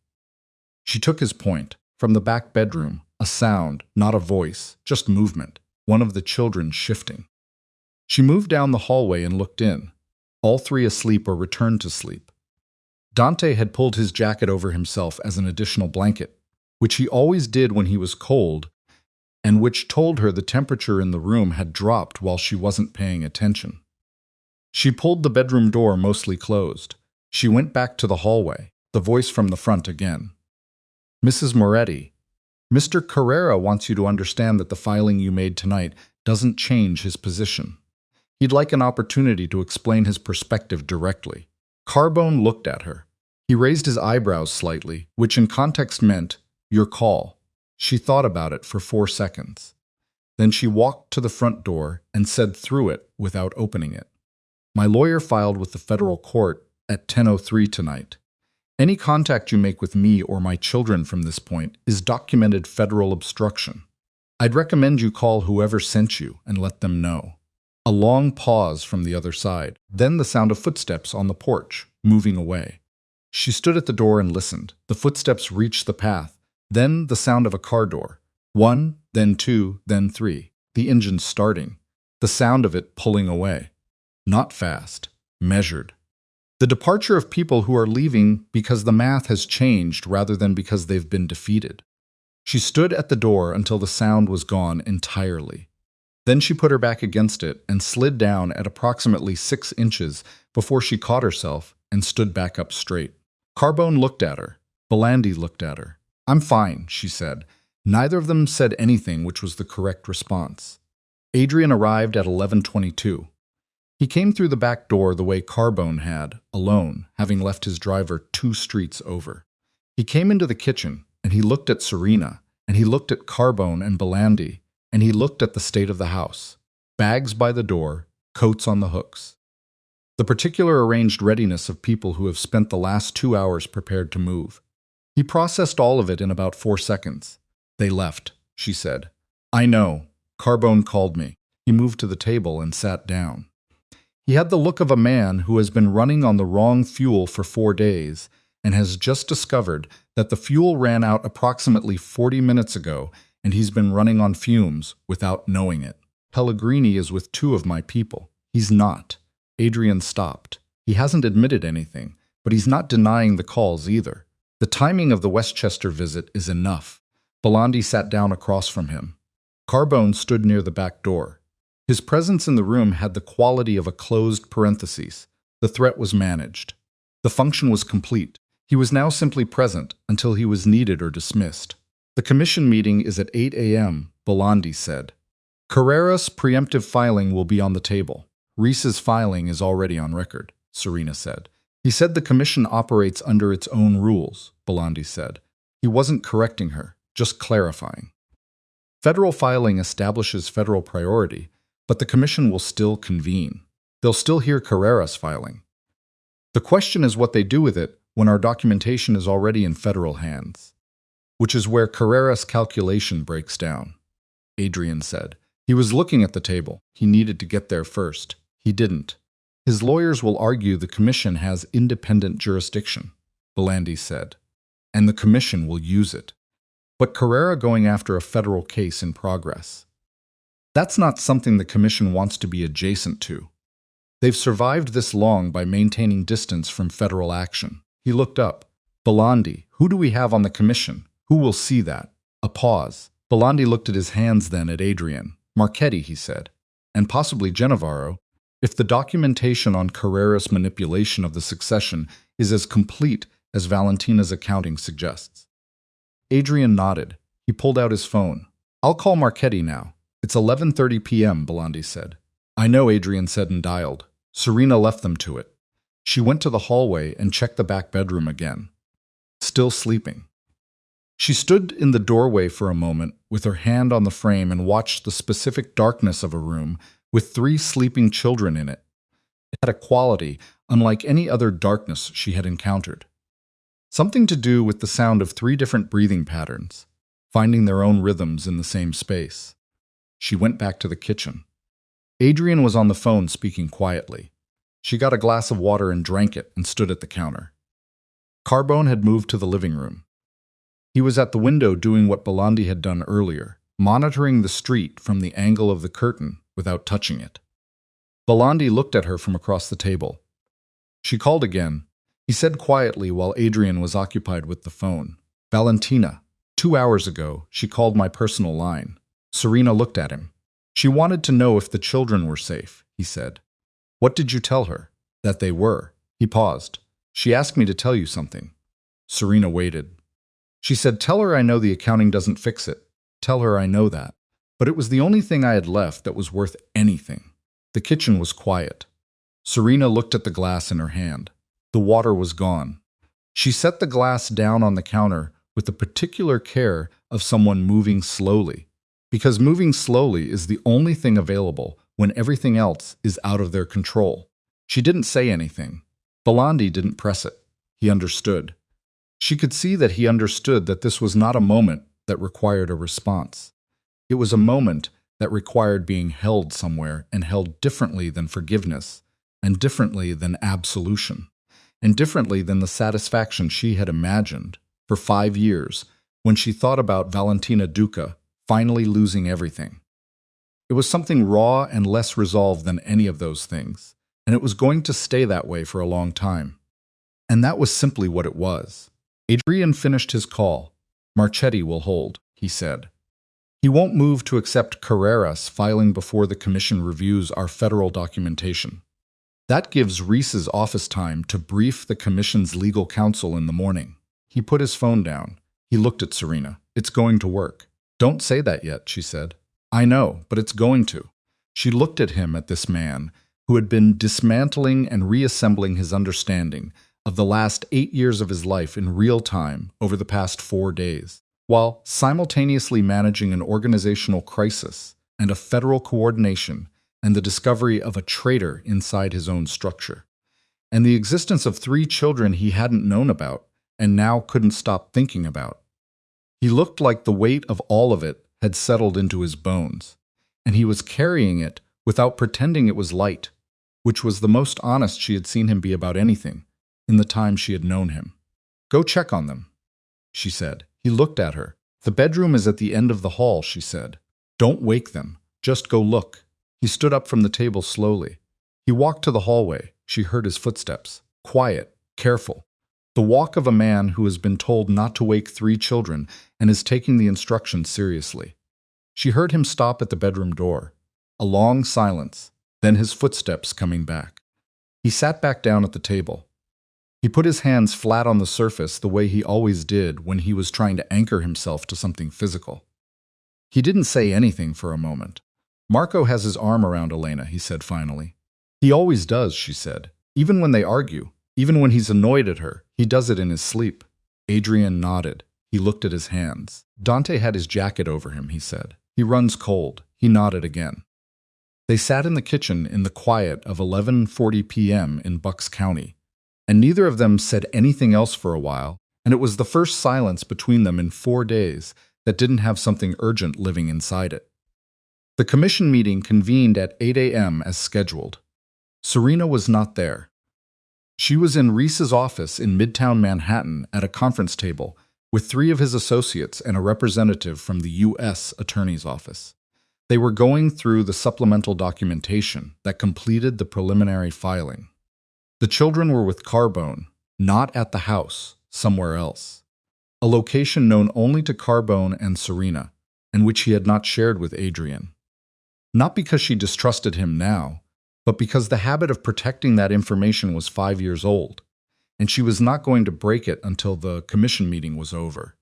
She took his point. From the back bedroom, a sound, not a voice, just movement, one of the children shifting. She moved down the hallway and looked in. All 3 asleep or returned to sleep. Dante had pulled his jacket over himself as an additional blanket, which he always did when he was cold, and which told her the temperature in the room had dropped while she wasn't paying attention. She pulled the bedroom door mostly closed. She went back to the hallway, the voice from the front again. "Mrs. Moretti, Mr. Carrera wants you to understand that the filing you made tonight doesn't change his position. He'd like an opportunity to explain his perspective directly. Carbone looked at her. He raised his eyebrows slightly, which in context meant, "Your call." She thought about it for 4 seconds. Then she walked to the front door and said through it without opening it, "My lawyer filed with the federal court at 10:03 tonight. Any contact you make with me or my children from this point is documented federal obstruction. I'd recommend you call whoever sent you and let them know." A long pause from the other side, then the sound of footsteps on the porch, moving away. She stood at the door and listened. The footsteps reached the path, then the sound of a car door. 1, then 2, then 3. The engine starting. The sound of it pulling away. Not fast, measured. The departure of people who are leaving because the math has changed rather than because they've been defeated. She stood at the door until the sound was gone entirely. Then she put her back against it and slid down at approximately 6 inches before she caught herself and stood back up straight. Carbone looked at her. Belandi looked at her. "I'm fine," she said. Neither of them said anything, which was the correct response. Adrien arrived at 11:22. He came through the back door the way Carbone had, alone, having left his driver 2 streets over. He came into the kitchen, and he looked at Serena, and he looked at Carbone and Belandi, and he looked at the state of the house. Bags by the door, coats on the hooks. The particular arranged readiness of people who have spent the last 2 hours prepared to move. He processed all of it in about 4 seconds. "They left," she said. "I know. Carbone called me." He moved to the table and sat down. He had the look of a man who has been running on the wrong fuel for 4 days and has just discovered that the fuel ran out approximately 40 minutes ago and he's been running on fumes without knowing it. "Pellegrini is with 2 of my people." "He's not." Adrien stopped. He hasn't admitted anything, but he's not denying the calls either. The timing of the Westchester visit is enough. Belandi sat down across from him. Carbone stood near the back door. His presence in the room had the quality of a closed parenthesis. The threat was managed. The function was complete. He was now simply present until he was needed or dismissed. "The commission meeting is at 8 a.m., Belandi said. "Carrera's preemptive filing will be on the table. Reese's filing is already on record," Serena said. "He said the commission operates under its own rules," Belandi said. He wasn't correcting her, just clarifying. "Federal filing establishes federal priority, but the commission will still convene. They'll still hear Carrera's filing. The question is what they do with it when our documentation is already in federal hands. Which is where Carrera's calculation breaks down," Adrien said. He was looking at the table. He needed to get there first. He didn't. "His lawyers will argue the commission has independent jurisdiction," Belandi said, "and the commission will use it. But Carrera going after a federal case in progress. That's not something the commission wants to be adjacent to. They've survived this long by maintaining distance from federal action." He looked up. "Belandi, who do we have on the commission? Who will see that?" A pause. Belandi looked at his hands then at Adrien. "Marchetti," he said, "and possibly Genevaro, if the documentation on Carrera's manipulation of the succession is as complete as Valentina's accounting suggests." Adrien nodded. He pulled out his phone. "I'll call Marchetti now." "It's 11:30 p.m., Belandi said. "I know," Adrien said and dialed. Serena left them to it. She went to the hallway and checked the back bedroom again. Still sleeping. She stood in the doorway for a moment with her hand on the frame and watched the specific darkness of a room with 3 sleeping children in it. It had a quality unlike any other darkness she had encountered. Something to do with the sound of 3 different breathing patterns, finding their own rhythms in the same space. She went back to the kitchen. Adrien was on the phone speaking quietly. She got a glass of water and drank it and stood at the counter. Carbone had moved to the living room. He was at the window doing what Belandi had done earlier, monitoring the street from the angle of the curtain without touching it. Belandi looked at her from across the table. She called again. He said quietly while Adrien was occupied with the phone, "Valentina, 2 hours ago, she called my personal line." Serena looked at him. "She wanted to know if the children were safe," he said. "What did you tell her?" "That they were." He paused. "She asked me to tell you something." Serena waited. She said, "Tell her I know the accounting doesn't fix it. Tell her I know that." But it was the only thing I had left that was worth anything. The kitchen was quiet. Serena looked at the glass in her hand. The water was gone. She set the glass down on the counter with the particular care of someone moving slowly, because moving slowly is the only thing available when everything else is out of their control. She didn't say anything. Belandi didn't press it. He understood. She could see that he understood that this was not a moment that required a response. It was a moment that required being held somewhere, and held differently than forgiveness, and differently than absolution, and differently than the satisfaction she had imagined for 5 years when she thought about Valentina Duca finally losing everything. It was something raw and less resolved than any of those things, and it was going to stay that way for a long time. And that was simply what it was. Adrien finished his call. "Marchetti will hold," he said. "He won't move to accept Carreras filing before the commission reviews our federal documentation. That gives Reese's office time to brief the commission's legal counsel in the morning." He put his phone down. He looked at Serena. "It's going to work." "Don't say that yet," she said. "I know, but it's going to." She looked at him, at this man who had been dismantling and reassembling his understanding of the last 8 years of his life in real time over the past 4 days, while simultaneously managing an organizational crisis and a federal coordination and the discovery of a traitor inside his own structure, and the existence of 3 children he hadn't known about and now couldn't stop thinking about. He looked like the weight of all of it had settled into his bones, and he was carrying it without pretending it was light, which was the most honest she had seen him be about anything in the time she had known him. "Go check on them," she said. He looked at her. "The bedroom is at the end of the hall," she said. "Don't wake them. Just go look." He stood up from the table slowly. He walked to the hallway. She heard his footsteps. Quiet, careful. The walk of a man who has been told not to wake 3 children and is taking the instructions seriously. She heard him stop at the bedroom door. A long silence, then his footsteps coming back. He sat back down at the table. He put his hands flat on the surface the way he always did when he was trying to anchor himself to something physical. He didn't say anything for a moment. "Marco has his arm around Elena," he said finally. "He always does," she said. "Even when they argue, even when he's annoyed at her, he does it in his sleep." Adrien nodded. He looked at his hands. "Dante had his jacket over him," he said. "He runs cold." He nodded again. They sat in the kitchen in the quiet of 11:40 p.m. in Bucks County, and neither of them said anything else for a while, and it was the first silence between them in 4 days that didn't have something urgent living inside it. The commission meeting convened at 8 a.m. as scheduled. Serena was not there. She was in Reese's office in Midtown Manhattan at a conference table with 3 of his associates and a representative from the U.S. Attorney's Office. They were going through the supplemental documentation that completed the preliminary filing. The children were with Carbone, not at the house, somewhere else. A location known only to Carbone and Serena, and which he had not shared with Adrien. Not because she distrusted him now, but because the habit of protecting that information was 5 years old, and she was not going to break it until the commission meeting was over.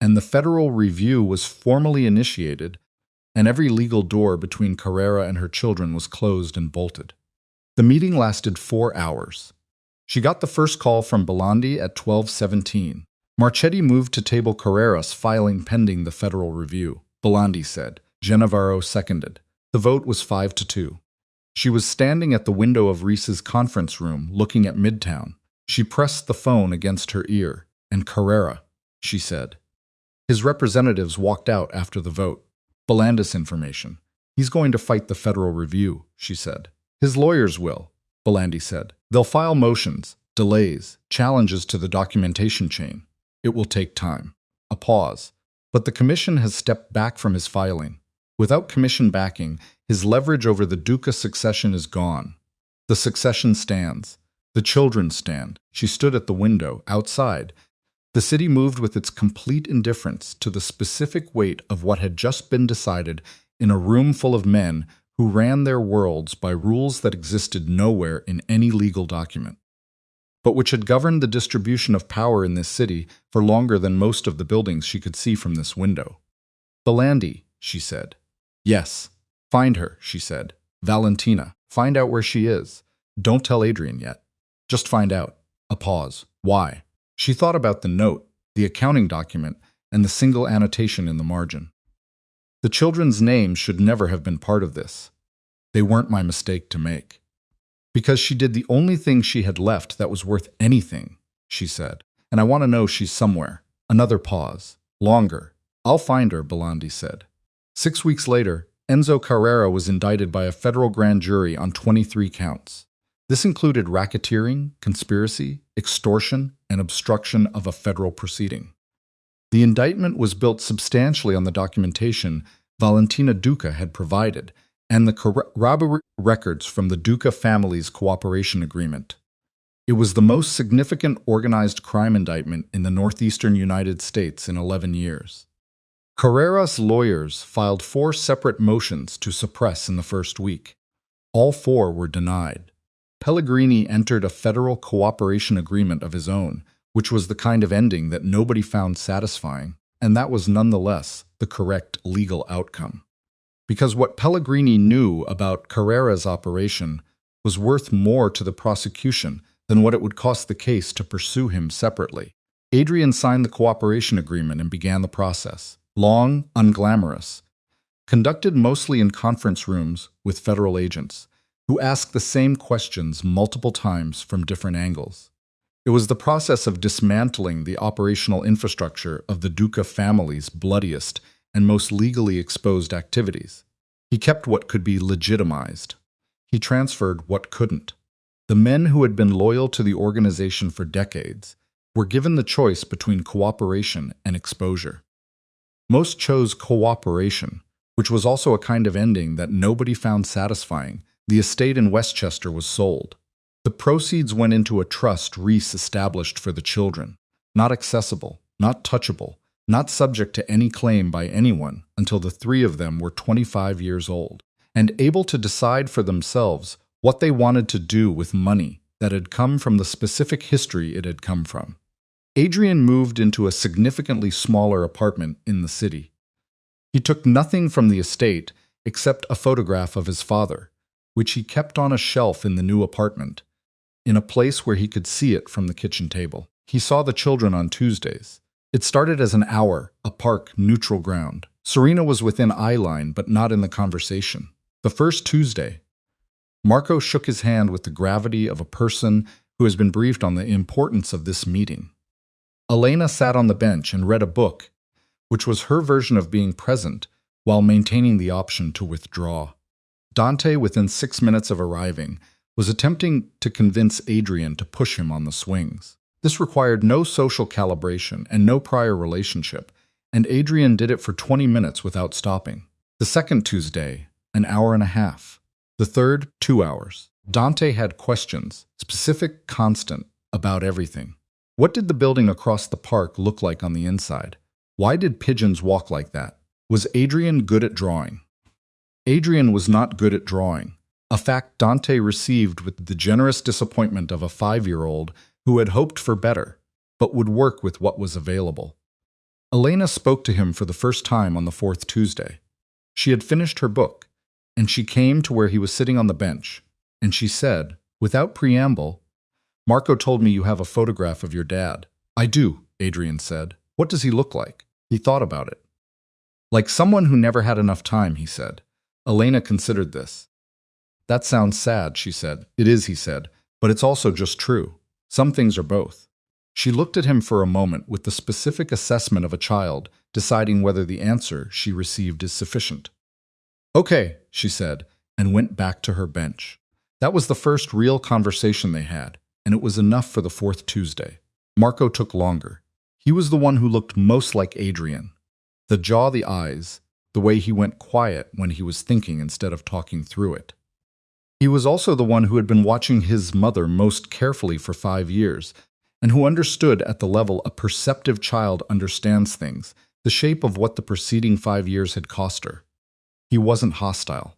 And the federal review was formally initiated, and every legal door between Carrera and her children was closed and bolted. The meeting lasted 4 hours. She got the first call from Belandi at 12:17. Marchetti moved to table Carreras filing pending the federal review, Belandi said. Gennavaro seconded. The vote was 5-2. She was standing at the window of Reese's conference room, looking at Midtown. She pressed the phone against her ear. "And Carrera," she said. His representatives walked out after the vote. "Belandis information. He's going to fight the federal review," she said. "His lawyers will," Belandi said. "They'll file motions, delays, challenges to the documentation chain. It will take time." A pause. But the commission has stepped back from his filing. Without commission backing, his leverage over the Duca succession is gone. The succession stands. The children stand. She stood at the window, outside. The city moved with its complete indifference to the specific weight of what had just been decided in a room full of men who ran their worlds by rules that existed nowhere in any legal document, but which had governed the distribution of power in this city for longer than most of the buildings she could see from this window. "Belandi," she said. Yes. Find her, she said. Valentina. Find out where she is. Don't tell Adrien yet. Just find out. A pause. Why? She thought about the note, the accounting document, and the single annotation in the margin. The children's names should never have been part of this. They weren't my mistake to make. Because she did the only thing she had left that was worth anything, she said. And I want to know she's somewhere. Another pause. Longer. I'll find her, Belandi said. 6 weeks later, Enzo Carrera was indicted by a federal grand jury on 23 counts. This included racketeering, conspiracy, extortion, and obstruction of a federal proceeding. The indictment was built substantially on the documentation Valentina Duca had provided and the corroborative records from the Duca family's cooperation agreement. It was the most significant organized crime indictment in the northeastern United States in 11 years. Carrera's lawyers filed 4 separate motions to suppress in the first week. All 4 were denied. Pellegrini entered a federal cooperation agreement of his own, which was the kind of ending that nobody found satisfying, and that was nonetheless the correct legal outcome. Because what Pellegrini knew about Carrera's operation was worth more to the prosecution than what it would cost the case to pursue him separately. Adrien signed the cooperation agreement and began the process. Long, unglamorous, conducted mostly in conference rooms with federal agents, who asked the same questions multiple times from different angles. It was the process of dismantling the operational infrastructure of the Duca family's bloodiest and most legally exposed activities. He kept what could be legitimized. He transferred what couldn't. The men who had been loyal to the organization for decades were given the choice between cooperation and exposure. Most chose cooperation, which was also a kind of ending that nobody found satisfying. The estate in Westchester was sold. The proceeds went into a trust Reese established for the children, not accessible, not touchable, not subject to any claim by anyone until the 3 of them were 25 years old, and able to decide for themselves what they wanted to do with money that had come from the specific history it had come from. Adrien moved into a significantly smaller apartment in the city. He took nothing from the estate except a photograph of his father, which he kept on a shelf in the new apartment, in a place where he could see it from the kitchen table. He saw the children on Tuesdays. It started as an hour, a park, neutral ground. Serena was within eye line, but not in the conversation. The first Tuesday, Marco shook his hand with the gravity of a person who has been briefed on the importance of this meeting. Elena sat on the bench and read a book, which was her version of being present while maintaining the option to withdraw. Dante, within 6 minutes of arriving, was attempting to convince Adrien to push him on the swings. This required no social calibration and no prior relationship, and Adrien did it for 20 minutes without stopping. The second Tuesday, an hour and a half. The third, 2 hours. Dante had questions, specific, constant, about everything. What did the building across the park look like on the inside? Why did pigeons walk like that? Was Adrien good at drawing? Adrien was not good at drawing, a fact Dante received with the generous disappointment of a 5-year-old who had hoped for better, but would work with what was available. Elena spoke to him for the first time on the 4th Tuesday. She had finished her book, and she came to where he was sitting on the bench, and she said, without preamble, "Marco told me you have a photograph of your dad." "I do," Adrien said. "What does he look like?" He thought about it. "Like someone who never had enough time," he said. Elena considered this. "That sounds sad," she said. "It is," he said, "but it's also just true. Some things are both." She looked at him for a moment with the specific assessment of a child, deciding whether the answer she received is sufficient. "Okay," she said, and went back to her bench. That was the first real conversation they had, and it was enough for the 4th Tuesday. Marco took longer. He was the one who looked most like Adrien. The jaw, the eyes, the way he went quiet when he was thinking instead of talking through it. He was also the one who had been watching his mother most carefully for 5 years, and who understood at the level a perceptive child understands things, the shape of what the preceding 5 years had cost her. He wasn't hostile.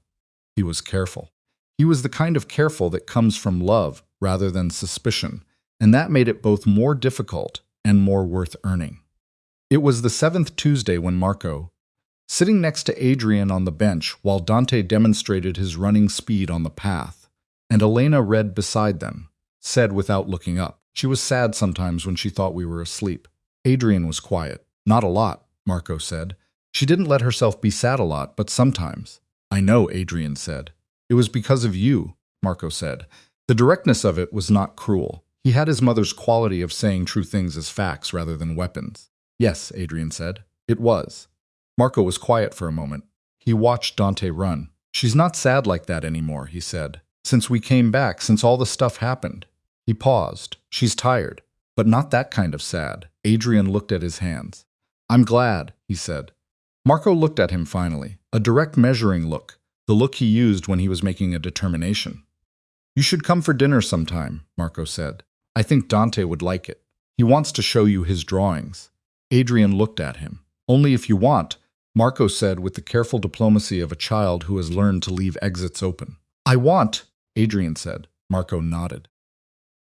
He was careful. He was the kind of careful that comes from love rather than suspicion, and that made it both more difficult and more worth earning. It was the 7th Tuesday when Marco, sitting next to Adrien on the bench while Dante demonstrated his running speed on the path, and Elena read beside them, said without looking up. She was sad sometimes when she thought we were asleep. Adrien was quiet. Not a lot, Marco said. She didn't let herself be sad a lot, but sometimes. I know, Adrien said. It was because of you, Marco said. The directness of it was not cruel. He had his mother's quality of saying true things as facts rather than weapons. Yes, Adrien said. It was. Marco was quiet for a moment. He watched Dante run. She's not sad like that anymore, he said. Since we came back, since all the stuff happened. He paused. She's tired, but not that kind of sad. Adrien looked at his hands. I'm glad, he said. Marco looked at him finally, a direct measuring look, the look he used when he was making a determination. You should come for dinner sometime, Marco said. I think Dante would like it. He wants to show you his drawings. Adrien looked at him. Only if you want, Marco said with the careful diplomacy of a child who has learned to leave exits open. I want, Adrien said. Marco nodded.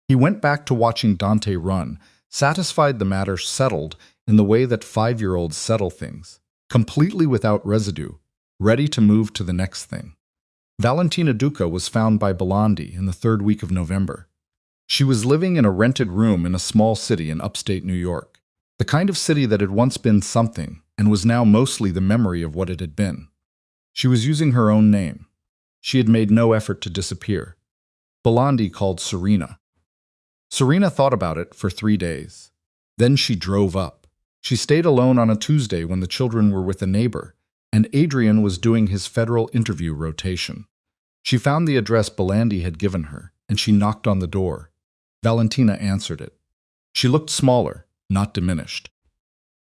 He went back to watching Dante run, satisfied the matter settled in the way that 5-year-olds settle things, completely without residue, ready to move to the next thing. Valentina Duca was found by Belandi in the 3rd week of November. She was living in a rented room in a small city in upstate New York, the kind of city that had once been something and was now mostly the memory of what it had been. She was using her own name. She had made no effort to disappear. Belandi called Serena. Serena thought about it for 3 days. Then she drove up. She stayed alone on a Tuesday when the children were with a neighbor, and Adrien was doing his federal interview rotation. She found the address Belandi had given her, and she knocked on the door. Valentina answered it. She looked smaller, not diminished.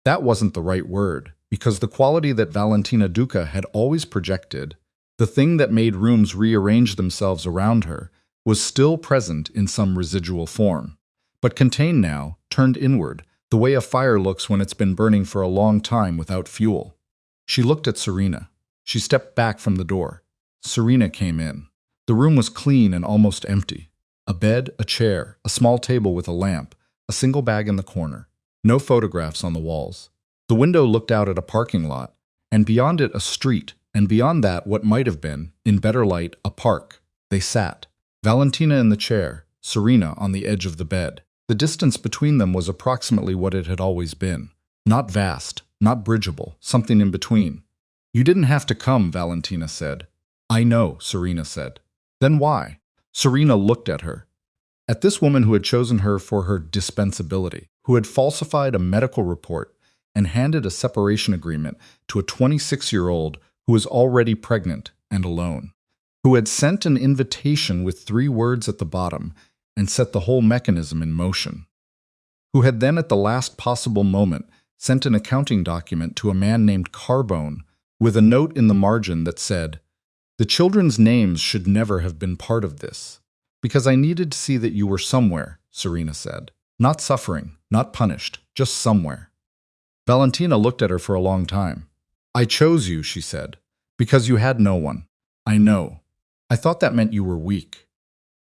That wasn't the right word, because the quality that Valentina Duca had always projected, the thing that made rooms rearrange themselves around her, was still present in some residual form, but contained now, turned inward, the way a fire looks when it's been burning for a long time without fuel. She looked at Serena. She stepped back from the door. Serena came in. The room was clean and almost empty. A bed, a chair, a small table with a lamp, a single bag in the corner. No photographs on the walls. The window looked out at a parking lot, and beyond it a street, and beyond that what might have been, in better light, a park. They sat. Valentina in the chair, Serena on the edge of the bed. The distance between them was approximately what it had always been. Not vast, not bridgeable, something in between. You didn't have to come, Valentina said. I know, Serena said. Then why? Serena looked at her. At this woman who had chosen her for her dispensability, who had falsified a medical report and handed a separation agreement to a 26-year-old who was already pregnant and alone, who had sent an invitation with 3 words at the bottom and set the whole mechanism in motion, who had then at the last possible moment sent an accounting document to a man named Carbone with a note in the margin that said, "The children's names should never have been part of this, because I needed to see that you were somewhere," Serena said. Not suffering, not punished, just somewhere. Valentina looked at her for a long time. I chose you, she said, because you had no one. I know. I thought that meant you were weak.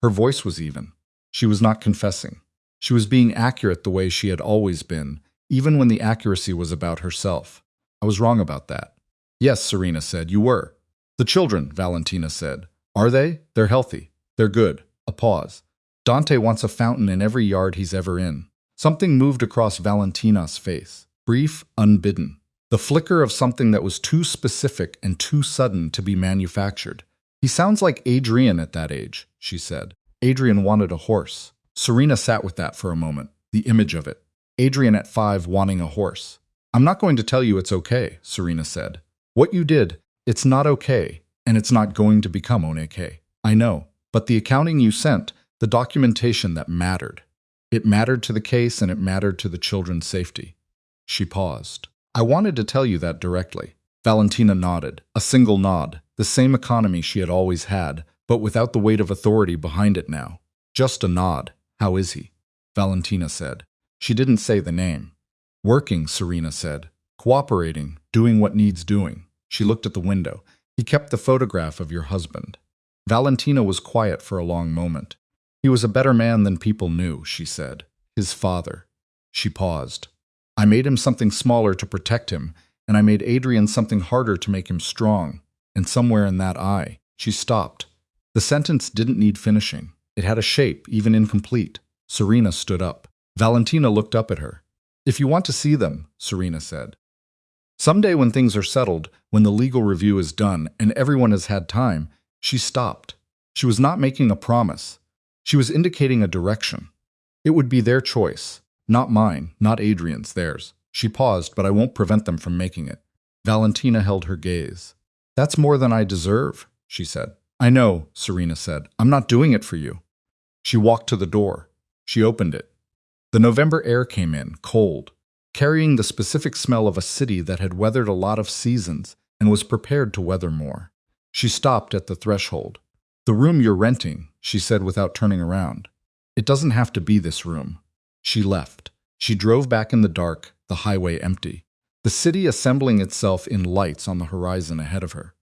Her voice was even. She was not confessing. She was being accurate the way she had always been, even when the accuracy was about herself. I was wrong about that. Yes, Serena said, you were. The children, Valentina said. Are they? They're healthy. They're good. A pause. Dante wants a fountain in every yard he's ever in. Something moved across Valentina's face. Brief, unbidden. The flicker of something that was too specific and too sudden to be manufactured. He sounds like Adrien at that age, she said. Adrien wanted a horse. Serena sat with that for a moment, the image of it. Adrien at 5 wanting a horse. I'm not going to tell you it's okay, Serena said. What you did, it's not okay, and it's not going to become okay. I know, but the accounting you sent, the documentation that mattered. It mattered to the case and it mattered to the children's safety. She paused. I wanted to tell you that directly. Valentina nodded, a single nod, the same economy she had always had, but without the weight of authority behind it now. Just a nod. How is he? Valentina said. She didn't say the name. Working, Serena said. Cooperating, doing what needs doing. She looked at the window. He kept the photograph of your husband. Valentina was quiet for a long moment. He was a better man than people knew, she said. His father. She paused. I made him something smaller to protect him, and I made Adrien something harder to make him strong, and somewhere in that eye, she stopped. The sentence didn't need finishing. It had a shape, even incomplete. Serena stood up. Valentina looked up at her. "If you want to see them," Serena said. "Someday when things are settled, when the legal review is done and everyone has had time," she stopped. She was not making a promise. She was indicating a direction. It would be their choice, not mine, not Adrien's, theirs. She paused, but I won't prevent them from making it. Valentina held her gaze. "That's more than I deserve," she said. "I know," Serena said. "I'm not doing it for you." She walked to the door. She opened it. The November air came in, cold, carrying the specific smell of a city that had weathered a lot of seasons and was prepared to weather more. She stopped at the threshold. "The room you're renting," she said without turning around. "It doesn't have to be this room." She left. She drove back in the dark, the highway empty, the city assembling itself in lights on the horizon ahead of her.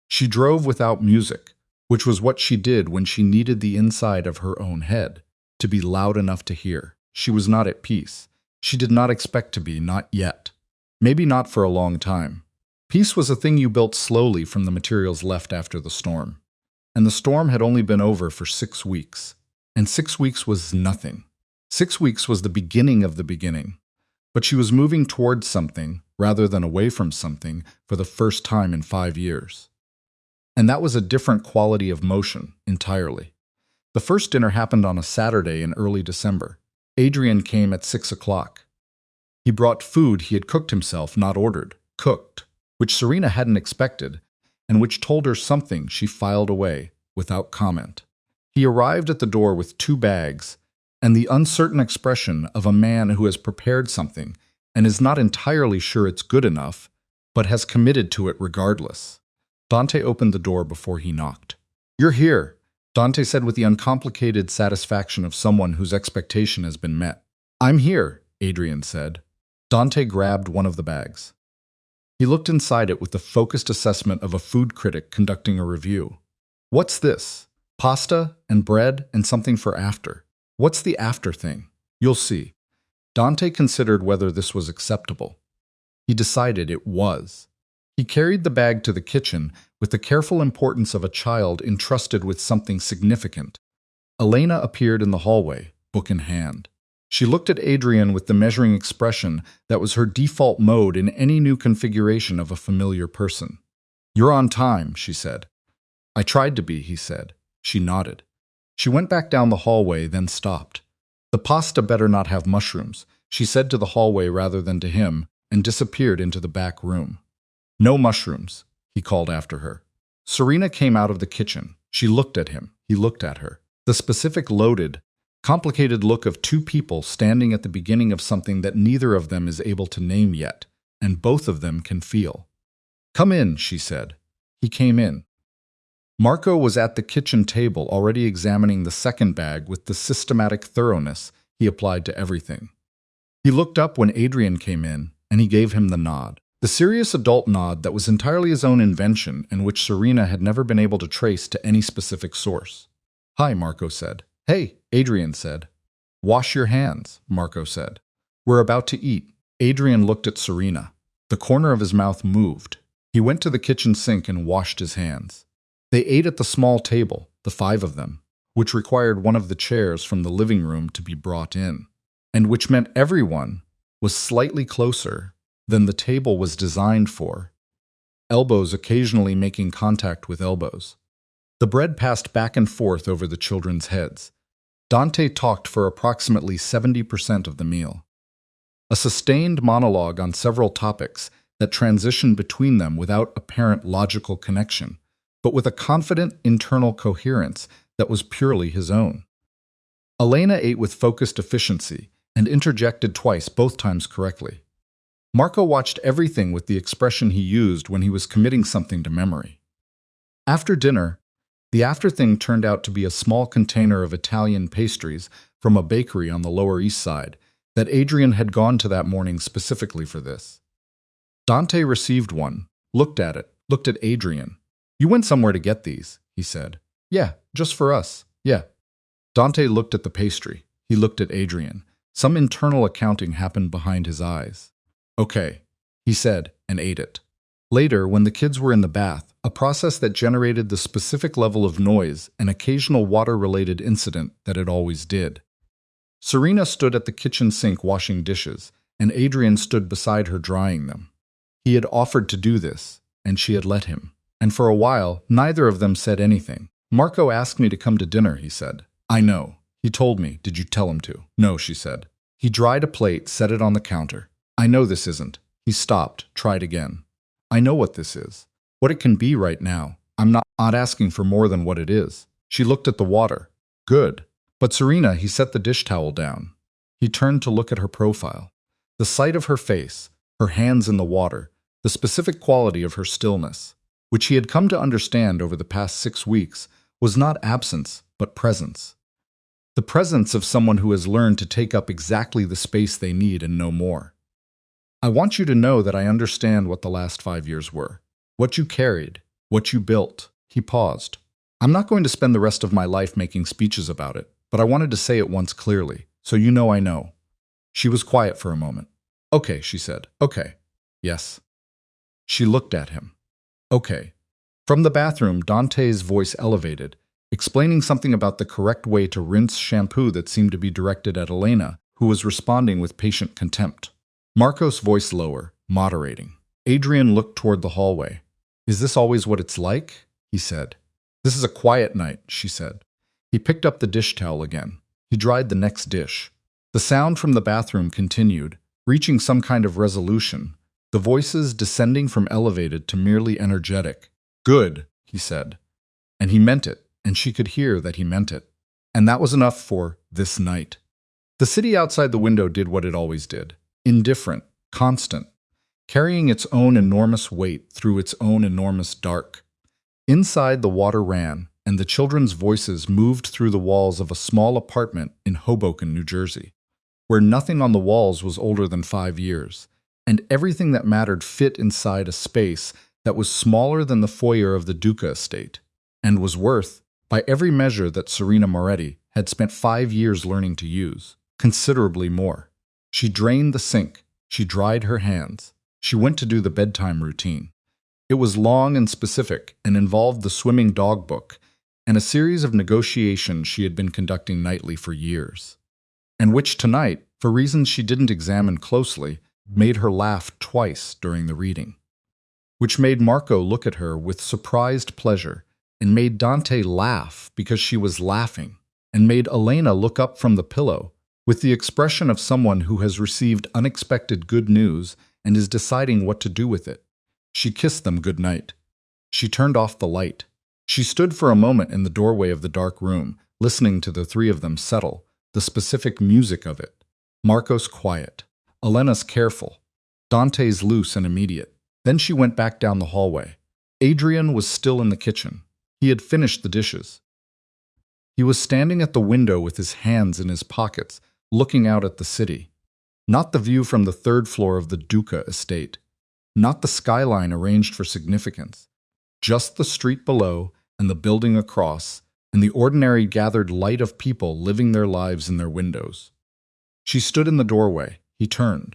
She drove without music, which was what she did when she needed the inside of her own head to be loud enough to hear. She was not at peace. She did not expect to be, not yet. Maybe not for a long time. Peace was a thing you built slowly from the materials left after the storm. And the storm had only been over for 6 weeks. And 6 weeks was nothing. 6 weeks was the beginning of the beginning. But she was moving towards something, rather than away from something, for the first time in 5 years. And that was a different quality of motion, entirely. The first dinner happened on a Saturday in early December. Adrien came at 6 o'clock. He brought food he had cooked himself, not ordered, cooked, which Serena hadn't expected, and which told her something she filed away, without comment. He arrived at the door with 2 bags, and the uncertain expression of a man who has prepared something and is not entirely sure it's good enough, but has committed to it regardless. Dante opened the door before he knocked. "You're here," Dante said with the uncomplicated satisfaction of someone whose expectation has been met. "I'm here," Adrien said. Dante grabbed one of the bags. He looked inside it with the focused assessment of a food critic conducting a review. "What's this? Pasta and bread and something for after. What's the after thing? You'll see." Dante considered whether this was acceptable. He decided it was. He carried the bag to the kitchen with the careful importance of a child entrusted with something significant. Elena appeared in the hallway, book in hand. She looked at Adrien with the measuring expression that was her default mode in any new configuration of a familiar person. "You're on time," she said. "I tried to be," he said. She nodded. She went back down the hallway, then stopped. "The pasta better not have mushrooms," she said to the hallway rather than to him, and disappeared into the back room. "No mushrooms," he called after her. Serena came out of the kitchen. She looked at him. He looked at her. The specific loaded, complicated look of 2 people standing at the beginning of something that neither of them is able to name yet, and both of them can feel. "Come in," she said. He came in. Marco was at the kitchen table already examining the second bag with the systematic thoroughness he applied to everything. He looked up when Adrien came in, and he gave him the nod. The serious adult nod that was entirely his own invention and which Serena had never been able to trace to any specific source. "Hi," Marco said. "Hey," Adrien said. "Wash your hands," Marco said. "We're about to eat." Adrien looked at Serena. The corner of his mouth moved. He went to the kitchen sink and washed his hands. They ate at the small table, the 5 of them, which required one of the chairs from the living room to be brought in, and which meant everyone was slightly closer than the table was designed for, elbows occasionally making contact with elbows. The bread passed back and forth over the children's heads. Dante talked for approximately 70% of the meal. A sustained monologue on several topics that transitioned between them without apparent logical connection, but with a confident internal coherence that was purely his own. Elena ate with focused efficiency and interjected twice, both times correctly. Marco watched everything with the expression he used when he was committing something to memory. After dinner, the afterthing turned out to be a small container of Italian pastries from a bakery on the Lower East Side that Adrien had gone to that morning specifically for this. Dante received one, looked at it, looked at Adrien. "You went somewhere to get these," he said. "Yeah, just for us, yeah." Dante looked at the pastry. He looked at Adrien. Some internal accounting happened behind his eyes. "Okay," he said, and ate it. Later, when the kids were in the bath, a process that generated the specific level of noise and occasional water-related incident that it always did. Serena stood at the kitchen sink washing dishes, and Adrien stood beside her drying them. He had offered to do this, and she had let him. And for a while, neither of them said anything. "Marco asked me to come to dinner," he said. "I know. He told me. Did you tell him to?" "No," she said. He dried a plate, set it on the counter. "I know this isn't." He stopped, tried again. "I know what this is. What it can be right now. I'm not asking for more than what it is." She looked at the water. "Good." "But Serena," he set the dish towel down. He turned to look at her profile. The sight of her face, her hands in the water, the specific quality of her stillness, which he had come to understand over the past 6 weeks, was not absence, but presence. The presence of someone who has learned to take up exactly the space they need and no more. "I want you to know that I understand what the last 5 years were. What you carried, what you built." He paused. "I'm not going to spend the rest of my life making speeches about it, but I wanted to say it once clearly, so you know I know." She was quiet for a moment. "Okay," she said. "Okay. Yes." She looked at him. "Okay." From the bathroom, Dante's voice elevated, explaining something about the correct way to rinse shampoo that seemed to be directed at Elena, who was responding with patient contempt. Marco's voice lower, moderating. Adrien looked toward the hallway. "Is this always what it's like?" he said. "This is a quiet night," she said. He picked up the dish towel again. He dried the next dish. The sound from the bathroom continued, reaching some kind of resolution, the voices descending from elevated to merely energetic. "Good," he said. And he meant it, and she could hear that he meant it. And that was enough for this night. The city outside the window did what it always did. Indifferent, constant, carrying its own enormous weight through its own enormous dark. Inside, the water ran, and the children's voices moved through the walls of a small apartment in Hoboken, New Jersey, where nothing on the walls was older than 5 years, and everything that mattered fit inside a space that was smaller than the foyer of the Duca estate, and was worth, by every measure that Serena Moretti had spent 5 years learning to use, considerably more. She drained the sink. She dried her hands. She went to do the bedtime routine. It was long and specific and involved the swimming dog book and a series of negotiations she had been conducting nightly for years, and which tonight, for reasons she didn't examine closely, made her laugh twice during the reading, which made Marco look at her with surprised pleasure, and made Dante laugh because she was laughing, and made Elena look up from the pillow with the expression of someone who has received unexpected good news and is deciding what to do with it. She kissed them good night. She turned off the light. She stood for a moment in the doorway of the dark room, listening to the three of them settle, the specific music of it. Marco's quiet. Elena's careful. Dante's loose and immediate. Then she went back down the hallway. Adrien was still in the kitchen. He had finished the dishes. He was standing at the window with his hands in his pockets, looking out at the city. Not the view from the 3rd floor of the Duca estate. Not the skyline arranged for significance. Just the street below and the building across, and the ordinary gathered light of people living their lives in their windows. She stood in the doorway. He turned.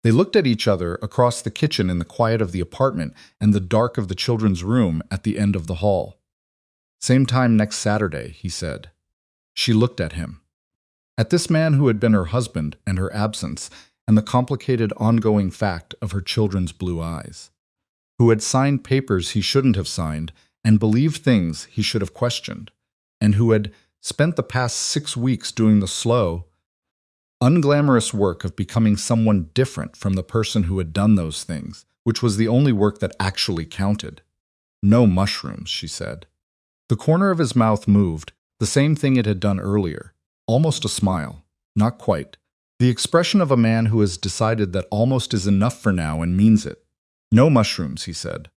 They looked at each other across the kitchen in the quiet of the apartment and the dark of the children's room at the end of the hall. "Same time next Saturday," he said. She looked at him. At this man who had been her husband and her absence, and the complicated ongoing fact of her children's blue eyes, who had signed papers he shouldn't have signed and believed things he should have questioned, and who had spent the past 6 weeks doing the slow, unglamorous work of becoming someone different from the person who had done those things, which was the only work that actually counted. "No mushrooms," she said. The corner of his mouth moved, the same thing it had done earlier, almost a smile, not quite. The expression of a man who has decided that almost is enough for now and means it. "No mushrooms," he said.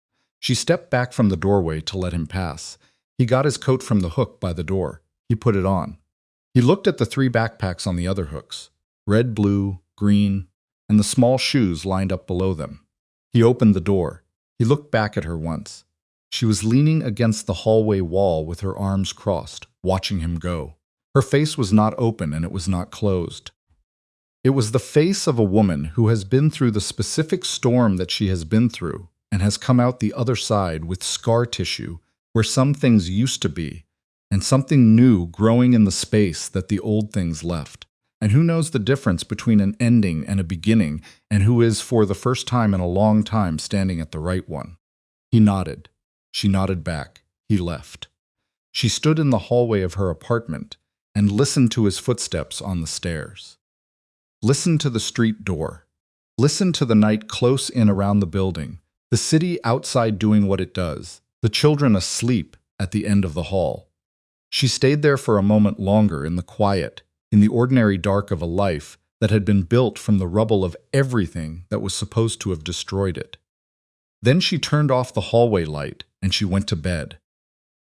She stepped back from the doorway to let him pass. He got his coat from the hook by the door. He put it on. He looked at the 3 backpacks on the other hooks, red, blue, green, and the small shoes lined up below them. He opened the door. He looked back at her once. She was leaning against the hallway wall with her arms crossed, watching him go. Her face was not open and it was not closed. It was the face of a woman who has been through the specific storm that she has been through and has come out the other side with scar tissue where some things used to be, and something new growing in the space that the old things left. And who knows the difference between an ending and a beginning, and who is for the first time in a long time standing at the right one? He nodded. She nodded back. He left. She stood in the hallway of her apartment and listened to his footsteps on the stairs. Listened to the street door. Listened to the night close in around the building, the city outside doing what it does, the children asleep at the end of the hall. She stayed there for a moment longer in the quiet, in the ordinary dark of a life that had been built from the rubble of everything that was supposed to have destroyed it. Then she turned off the hallway light and she went to bed.